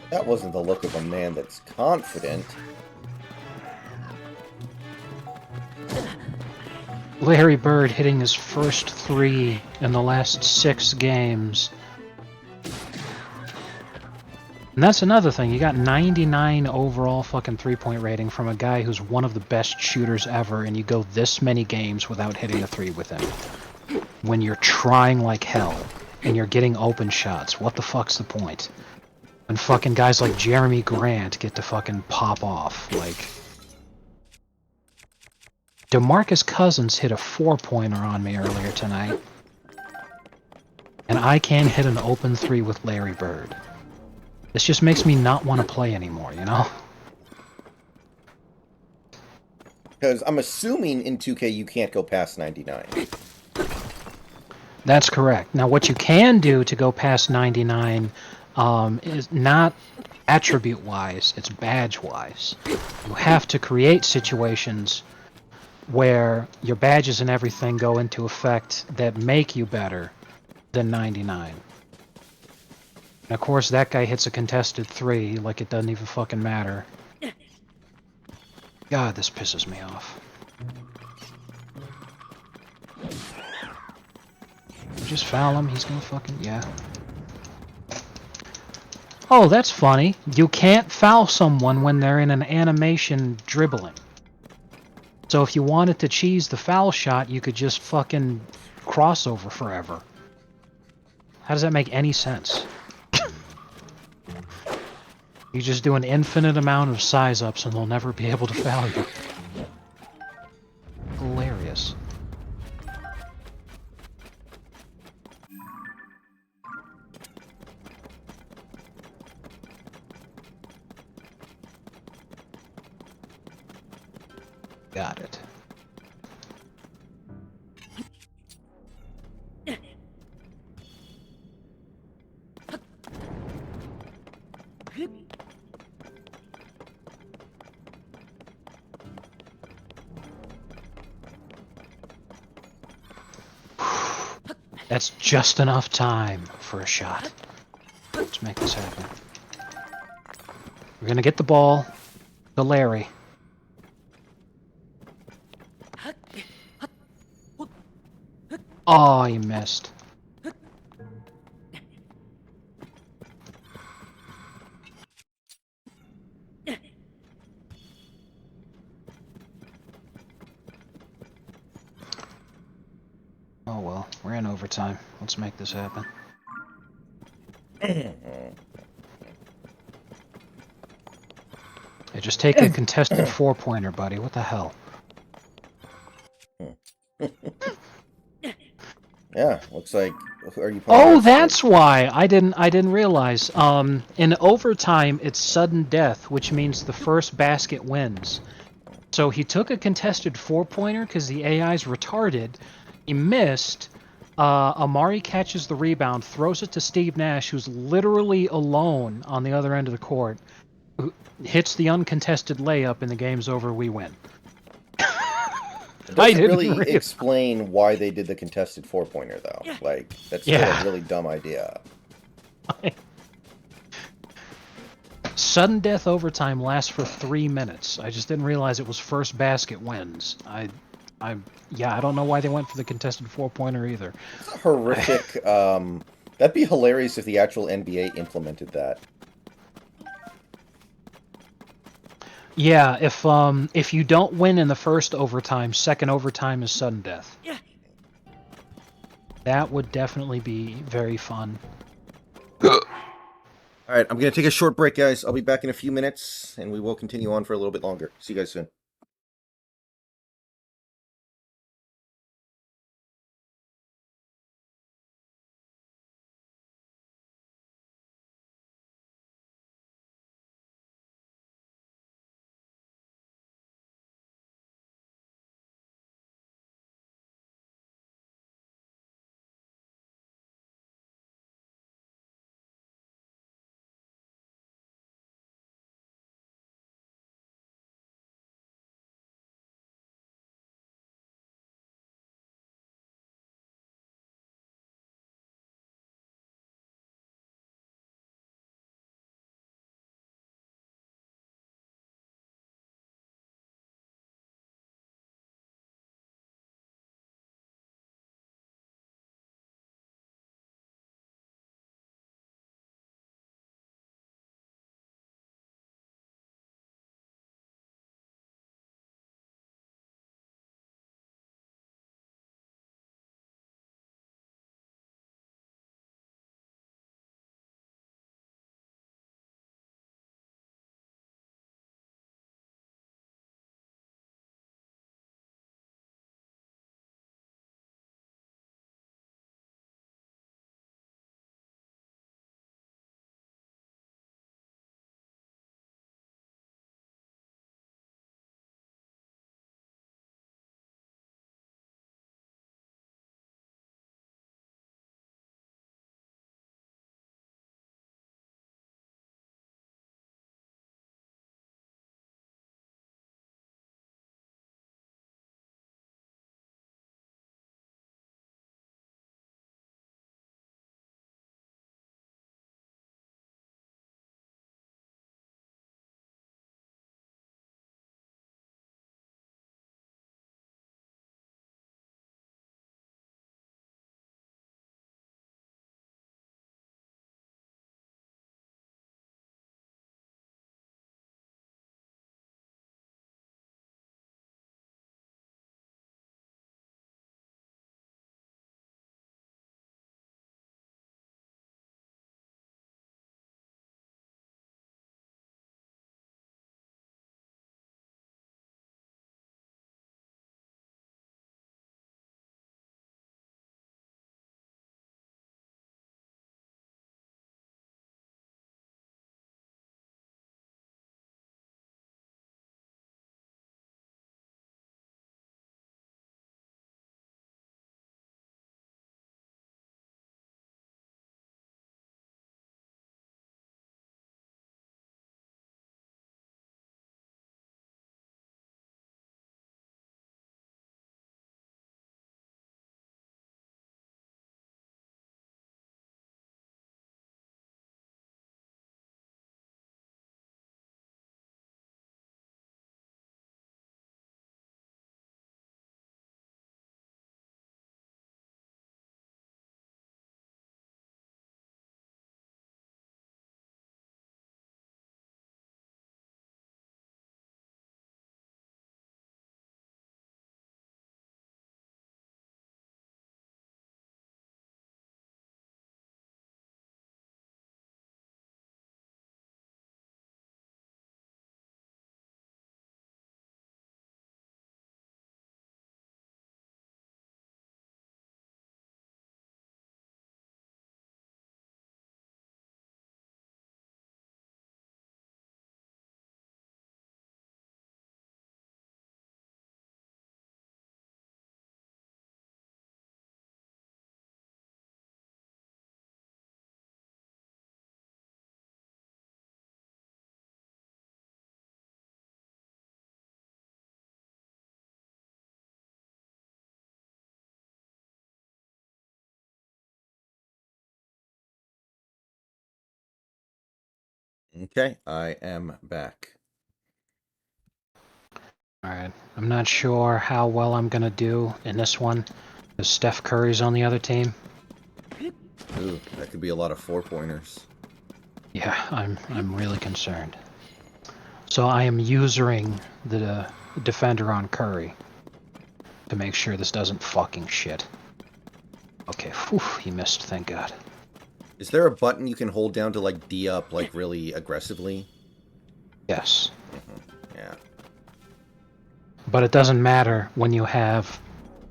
That wasn't the look of a man that's confident. Larry Bird hitting his first 3 in the last 6 games. And that's another thing. You got 99 overall fucking 3-point rating from a guy who's one of the best shooters ever, and you go this many games without hitting a 3 with him. When you're trying like hell, and you're getting open shots. What the fuck's the point? And fucking guys like Jeremy Grant get to fucking pop off. Like, DeMarcus Cousins hit a 4-pointer on me earlier tonight. And I can't hit an open 3 with Larry Bird. This just makes me not want to play anymore, you know? Because I'm assuming in 2K you can't go past 99. That's correct. Now, what you can do to go past 99 is not attribute-wise, it's badge-wise. You have to create situations where your badges and everything go into effect that make you better than 99. And of course, that guy hits a contested 3 like it doesn't even fucking matter. God, this pisses me off. Just foul him, he's gonna fucking... yeah. Oh, that's funny. You can't foul someone when they're in an animation dribbling. So if you wanted to cheese the foul shot, you could just fucking crossover forever. How does that make any sense? You just do an infinite amount of size ups and they'll never be able to foul you. Hilarious. Got it. That's just enough time for a shot. Let's make this happen. We're gonna get the ball to Larry. Oh, you missed. Oh well, we're in overtime. Let's make this happen. Hey, just take a contested 4-pointer, buddy. What the hell? Yeah, looks like. Are you playing? Oh, against that's why I didn't realize. In overtime, it's sudden death, which means the first basket wins. So he took a contested 4-pointer because the AI's retarded. He missed. Amari catches the rebound, throws it to Steve Nash, who's literally alone on the other end of the court. Who hits the uncontested layup, and the game's over. We win. It I doesn't didn't really realize. explain why they did the contested 4-pointer, though. Like, that's still Yeah. a really dumb idea. Sudden death overtime lasts for 3 minutes. I just didn't realize it was first basket wins. I don't know why they went for the contested 4-pointer either. It's a horrific. That'd be hilarious if the actual NBA implemented that. Yeah, if you don't win in the first overtime, second overtime is sudden death. That would definitely be very fun. All right, I'm going to take a short break, guys. I'll be back in a few minutes, and we will continue on for a little bit longer. See you guys soon. Okay, I am back. Alright, I'm not sure how well I'm gonna do in this one, because Steph Curry's on the other team. Ooh, that could be a lot of 4-pointers. Yeah, I'm really concerned. So I am usering the defender on Curry to make sure this doesn't fucking shit. Okay, whew, he missed, thank God. Is there a button you can hold down to, like, D up, like, really aggressively? Yes. Yeah. But it doesn't matter when you have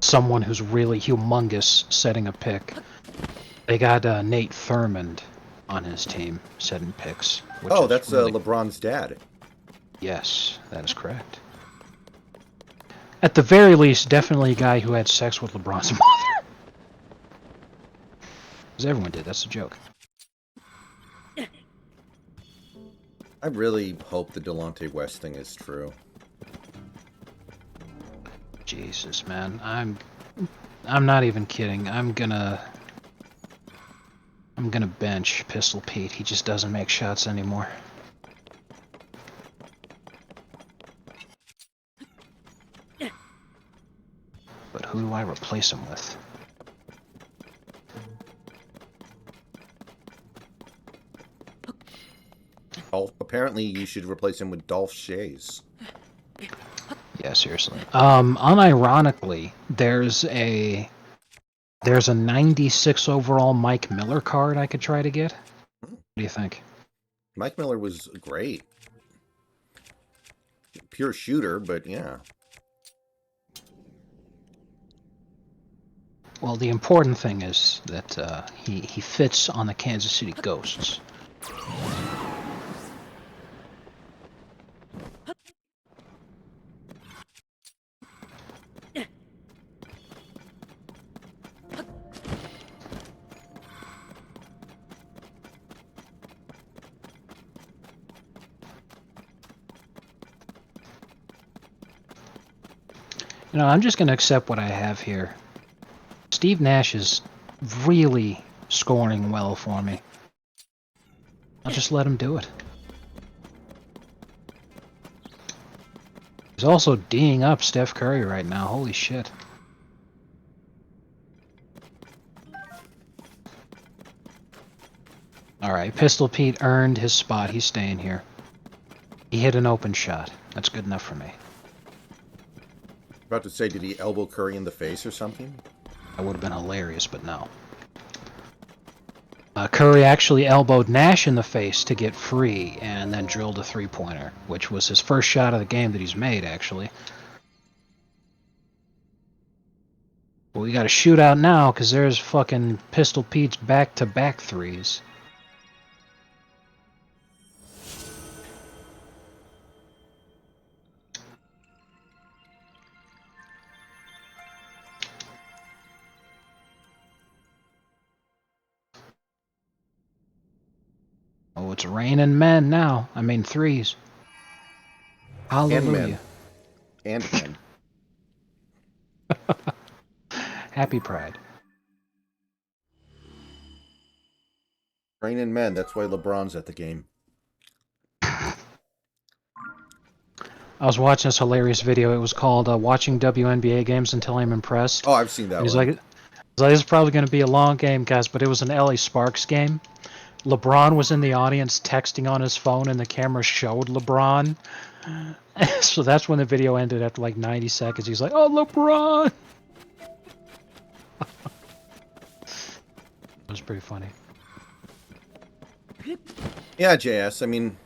someone who's really humongous setting a pick. They got Nate Thurmond on his team setting picks. Which Oh, is that's really... LeBron's dad. Yes, that is correct. At the very least, definitely a guy who had sex with LeBron's mother. Because everyone did, that's a joke. I really hope the Delonte West thing is true. Jesus, man. I'm not even kidding. I'm gonna bench Pistol Pete. He just doesn't make shots anymore. But who do I replace him with? Apparently, you should replace him with Dolph Shays. Yeah, seriously. Unironically, there's a 96 overall Mike Miller card I could try to get. What do you think? Mike Miller was great. Pure shooter, but yeah. Well, the important thing is that he fits on the Kansas City Ghosts. You know, I'm just going to accept what I have here. Steve Nash is really scoring well for me. I'll just let him do it. He's also D'ing up Steph Curry right now. Holy shit. Alright, Pistol Pete earned his spot. He's staying here. He hit an open shot. That's good enough for me. About to say, did he elbow Curry in the face or something? That would have been hilarious, but no. Curry actually elbowed Nash in the face to get free and then drilled a three-pointer, which was his first shot of the game that he's made, actually. But we got a shootout now because there's fucking Pistol Pete's back-to-back threes. Oh, it's raining men now. I mean threes. Hallelujah. And men. Happy Pride. Rain and men, that's why LeBron's at the game. I was watching this hilarious video. It was called Watching WNBA Games Until I'm Impressed. Oh, I've seen that And he's one. like, this is probably going to be a long game, guys, but it was an LA Sparks game. LeBron was in the audience texting on his phone, and the camera showed LeBron. So that's when the video ended after like 90 seconds. He's like, oh, LeBron! It was pretty funny. Yeah, JS, I mean,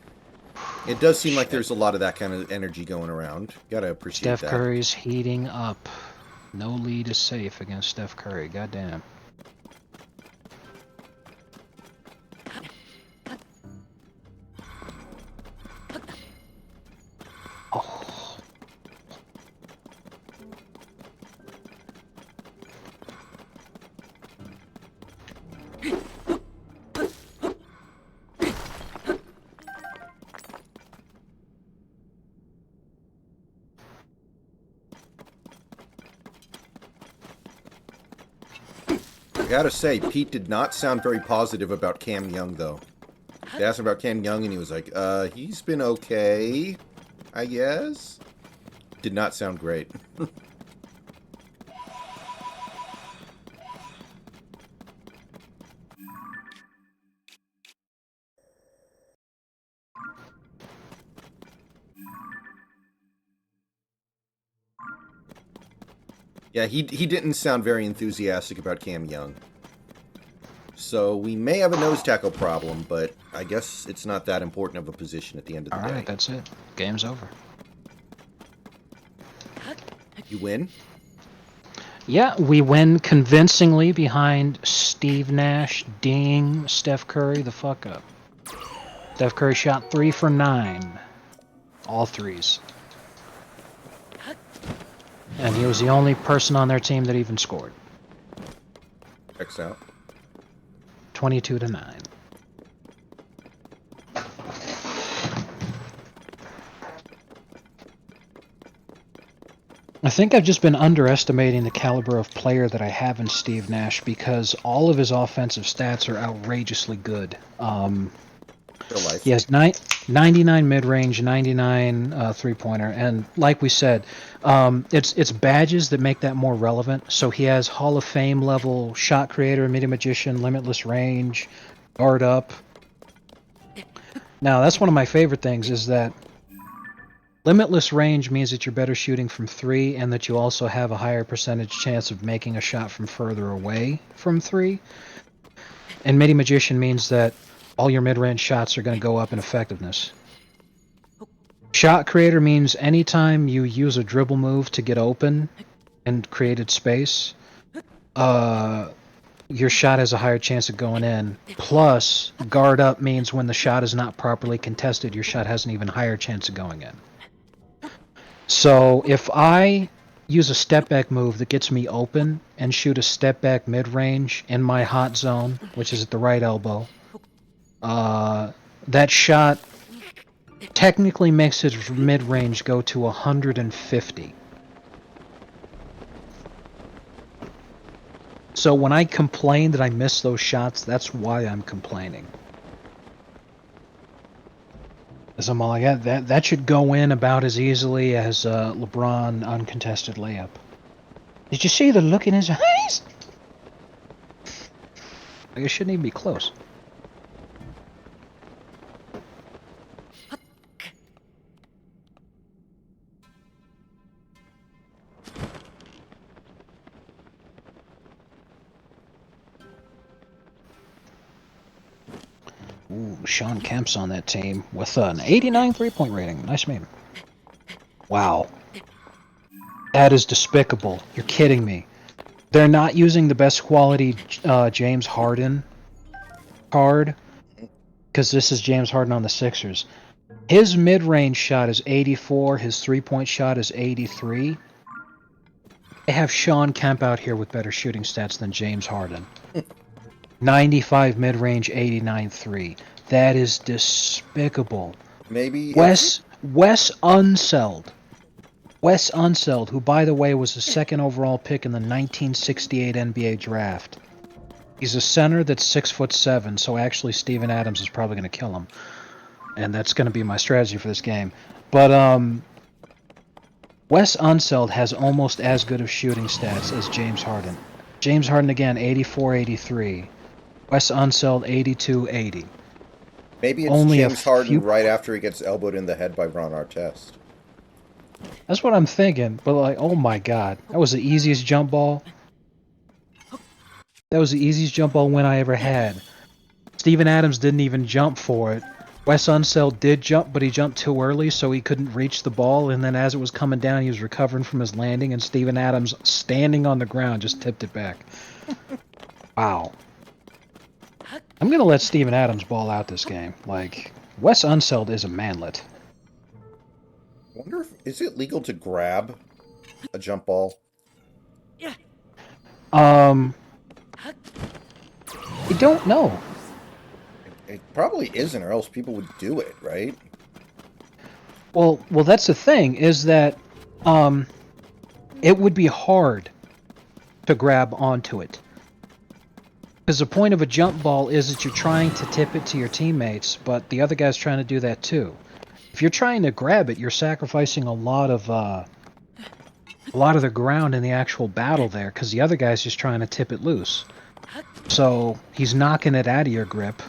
it does seem like there's a lot of that kind of energy going around. Gotta appreciate that. Steph Curry's heating up. No lead is safe against Steph Curry. Goddamn. Oh. I gotta say, Pete did not sound very positive about Cam Young, though. They asked him about Cam Young, and he was like, he's been okay, I guess. Did not sound great. Yeah, he didn't sound very enthusiastic about Cam Young. So we may have a nose tackle problem, but I guess it's not that important of a position at the end of the day. Alright, that's it. Game's over. You win? Yeah, we win convincingly behind Steve Nash dinging Steph Curry the fuck up. Steph Curry shot 3 for 9. All threes. And he was the only person on their team that even scored. Checks out. 22 to 9. I think I've just been underestimating the caliber of player that I have in Steve Nash because all of his offensive stats are outrageously good. Real life. He has 99 mid-range, 99 three-pointer, and like we said, it's badges that make that more relevant. So he has Hall of Fame level shot creator, midi magician, limitless range, guard up. Now that's one of my favorite things is that limitless range means that you're better shooting from 3 and that you also have a higher percentage chance of making a shot from further away from 3. And midi magician means that all your mid-range shots are going to go up in effectiveness. Shot creator means anytime you use a dribble move to get open and created space, your shot has a higher chance of going in. Plus, guard up means when the shot is not properly contested, your shot has an even higher chance of going in. So if I use a step back move that gets me open and shoot a step back mid-range in my hot zone, which is at the right elbow, that shot technically makes his mid-range go to 150. So when I complain that I miss those shots, that's why I'm complaining. As I'm all like, yeah, that should go in about as easily as LeBron uncontested layup. Did you see the look in his eyes? Like, it shouldn't even be close. Ooh, Sean Kemp's on that team with an 89 three-point rating. Nice meme. Wow. That is despicable. You're kidding me. They're not using the best quality James Harden card because this is James Harden on the Sixers. His mid-range shot is 84. His three-point shot is 83. They have Sean Kemp out here with better shooting stats than James Harden. 95 mid-range, 89 3. That is despicable. Maybe Wes Unseld. Wes Unseld, who by the way was the second overall pick in the 1968 NBA draft. He's a center that's 6'7", so actually Steven Adams is probably going to kill him. And that's going to be my strategy for this game. But Wes Unseld has almost as good of shooting stats as James Harden. James Harden again, 84-83. Wes Unseld, 82-80. maybe it's Only James Harden few... right after he gets elbowed in the head by Ron Artest. That's what I'm thinking, but like, oh my god. That was the easiest jump ball. That was the easiest jump ball win I ever had. Steven Adams didn't even jump for it. Wes Unseld did jump, but he jumped too early, so he couldn't reach the ball, and then as it was coming down, he was recovering from his landing, and Steven Adams, standing on the ground, just tipped it back. Wow. I'm gonna let Steven Adams ball out this game. Like, Wes Unseld is a manlet. I wonder if is it legal to grab a jump ball? I don't know. It probably isn't, or else people would do it, right? Well, that's the thing, is that it would be hard to grab onto it. Because the point of a jump ball is that you're trying to tip it to your teammates, but the other guy's trying to do that too. If you're trying to grab it, you're sacrificing a lot of the ground in the actual battle there, because the other guy's just trying to tip it loose. So he's knocking it out of your grip.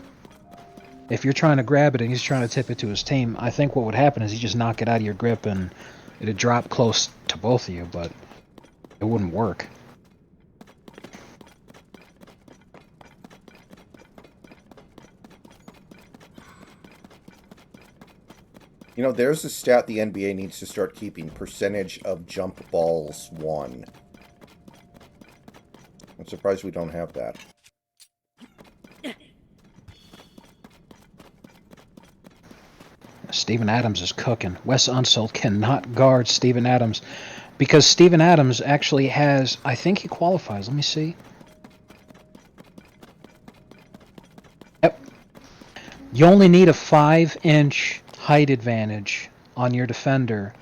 If you're trying to grab it and he's trying to tip it to his team, I think what would happen is he just knock it out of your grip and it'd drop close to both of you, but it wouldn't work. You know, there's a stat the NBA needs to start keeping. Percentage of jump balls won. I'm surprised we don't have that. Steven Adams is cooking. Wes Unseld cannot guard Steven Adams because Steven Adams actually has, I think he qualifies. Let me see. Yep. You only need a 5-inch height advantage on your defender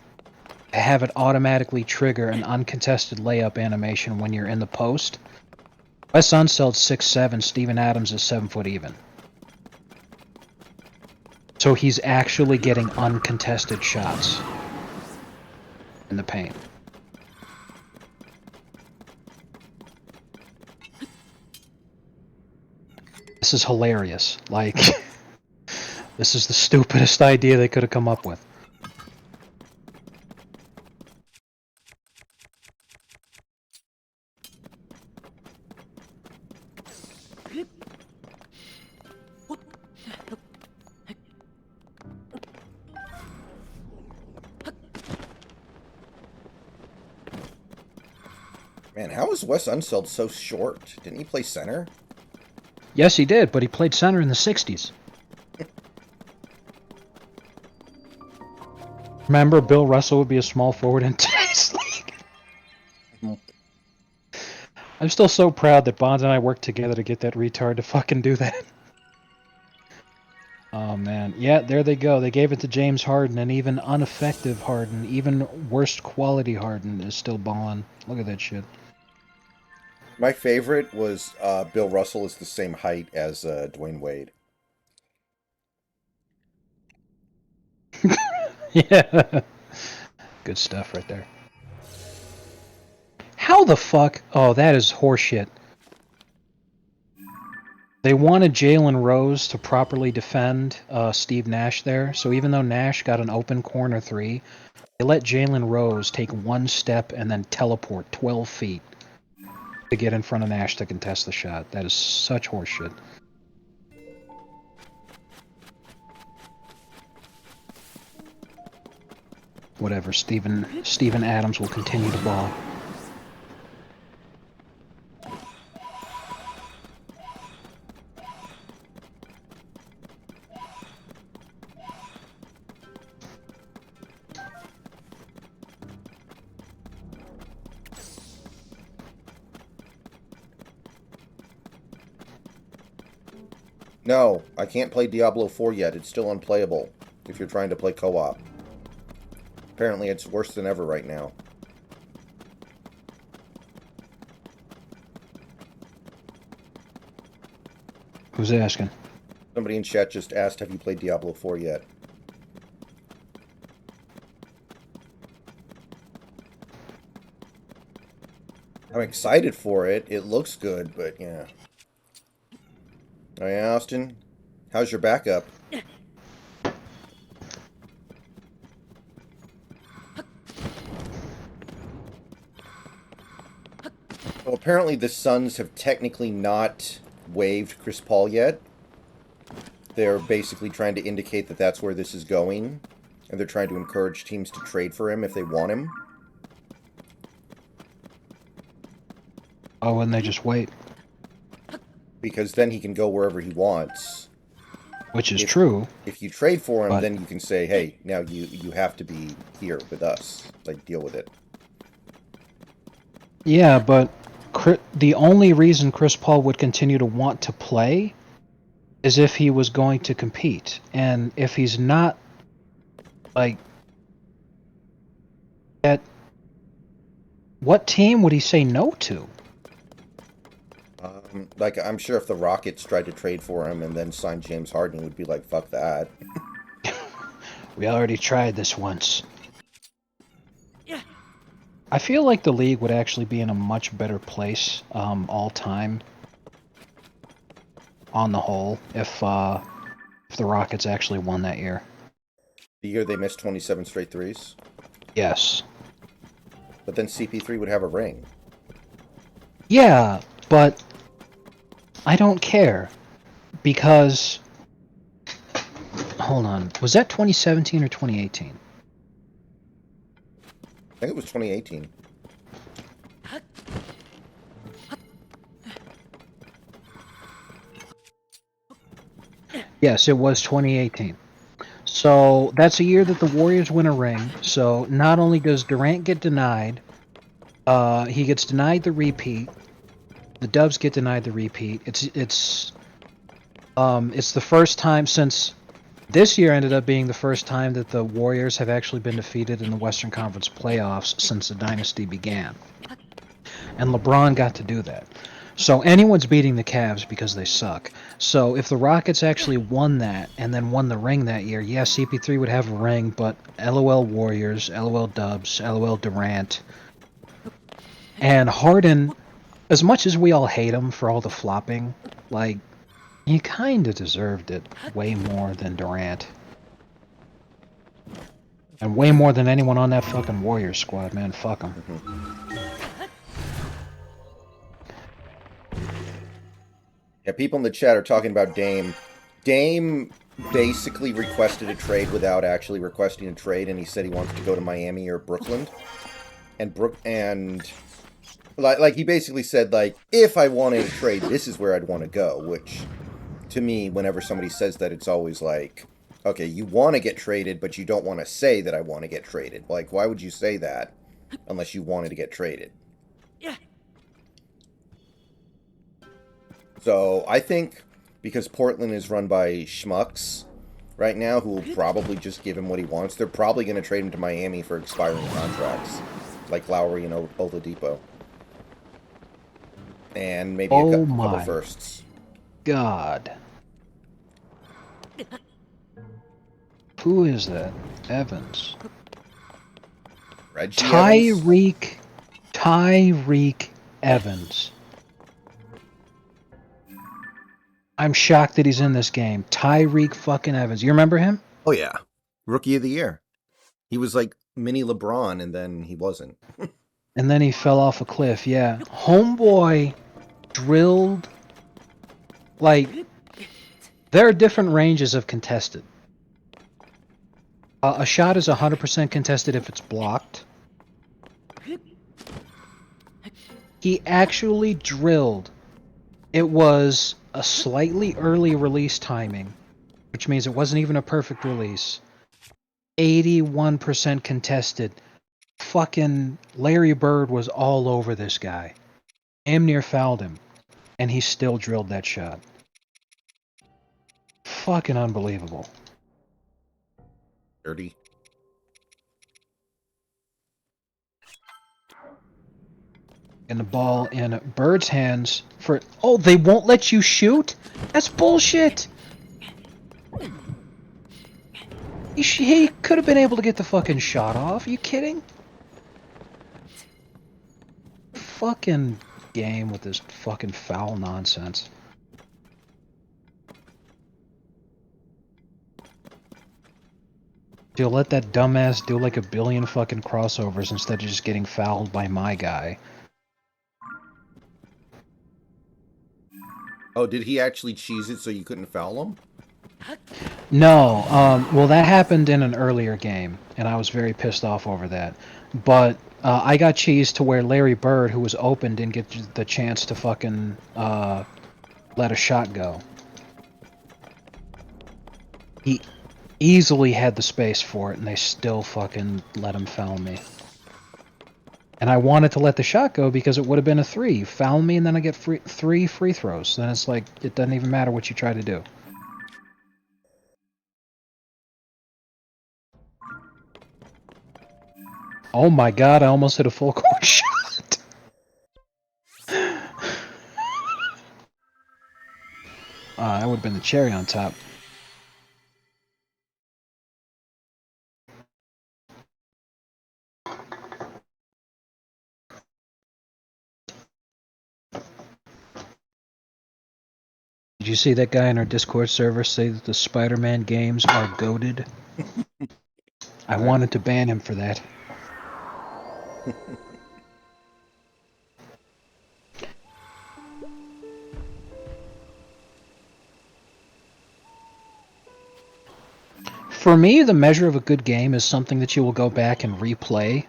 to have it automatically trigger an uncontested layup animation when you're in the post. Wes Unseld's 6'7", Steven Adams is 7 foot even. So he's actually getting uncontested shots in the paint. This is hilarious. Like, this is the stupidest idea they could have come up with. Man, how is Wes Unseld so short? Didn't he play center? Yes, he did, but he played center in the 60s. Remember, Bill Russell would be a small forward in today's league. I'm still so proud that Bonds and I worked together to get that retard to fucking do that. Oh, man. Yeah, there they go. They gave it to James Harden, and even ineffective Harden, even worst quality Harden is still balling. Look at that shit. My favorite was Bill Russell is the same height as Dwayne Wade. Yeah. Good stuff right there. How the fuck? Oh, that is horseshit. They wanted Jalen Rose to properly defend Steve Nash there, so even though Nash got an open corner three, they let Jalen Rose take one step and then teleport 12 feet to get in front of Nash to contest the shot. That is such horseshit. Whatever, Steven Adams will continue to ball. No, I can't play Diablo 4 yet. It's still unplayable if you're trying to play co-op. Apparently it's worse than ever right now. Who's asking? Somebody in chat just asked, have you played Diablo 4 yet? I'm excited for it. It looks good, but yeah. Hey, Austin, how's your backup? Well, apparently the Suns have technically not waived Chris Paul yet. They're basically trying to indicate that that's where this is going, and they're trying to encourage teams to trade for him if they want him. Oh, and they just wait. Because then he can go wherever he wants. Which is true. If you trade for him, but then you can say, hey, now you have to be here with us. Like, deal with it. Yeah, but the only reason Chris Paul would continue to want to play is if he was going to compete. And if he's not, like, what team would he say no to? Like, I'm sure if the Rockets tried to trade for him and then signed James Harden, he would be like, fuck that. We already tried this once. Yeah. I feel like the league would actually be in a much better place, all time, on the whole, if the Rockets actually won that year. The year they missed 27 straight threes. Yes. But then CP3 would have a ring. Yeah, but I don't care because hold on, was that 2017 or 2018? I think it was 2018. Yes, it was 2018. So that's a year that the Warriors win a ring. So not only does Durant get denied, he gets denied the repeat. The Dubs get denied the repeat. It's the first time since this year ended up being the first time that the Warriors have actually been defeated in the Western Conference playoffs since the dynasty began. And LeBron got to do that. So anyone's beating the Cavs because they suck. So if the Rockets actually won that and then won the ring that year, yeah, CP3 would have a ring, but LOL Warriors, LOL Dubs, LOL Durant, and Harden, as much as we all hate him for all the flopping, like, he kind of deserved it way more than Durant. And way more than anyone on that fucking Warriors squad, man. Fuck him. Yeah, people in the chat are talking about Dame. Dame basically requested a trade without actually requesting a trade, and he said he wants to go to Miami or Brooklyn. And like he basically said, like, if I wanted a trade, this is where I'd want to go. Which, to me, whenever somebody says that, it's always like, okay, you want to get traded, but you don't want to say that I want to get traded. Like, why would you say that unless you wanted to get traded? Yeah. So I think because Portland is run by schmucks right now, who will probably just give him what he wants, they're probably going to trade him to Miami for expiring contracts, like Lowry and Oladipo, and maybe a Oh couple my firsts. God. Who is that? Evans. Reggie Evans? Tyreek Evans. I'm shocked that he's in this game. Tyreek fucking Evans. You remember him? Oh yeah, Rookie of the Year. He was like mini LeBron, and then he wasn't. And then he fell off a cliff, yeah. Homeboy drilled. Like, there are different ranges of contested. A shot is 100% contested if it's blocked. He actually drilled. It was a slightly early release timing, which means it wasn't even a perfect release. 81% contested. Fucking Larry Bird was all over this guy. Damn near fouled him. And he still drilled that shot. Fucking unbelievable. Dirty. And the ball in Bird's hands for... Oh, they won't let you shoot? That's bullshit! He could have been able to get the fucking shot off. Are you kidding? Fucking game with this fucking foul nonsense. You'll let that dumbass do like a billion fucking crossovers instead of just getting fouled by my guy. Oh, did he actually cheese it so you couldn't foul him? No, well that happened in an earlier game, and I was very pissed off over that. But I got cheesed to where Larry Bird, who was open, didn't get the chance to fucking let a shot go. He easily had the space for it, and they still fucking let him foul me. And I wanted to let the shot go because it would have been a 3. You foul me, and then I get 3 free throws. Then it's like, it doesn't even matter what you try to do. Oh my god, I almost hit a full court shot. That would have been the cherry on top. Did you see that guy in our Discord server say that the Spider-Man games are goated? I wanted to ban him for that. For me, the measure of a good game is something that you will go back and replay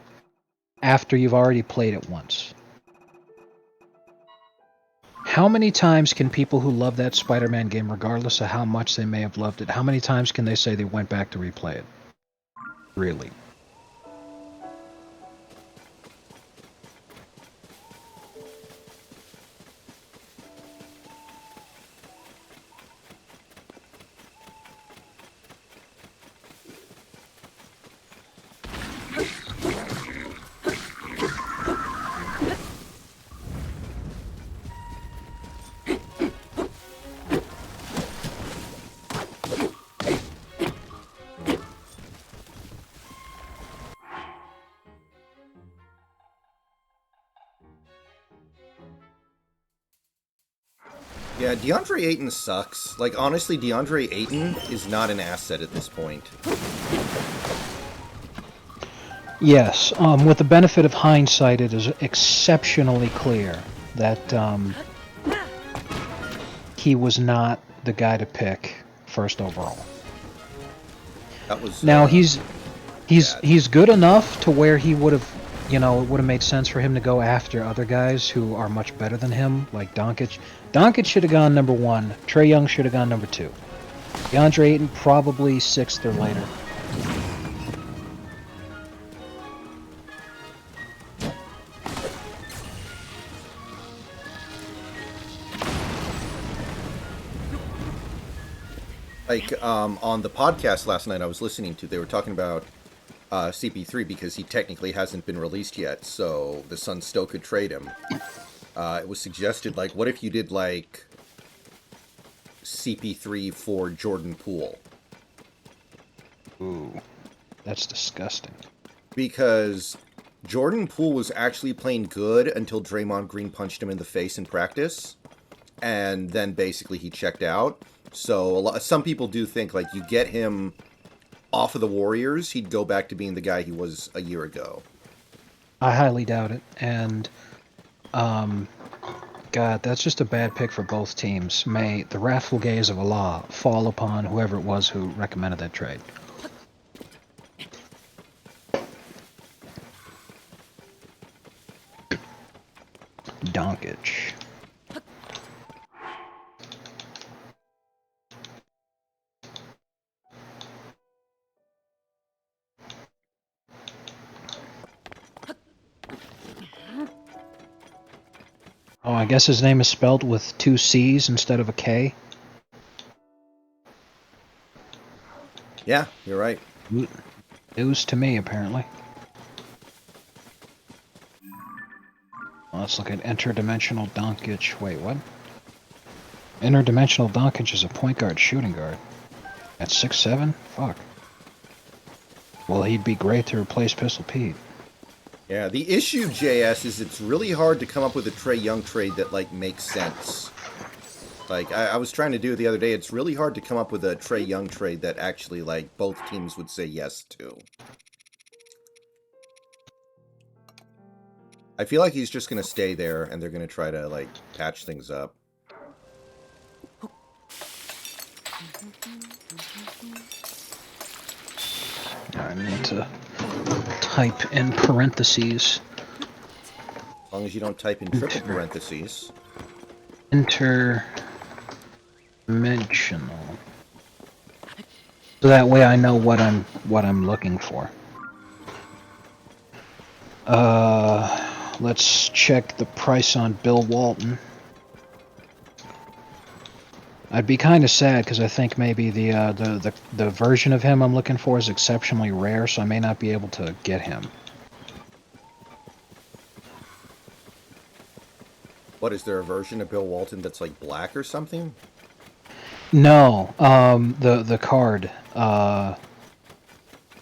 after you've already played it once. How many times can people who love that Spider-Man game, regardless of how much they may have loved it, how many times can they say they went back to replay it? Really? Yeah, DeAndre Ayton sucks. Like, honestly, DeAndre Ayton is not an asset at this point. Yes. With the benefit of hindsight, it is exceptionally clear that he was not the guy to pick first overall. That was Now bad. he's good enough to where he would have, it would have made sense for him to go after other guys who are much better than him, like Doncic. Doncic should have gone number 1. Trae Young should have gone number 2. DeAndre Ayton probably 6th or later. Like, on the podcast last night I was listening to, they were talking about CP3 because he technically hasn't been released yet, so the Suns still could trade him. It was suggested, like, what if you did, like, CP3 for Jordan Poole? Ooh, that's disgusting. Because Jordan Poole was actually playing good until Draymond Green punched him in the face in practice, and then basically he checked out. So some people do think, like, you get him off of the Warriors, he'd go back to being the guy he was a year ago. I highly doubt it, and God, that's just a bad pick for both teams. May the wrathful gaze of Allah fall upon whoever it was who recommended that trade. Doncic. Oh, I guess his name is spelled with 2 C's instead of a K. Yeah, you're right. News to me, apparently. Well, let's look at interdimensional Doncic. Wait, what? Interdimensional Doncic is a point guard shooting guard. At 6'7"? Fuck. Well, he'd be great to replace Pistol Pete. Yeah, the issue, JS, is it's really hard to come up with a Trae Young trade that, like, makes sense. Like, I was trying to do it the other day. It's really hard to come up with a Trae Young trade that actually, like, both teams would say yes to. I feel like he's just going to stay there, and they're going to try to, like, patch things up. I need to type in parentheses. As long as you don't type in triple parentheses. Interdimensional. So that way I know what I'm looking for. Let's check the price on Bill Walton. I'd be kind of sad because I think maybe the version of him I'm looking for is exceptionally rare, so I may not be able to get him. What, is there a version of Bill Walton that's, like, black or something? No, the card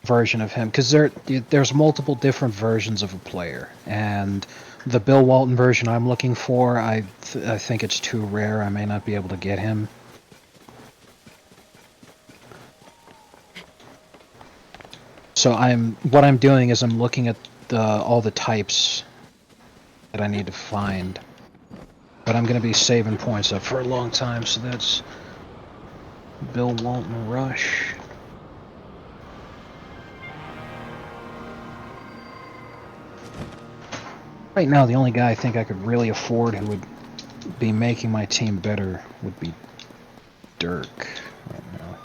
version of him, because there's multiple different versions of a player, and the Bill Walton version I'm looking for, I think it's too rare. I may not be able to get him. So what I'm doing is I'm looking at all the types that I need to find. But I'm going to be saving points up for a long time, so that's Bill Walton Rush. Right now, the only guy I think I could really afford who would be making my team better would be Dirk right now.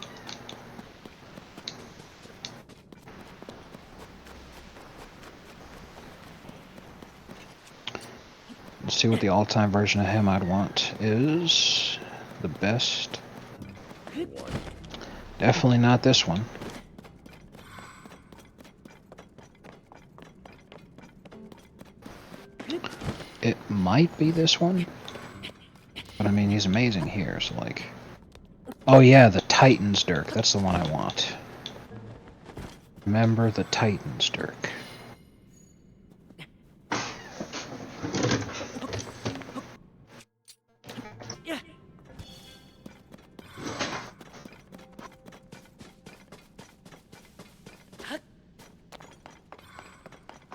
Let's see what the all-time version of him I'd want is. The best. Definitely not this one. It might be this one. But I mean, he's amazing here, so like... Oh yeah, the Titans Dirk. That's the one I want. Remember the Titans Dirk. Yeah.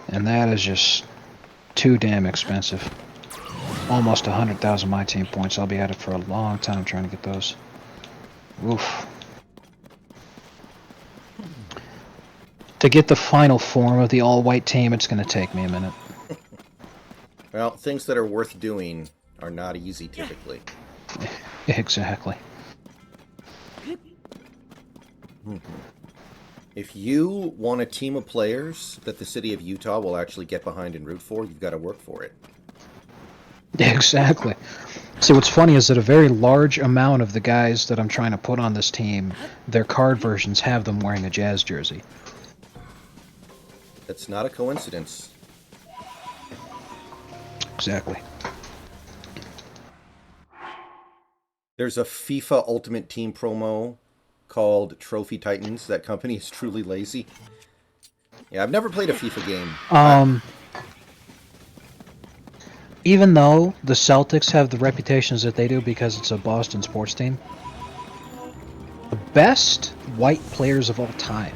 And that is just too damn expensive. Almost 100,000 my team points. I'll be at it for a long time trying to get those. Oof. To get the final form of the all-white team, it's going to take me a minute. Well, things that are worth doing are not easy typically. Exactly. If you want a team of players that the city of Utah will actually get behind and root for, you've got to work for it. Exactly. See, what's funny is that a very large amount of the guys that I'm trying to put on this team, their card versions have them wearing a Jazz jersey. That's not a coincidence. Exactly. There's a FIFA Ultimate Team promo called Trophy Titans. That company is truly lazy. Yeah, I've never played a FIFA game. Even though the Celtics have the reputations that they do because it's a Boston sports team, the best white players of all time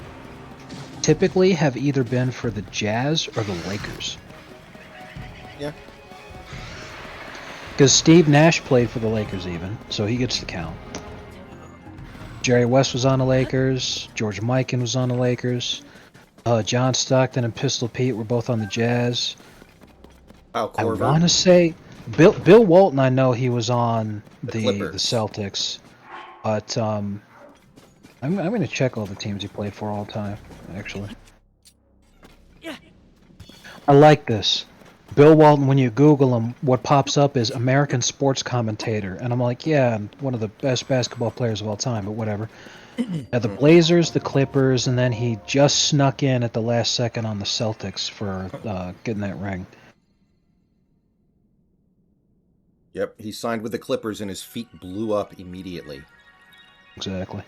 typically have either been for the Jazz or the Lakers. Yeah. Because Steve Nash played for the Lakers even, so he gets the count. Jerry West was on the Lakers, George Mikan was on the Lakers, John Stockton and Pistol Pete were both on the Jazz. Wow, I Corver. want to say Bill Walton. I know he was on the Clippers. Celtics, but I'm going to check all the teams he played for all time. Actually, Yeah. I like this. Bill Walton. When you Google him, what pops up is American sports commentator, and I'm like, yeah, one of the best basketball players of all time. But whatever. The Blazers, the Clippers, and then he just snuck in at the last second on the Celtics for getting that ring. Yep, he signed with the Clippers and his feet blew up immediately. Exactly.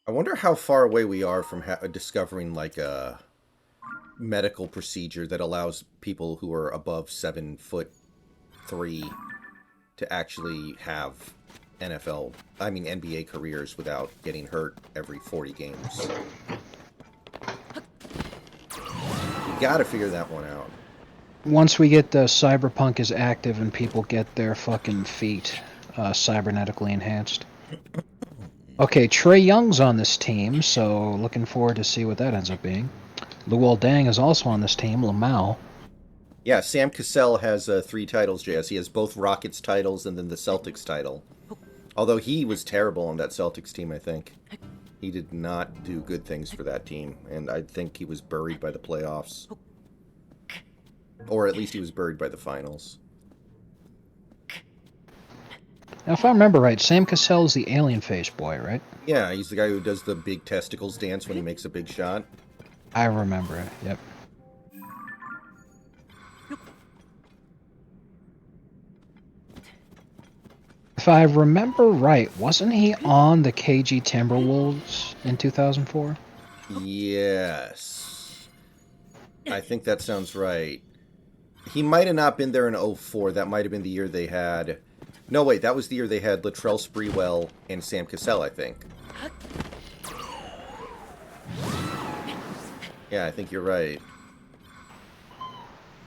I wonder how far away we are from discovering like a medical procedure that allows people who are above 7'3" to actually have NBA careers without getting hurt every 40 games. You gotta figure that one out. Once we get the Cyberpunk is active and people get their fucking feet cybernetically enhanced. Okay, Trey Young's on this team, so looking forward to see what that ends up being. Luol Deng is also on this team, Lamau. Yeah, Sam Cassell has 3 titles, JS. He has both Rockets titles and then the Celtics title. Although he was terrible on that Celtics team, I think. He did not do good things for that team, and I think he was buried by the playoffs. Or at least he was buried by the finals. Now, if I remember right, Sam Cassell is the alien face boy, right? Yeah, he's the guy who does the big testicles dance when he makes a big shot. I remember it, yep. If I remember right, wasn't he on the KG Timberwolves in 2004? Yes. I think that sounds right. He might have not been there in '04. That might have been the year they had... No, wait, that was the year they had Latrell Sprewell and Sam Cassell, I think. Yeah, I think you're right.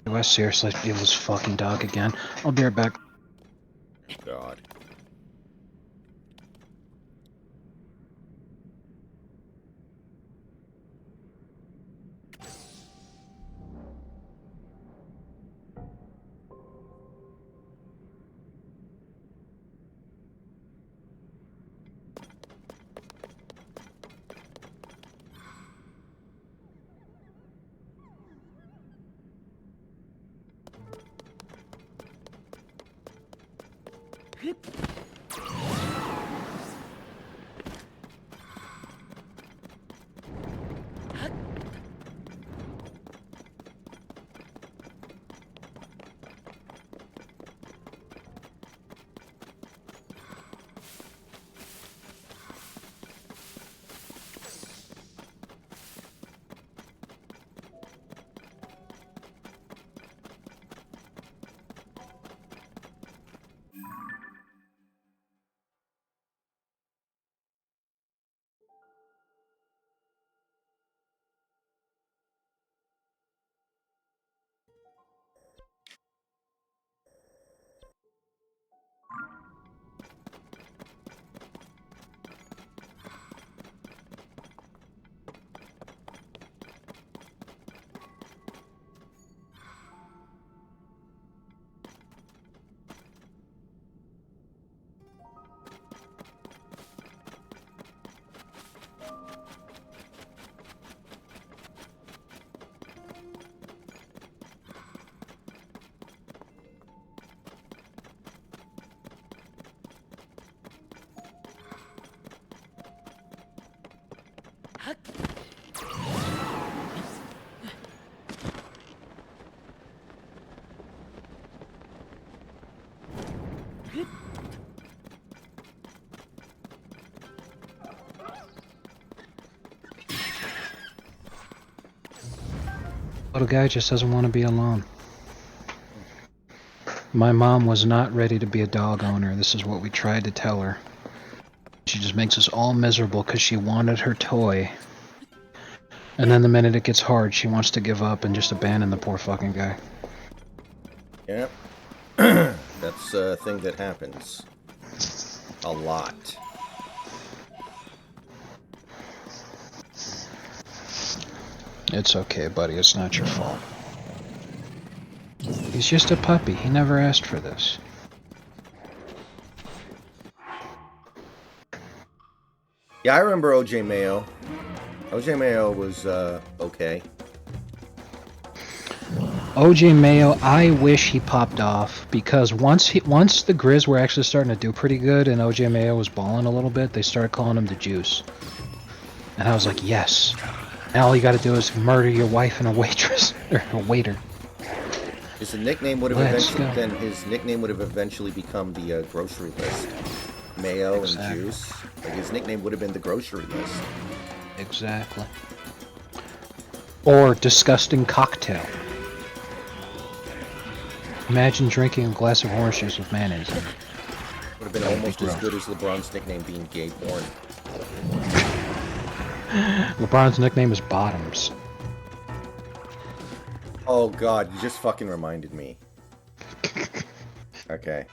Do I seriously feel this fucking dog again? I'll be right back. God. Little guy just doesn't want to be alone. My mom was not ready to be a dog owner. This is what we tried to tell her. She just makes us all miserable because she wanted her toy. And then the minute it gets hard, she wants to give up and just abandon the poor fucking guy. Yep. That's a thing that happens. A lot. It's okay, buddy. It's not your fault. He's just a puppy. He never asked for this. Yeah, I remember OJ Mayo. OJ Mayo was, okay. OJ Mayo, I wish he popped off because once the Grizz were actually starting to do pretty good and OJ Mayo was balling a little bit, they started calling him the Juice. And I was like, yes. Now all you gotta do is murder your wife and a waitress or a waiter. His nickname would have Let's eventually go. then his nickname would have eventually become the grocery list. Mayo Exactly. and juice. Like his nickname would have been the grocery list. Exactly. Or disgusting cocktail. Imagine drinking a glass of orange juice with mayonnaise in it. Would have been almost as good as LeBron's nickname being gay porn. LeBron's nickname is Bottoms. Oh god, you just fucking reminded me. Okay.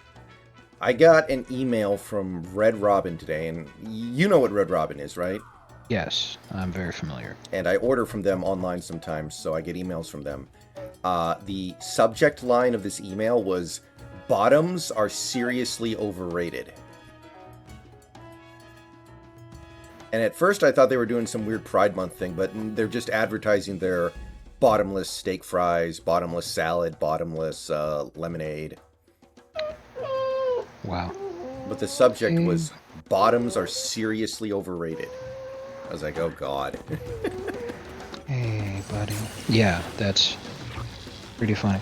I got an email from Red Robin today, and you know what Red Robin is, right? Yes, I'm very familiar. And I order from them online sometimes, so I get emails from them. The subject line of this email was, "Bottoms are seriously overrated." And at first I thought they were doing some weird Pride Month thing, but they're just advertising their bottomless steak fries, bottomless salad, bottomless lemonade. Wow. But the subject was, "Bottoms are seriously overrated." I was like, oh god. Hey, buddy. Yeah, that's pretty funny.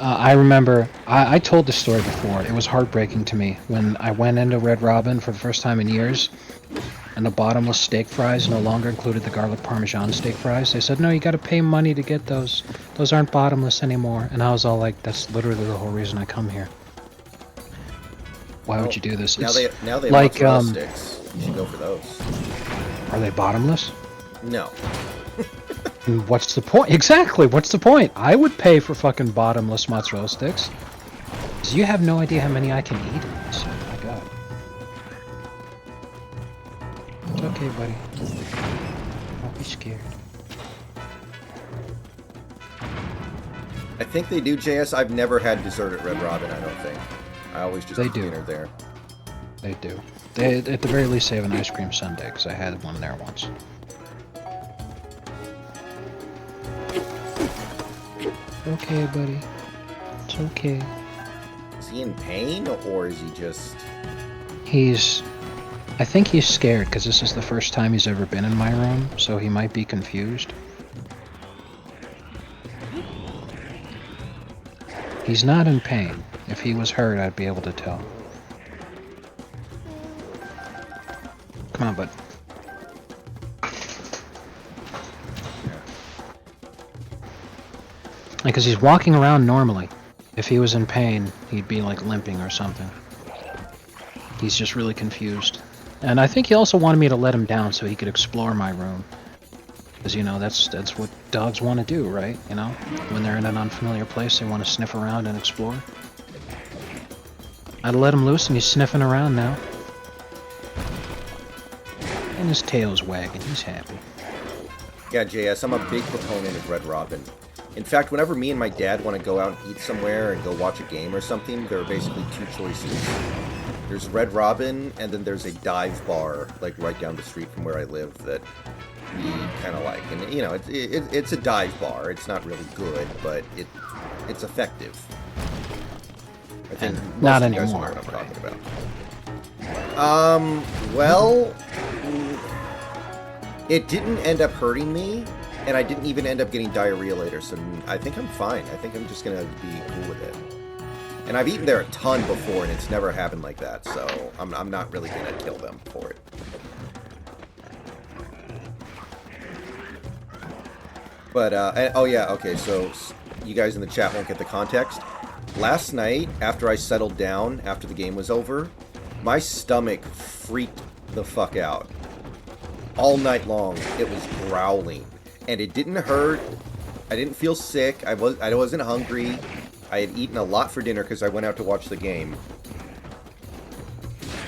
I remember, I told this story before. It was heartbreaking to me when I went into Red Robin for the first time in years, and the bottomless steak fries no longer included the garlic parmesan steak fries. They said, no, you gotta pay money to get those. Those aren't bottomless anymore. And I was all like, that's literally the whole reason I come here. Why would you do this? Now It's they have like, mozzarella sticks. You should go for those. are they bottomless? No. And what's the point? Exactly, what's the point? I would pay for fucking bottomless mozzarella sticks. 'Cause you have no idea how many I can eat in this. Oh my god. It's okay, buddy. Don't be scared. I think they do, JS. I've never had dessert at Red Robin, I don't think. I always just They eat do. dinner there. They do. They, at the very least, they have an ice cream sundae, because I had one there once. Okay, buddy. It's okay. Is he in pain, or is he just... I think he's scared, because this is the first time he's ever been in my room, so he might be confused. He's not in pain. If he was hurt, I'd be able to tell. Come on, bud. Because he's walking around normally. If he was in pain, he'd be like limping or something. He's just really confused. And I think he also wanted me to let him down so he could explore my room. Because, you know, that's what dogs want to do, right? You know? When they're in an unfamiliar place, they want to sniff around and explore. I'd let him loose and he's sniffing around now. And his tail's wagging. He's happy. Yeah, JS, I'm a big proponent of Red Robin. In fact, whenever me and my dad want to go out and eat somewhere and go watch a game or something, there are basically two choices. There's Red Robin, and then there's a dive bar, like right down the street from where I live, that we kind of like. And, you know, it's a dive bar. It's not really good, but it's effective. I think most not of you guys anymore, know what I'm right? talking about. Well, it didn't end up hurting me, and I didn't even end up getting diarrhea later, so I think I'm fine. I think I'm just going to be cool with it. And I've eaten there a ton before, and it's never happened like that, so I'm not really going to kill them for it. But, oh yeah, okay, so you guys in the chat won't get the context. Last night, after I settled down, after the game was over, my stomach freaked the fuck out. All night long, it was growling. And it didn't hurt. I didn't feel sick. I wasn't hungry. I had eaten a lot for dinner because I went out to watch the game.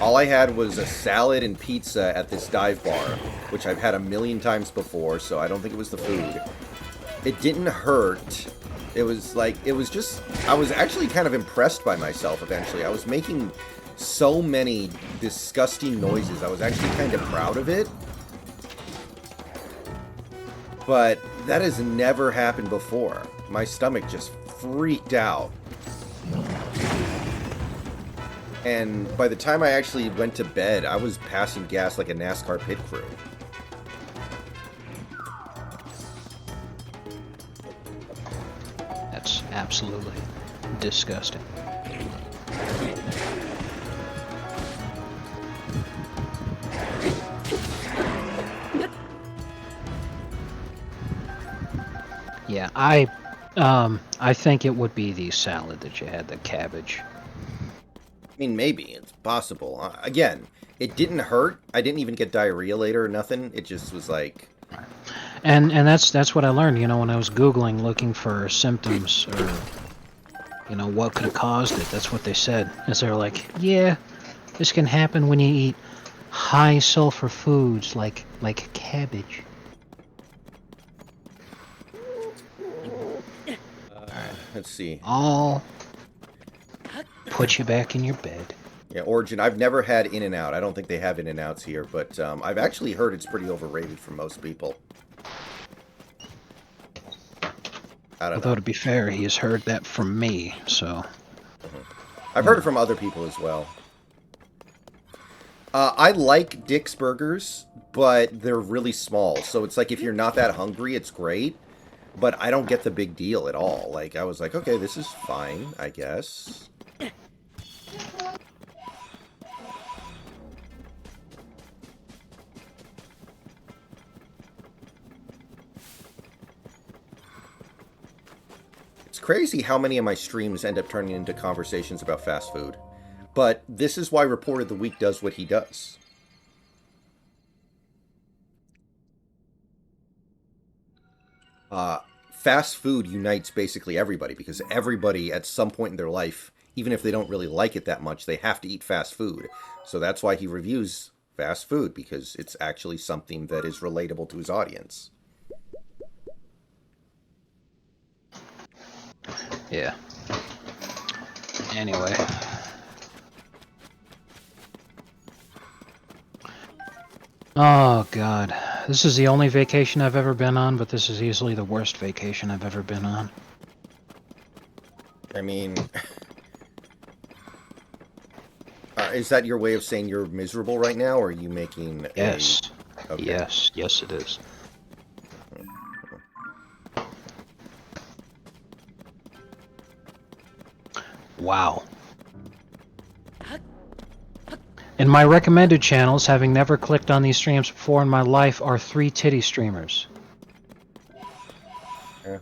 All I had was a salad and pizza at this dive bar, which I've had a million times before, so I don't think it was the food. It didn't hurt. It was just, I was actually kind of impressed by myself eventually. I was making so many disgusting noises. I was actually kind of proud of it. But that has never happened before. My stomach just freaked out. And by the time I actually went to bed, I was passing gas like a NASCAR pit crew. That's absolutely disgusting. Yeah, I think it would be the salad that you had, the cabbage. I mean, maybe. It's possible. Again, it didn't hurt. I didn't even get diarrhea later or nothing. It just was like... And that's what I learned, you know, when I was Googling looking for symptoms or, you know, what could have caused it. That's what they said. Is they're like, yeah, this can happen when you eat high sulfur foods like cabbage. Let's see. I'll put you back in your bed. Yeah, Origin, I've never had In-N-Out. I don't think they have In-N-Outs here, but I've actually heard it's pretty overrated for most people. I don't Although, know. to be fair, he has heard that from me, so... I've heard it from other people as well. I like Dick's Burgers, but they're really small. So it's like if you're not that hungry, it's great. but I don't get the big deal at all. Like, I was like, okay, this is fine, I guess. It's crazy how many of my streams end up turning into conversations about fast food. But this is why Report of the Week does what he does. Fast food unites basically everybody because everybody at some point in their life, even if they don't really like it that much, they have to eat fast food. So that's why he reviews fast food, because it's actually something that is relatable to his audience. Yeah. Anyway. Oh, God. This is the only vacation I've ever been on, but this is easily the worst vacation I've ever been on. I mean, is that your way of saying you're miserable right now, or are you making Yes. a... Okay. Yes. Yes, it is. Wow. In my recommended channels, having never clicked on these streams before in my life, are 3 titty streamers.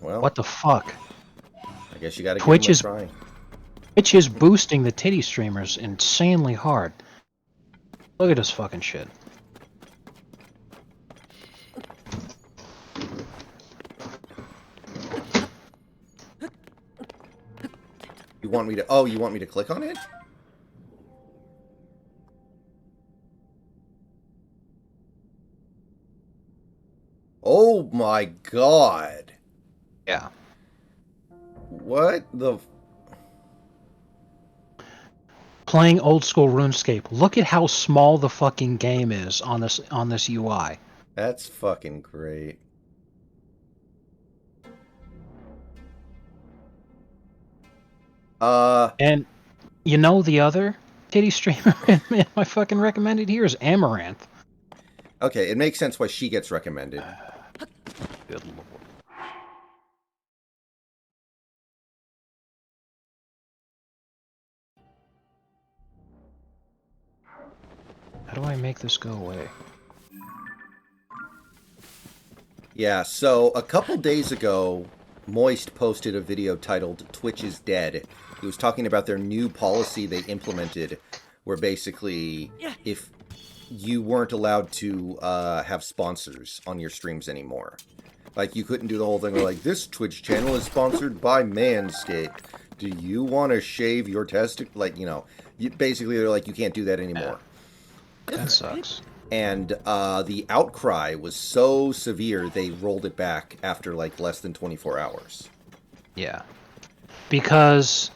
Well, What the fuck? I guess you got to give Twitch him a is try. Twitch is boosting the titty streamers insanely hard. Look at this fucking shit. You want me to... Oh, you want me to click on it? Oh my god. Yeah. What the... Playing old school RuneScape. Look at how small the fucking game is on this UI. That's fucking great. And you know the other titty streamer in my fucking recommended here is Amaranth. Okay, it makes sense why she gets recommended. Good lord. How do I make this go away? Yeah, so a couple days ago, Moist posted a video titled Twitch is Dead. He was talking about their new policy they implemented, where basically, if you weren't allowed to have sponsors on your streams anymore. Like, you couldn't do the whole thing where, like, this Twitch channel is sponsored by Manscaped. Do you want to shave your testicles? Like, you know, basically they're like, you can't do that anymore. That sucks. And the outcry was so severe, they rolled it back after, like, less than 24 hours. Yeah. Because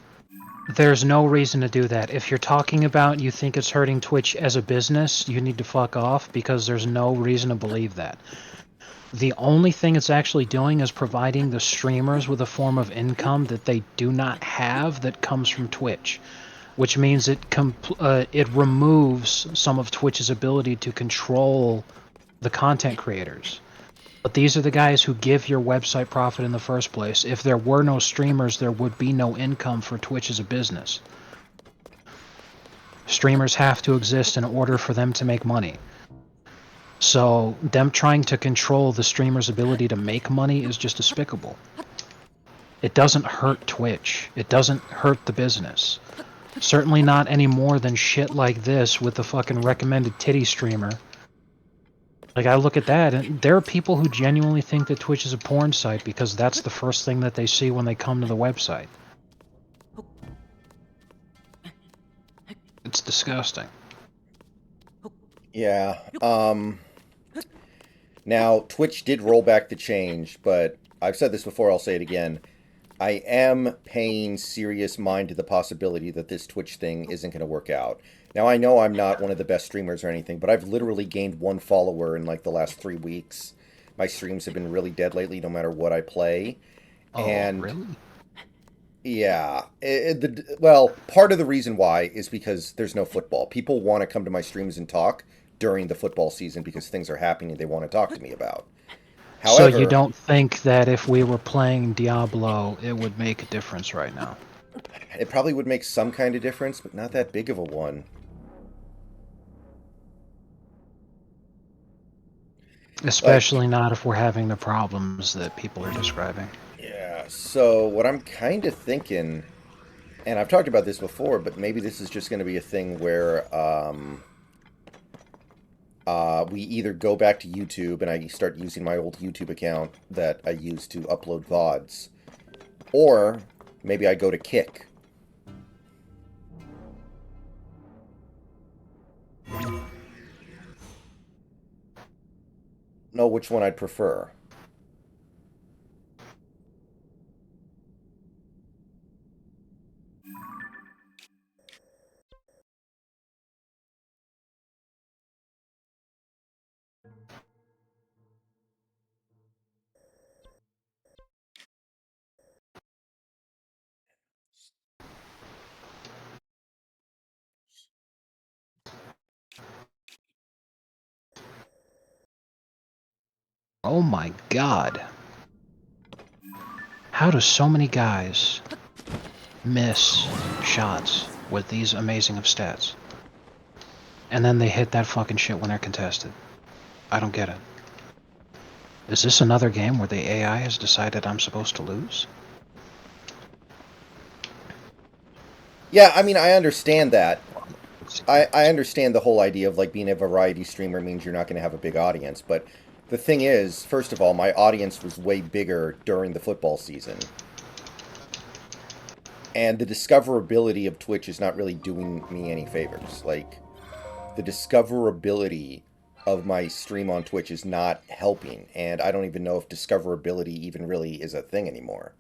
there's no reason to do that. If you're talking about you think it's hurting Twitch as a business, you need to fuck off, because there's no reason to believe that. The only thing it's actually doing is providing the streamers with a form of income that they do not have that comes from Twitch, which means it removes some of Twitch's ability to control the content creators. But these are the guys who give your website profit in the first place. If there were no streamers, there would be no income for Twitch as a business. Streamers have to exist in order for them to make money. So them trying to control the streamer's ability to make money is just despicable. It doesn't hurt Twitch. It doesn't hurt the business. Certainly not any more than shit like this with the fucking recommended titty streamer. Like, I look at that, and there are people who genuinely think that Twitch is a porn site because that's the first thing that they see when they come to the website. It's disgusting. Yeah. Now, Twitch did roll back the change, but I've said this before, I'll say it again. I am paying serious mind to the possibility that this Twitch thing isn't going to work out. Now, I know I'm not one of the best streamers or anything, but I've literally gained 1 follower in, like, the last 3 weeks. My streams have been really dead lately, no matter what I play. Oh, And really? yeah. Well, part of the reason why is because there's no football. People want to come to my streams and talk during the football season because things are happening they want to talk to me about. So you However, don't think that if we were playing Diablo, it would make a difference right now? it probably would make some kind of difference, but not that big of a one. Like, Especially not if we're having the problems that people are describing. yeah, so what I'm kind of thinking, and I've talked about this before, but maybe this is just going to be a thing where we either go back to YouTube and I start using my old YouTube account that I used to upload VODs, or maybe I go to Kick. Know which one I'd prefer. Oh my god. How do so many guys miss shots with these amazing of stats? And then they hit that fucking shit when they're contested. I don't get it. Is this another game where the AI has decided I'm supposed to lose? Yeah, I mean, I understand that. I understand the whole idea of like being a variety streamer means you're not going to have a big audience, but the thing is, first of all, my audience was way bigger during the football season. And the discoverability of Twitch is not really doing me any favors. Like, the discoverability of my stream on Twitch is not helping, and I don't even know if discoverability even really is a thing anymore.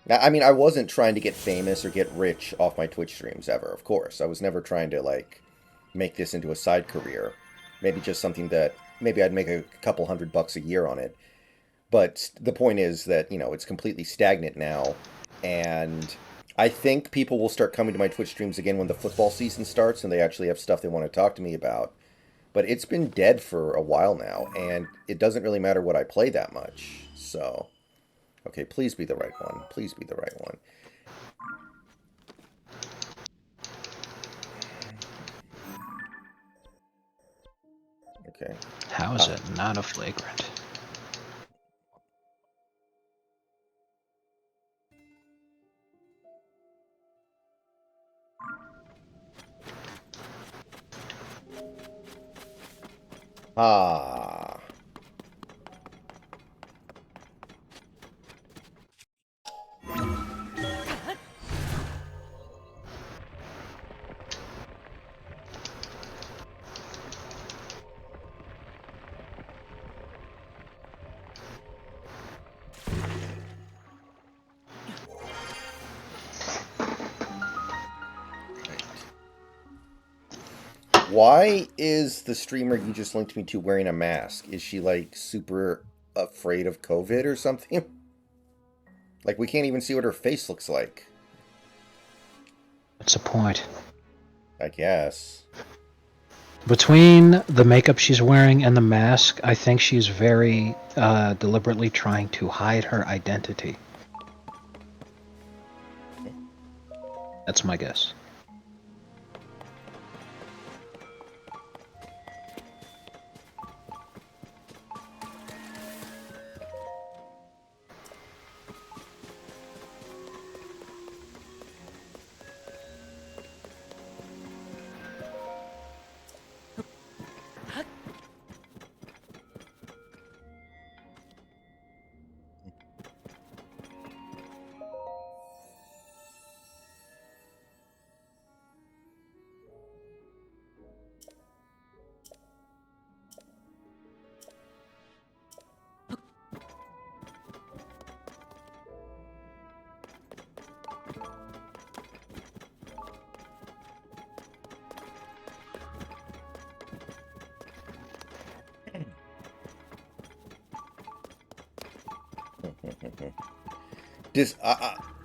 Now, I mean, I wasn't trying to get famous or get rich off my Twitch streams ever, of course. I was never trying to, like, make this into a side career. Maybe just something that, maybe I'd make a couple $100 a year on it. But the point is that, you know, it's completely stagnant now. And I think people will start coming to my Twitch streams again when the football season starts and they actually have stuff they want to talk to me about. But it's been dead for a while now, and it doesn't really matter what I play that much. So, okay, please be the right one. Please be the right one. Okay. How is it not a flagrant? Ah. Why is the streamer you just linked me to wearing a mask? Is she, like, super afraid of COVID or something? Like, we can't even see what her face looks like. What's the point? I guess. Between the makeup she's wearing and the mask, I think she's very deliberately trying to hide her identity. That's my guess.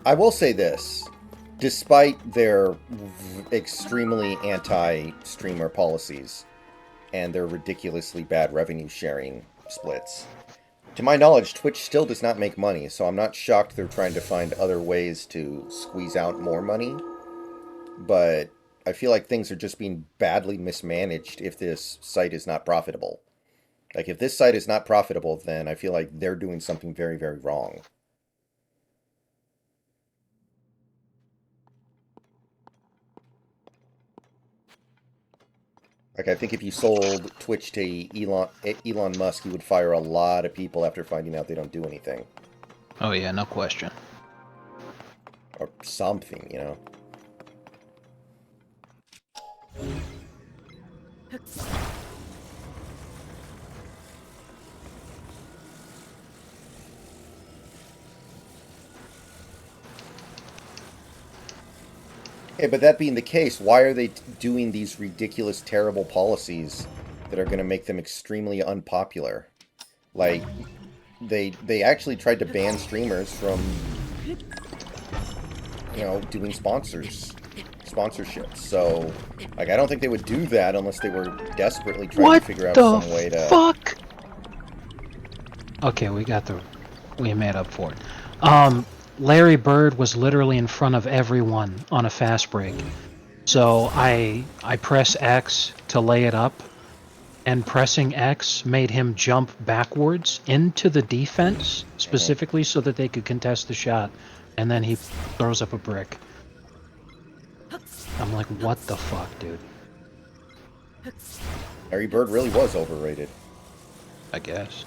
I will say this. Despite their extremely anti-streamer policies, and their ridiculously bad revenue sharing splits. To my knowledge, Twitch still does not make money, so I'm not shocked they're trying to find other ways to squeeze out more money. But I feel like things are just being badly mismanaged if this site is not profitable. Like, if this site is not profitable, then I feel like they're doing something very, very wrong. Like, I think if you sold Twitch to Elon Musk, he would fire a lot of people after finding out they don't do anything. Oh yeah, no question. Or something, you know? Hey, but that being the case, why are they doing these ridiculous, terrible policies that are going to make them extremely unpopular? Like, they actually tried to ban streamers from, you know, doing sponsorships. So, like, I don't think they would do that unless they were desperately trying to figure out some way to... Fuck? Okay, we made up for it. Larry Bird was literally in front of everyone on a fast break. So I press X to lay it up, and pressing X made him jump backwards into the defense, specifically so that they could contest the shot, and then he throws up a brick. I'm like, what the fuck, dude? Larry Bird really was overrated. I guess.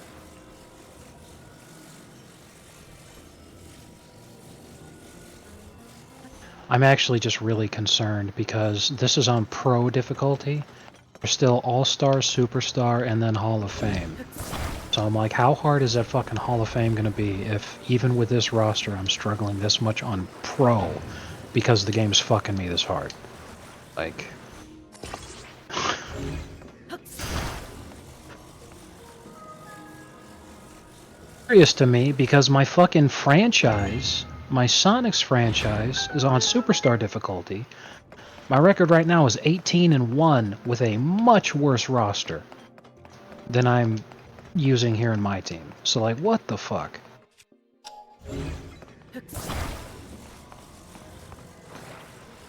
I'm actually just really concerned because this is on pro difficulty. There's still All-Star, Superstar, and then Hall of Fame. So I'm like, how hard is that fucking Hall of Fame gonna be if even with this roster I'm struggling this much on pro because the game's fucking me this hard? Like... Curious to me because my fucking franchise, my Sonic's franchise, is on Superstar difficulty. My record right now is 18-1 with a much worse roster than I'm using here in my team. So like, what the fuck?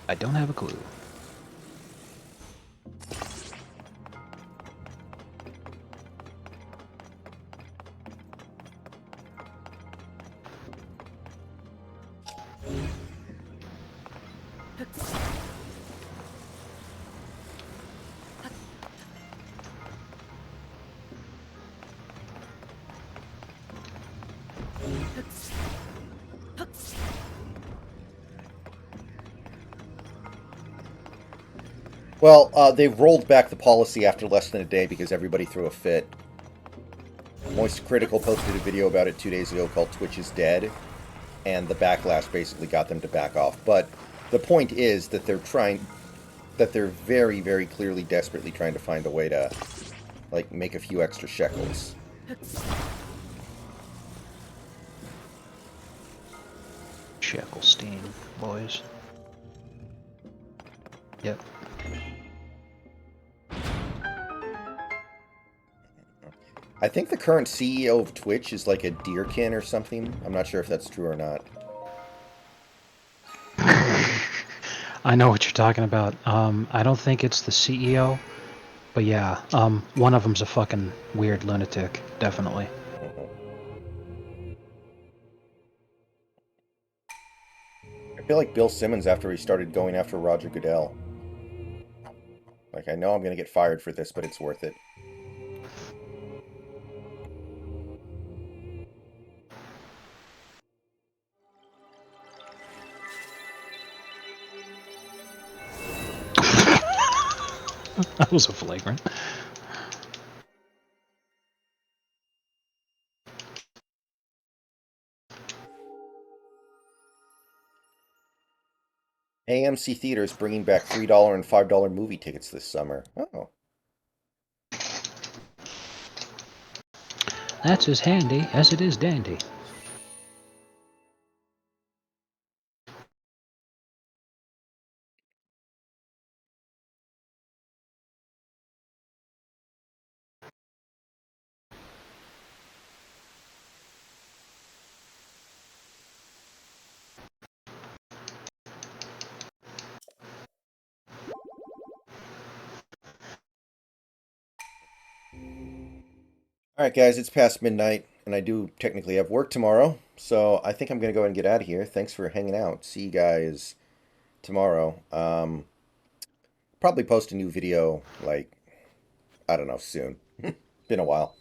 I don't have a clue. Well, they rolled back the policy after less than a day because everybody threw a fit. Moist Critical posted a video about it 2 days ago called Twitch is Dead, and the backlash basically got them to back off. But the point is that they're very, very clearly desperately trying to find a way to, like, make a few extra shekels. Sheckelstein, boys. Yep. I think the current CEO of Twitch is like a deerkin or something. I'm not sure if that's true or not. I know what you're talking about. I don't think it's the CEO, but yeah, one of them's a fucking weird lunatic, definitely. I feel like Bill Simmons after he started going after Roger Goodell. Like, I know I'm going to get fired for this, but it's worth it. That was a flagrant. AMC Theaters bringing back $3 and $5 movie tickets this summer. Oh. That's as handy as it is dandy. All right, guys, it's past midnight, and I do technically have work tomorrow, so I think I'm gonna go ahead and get out of here. Thanks for hanging out. See you guys tomorrow. Probably post a new video like I don't know soon. Been a while.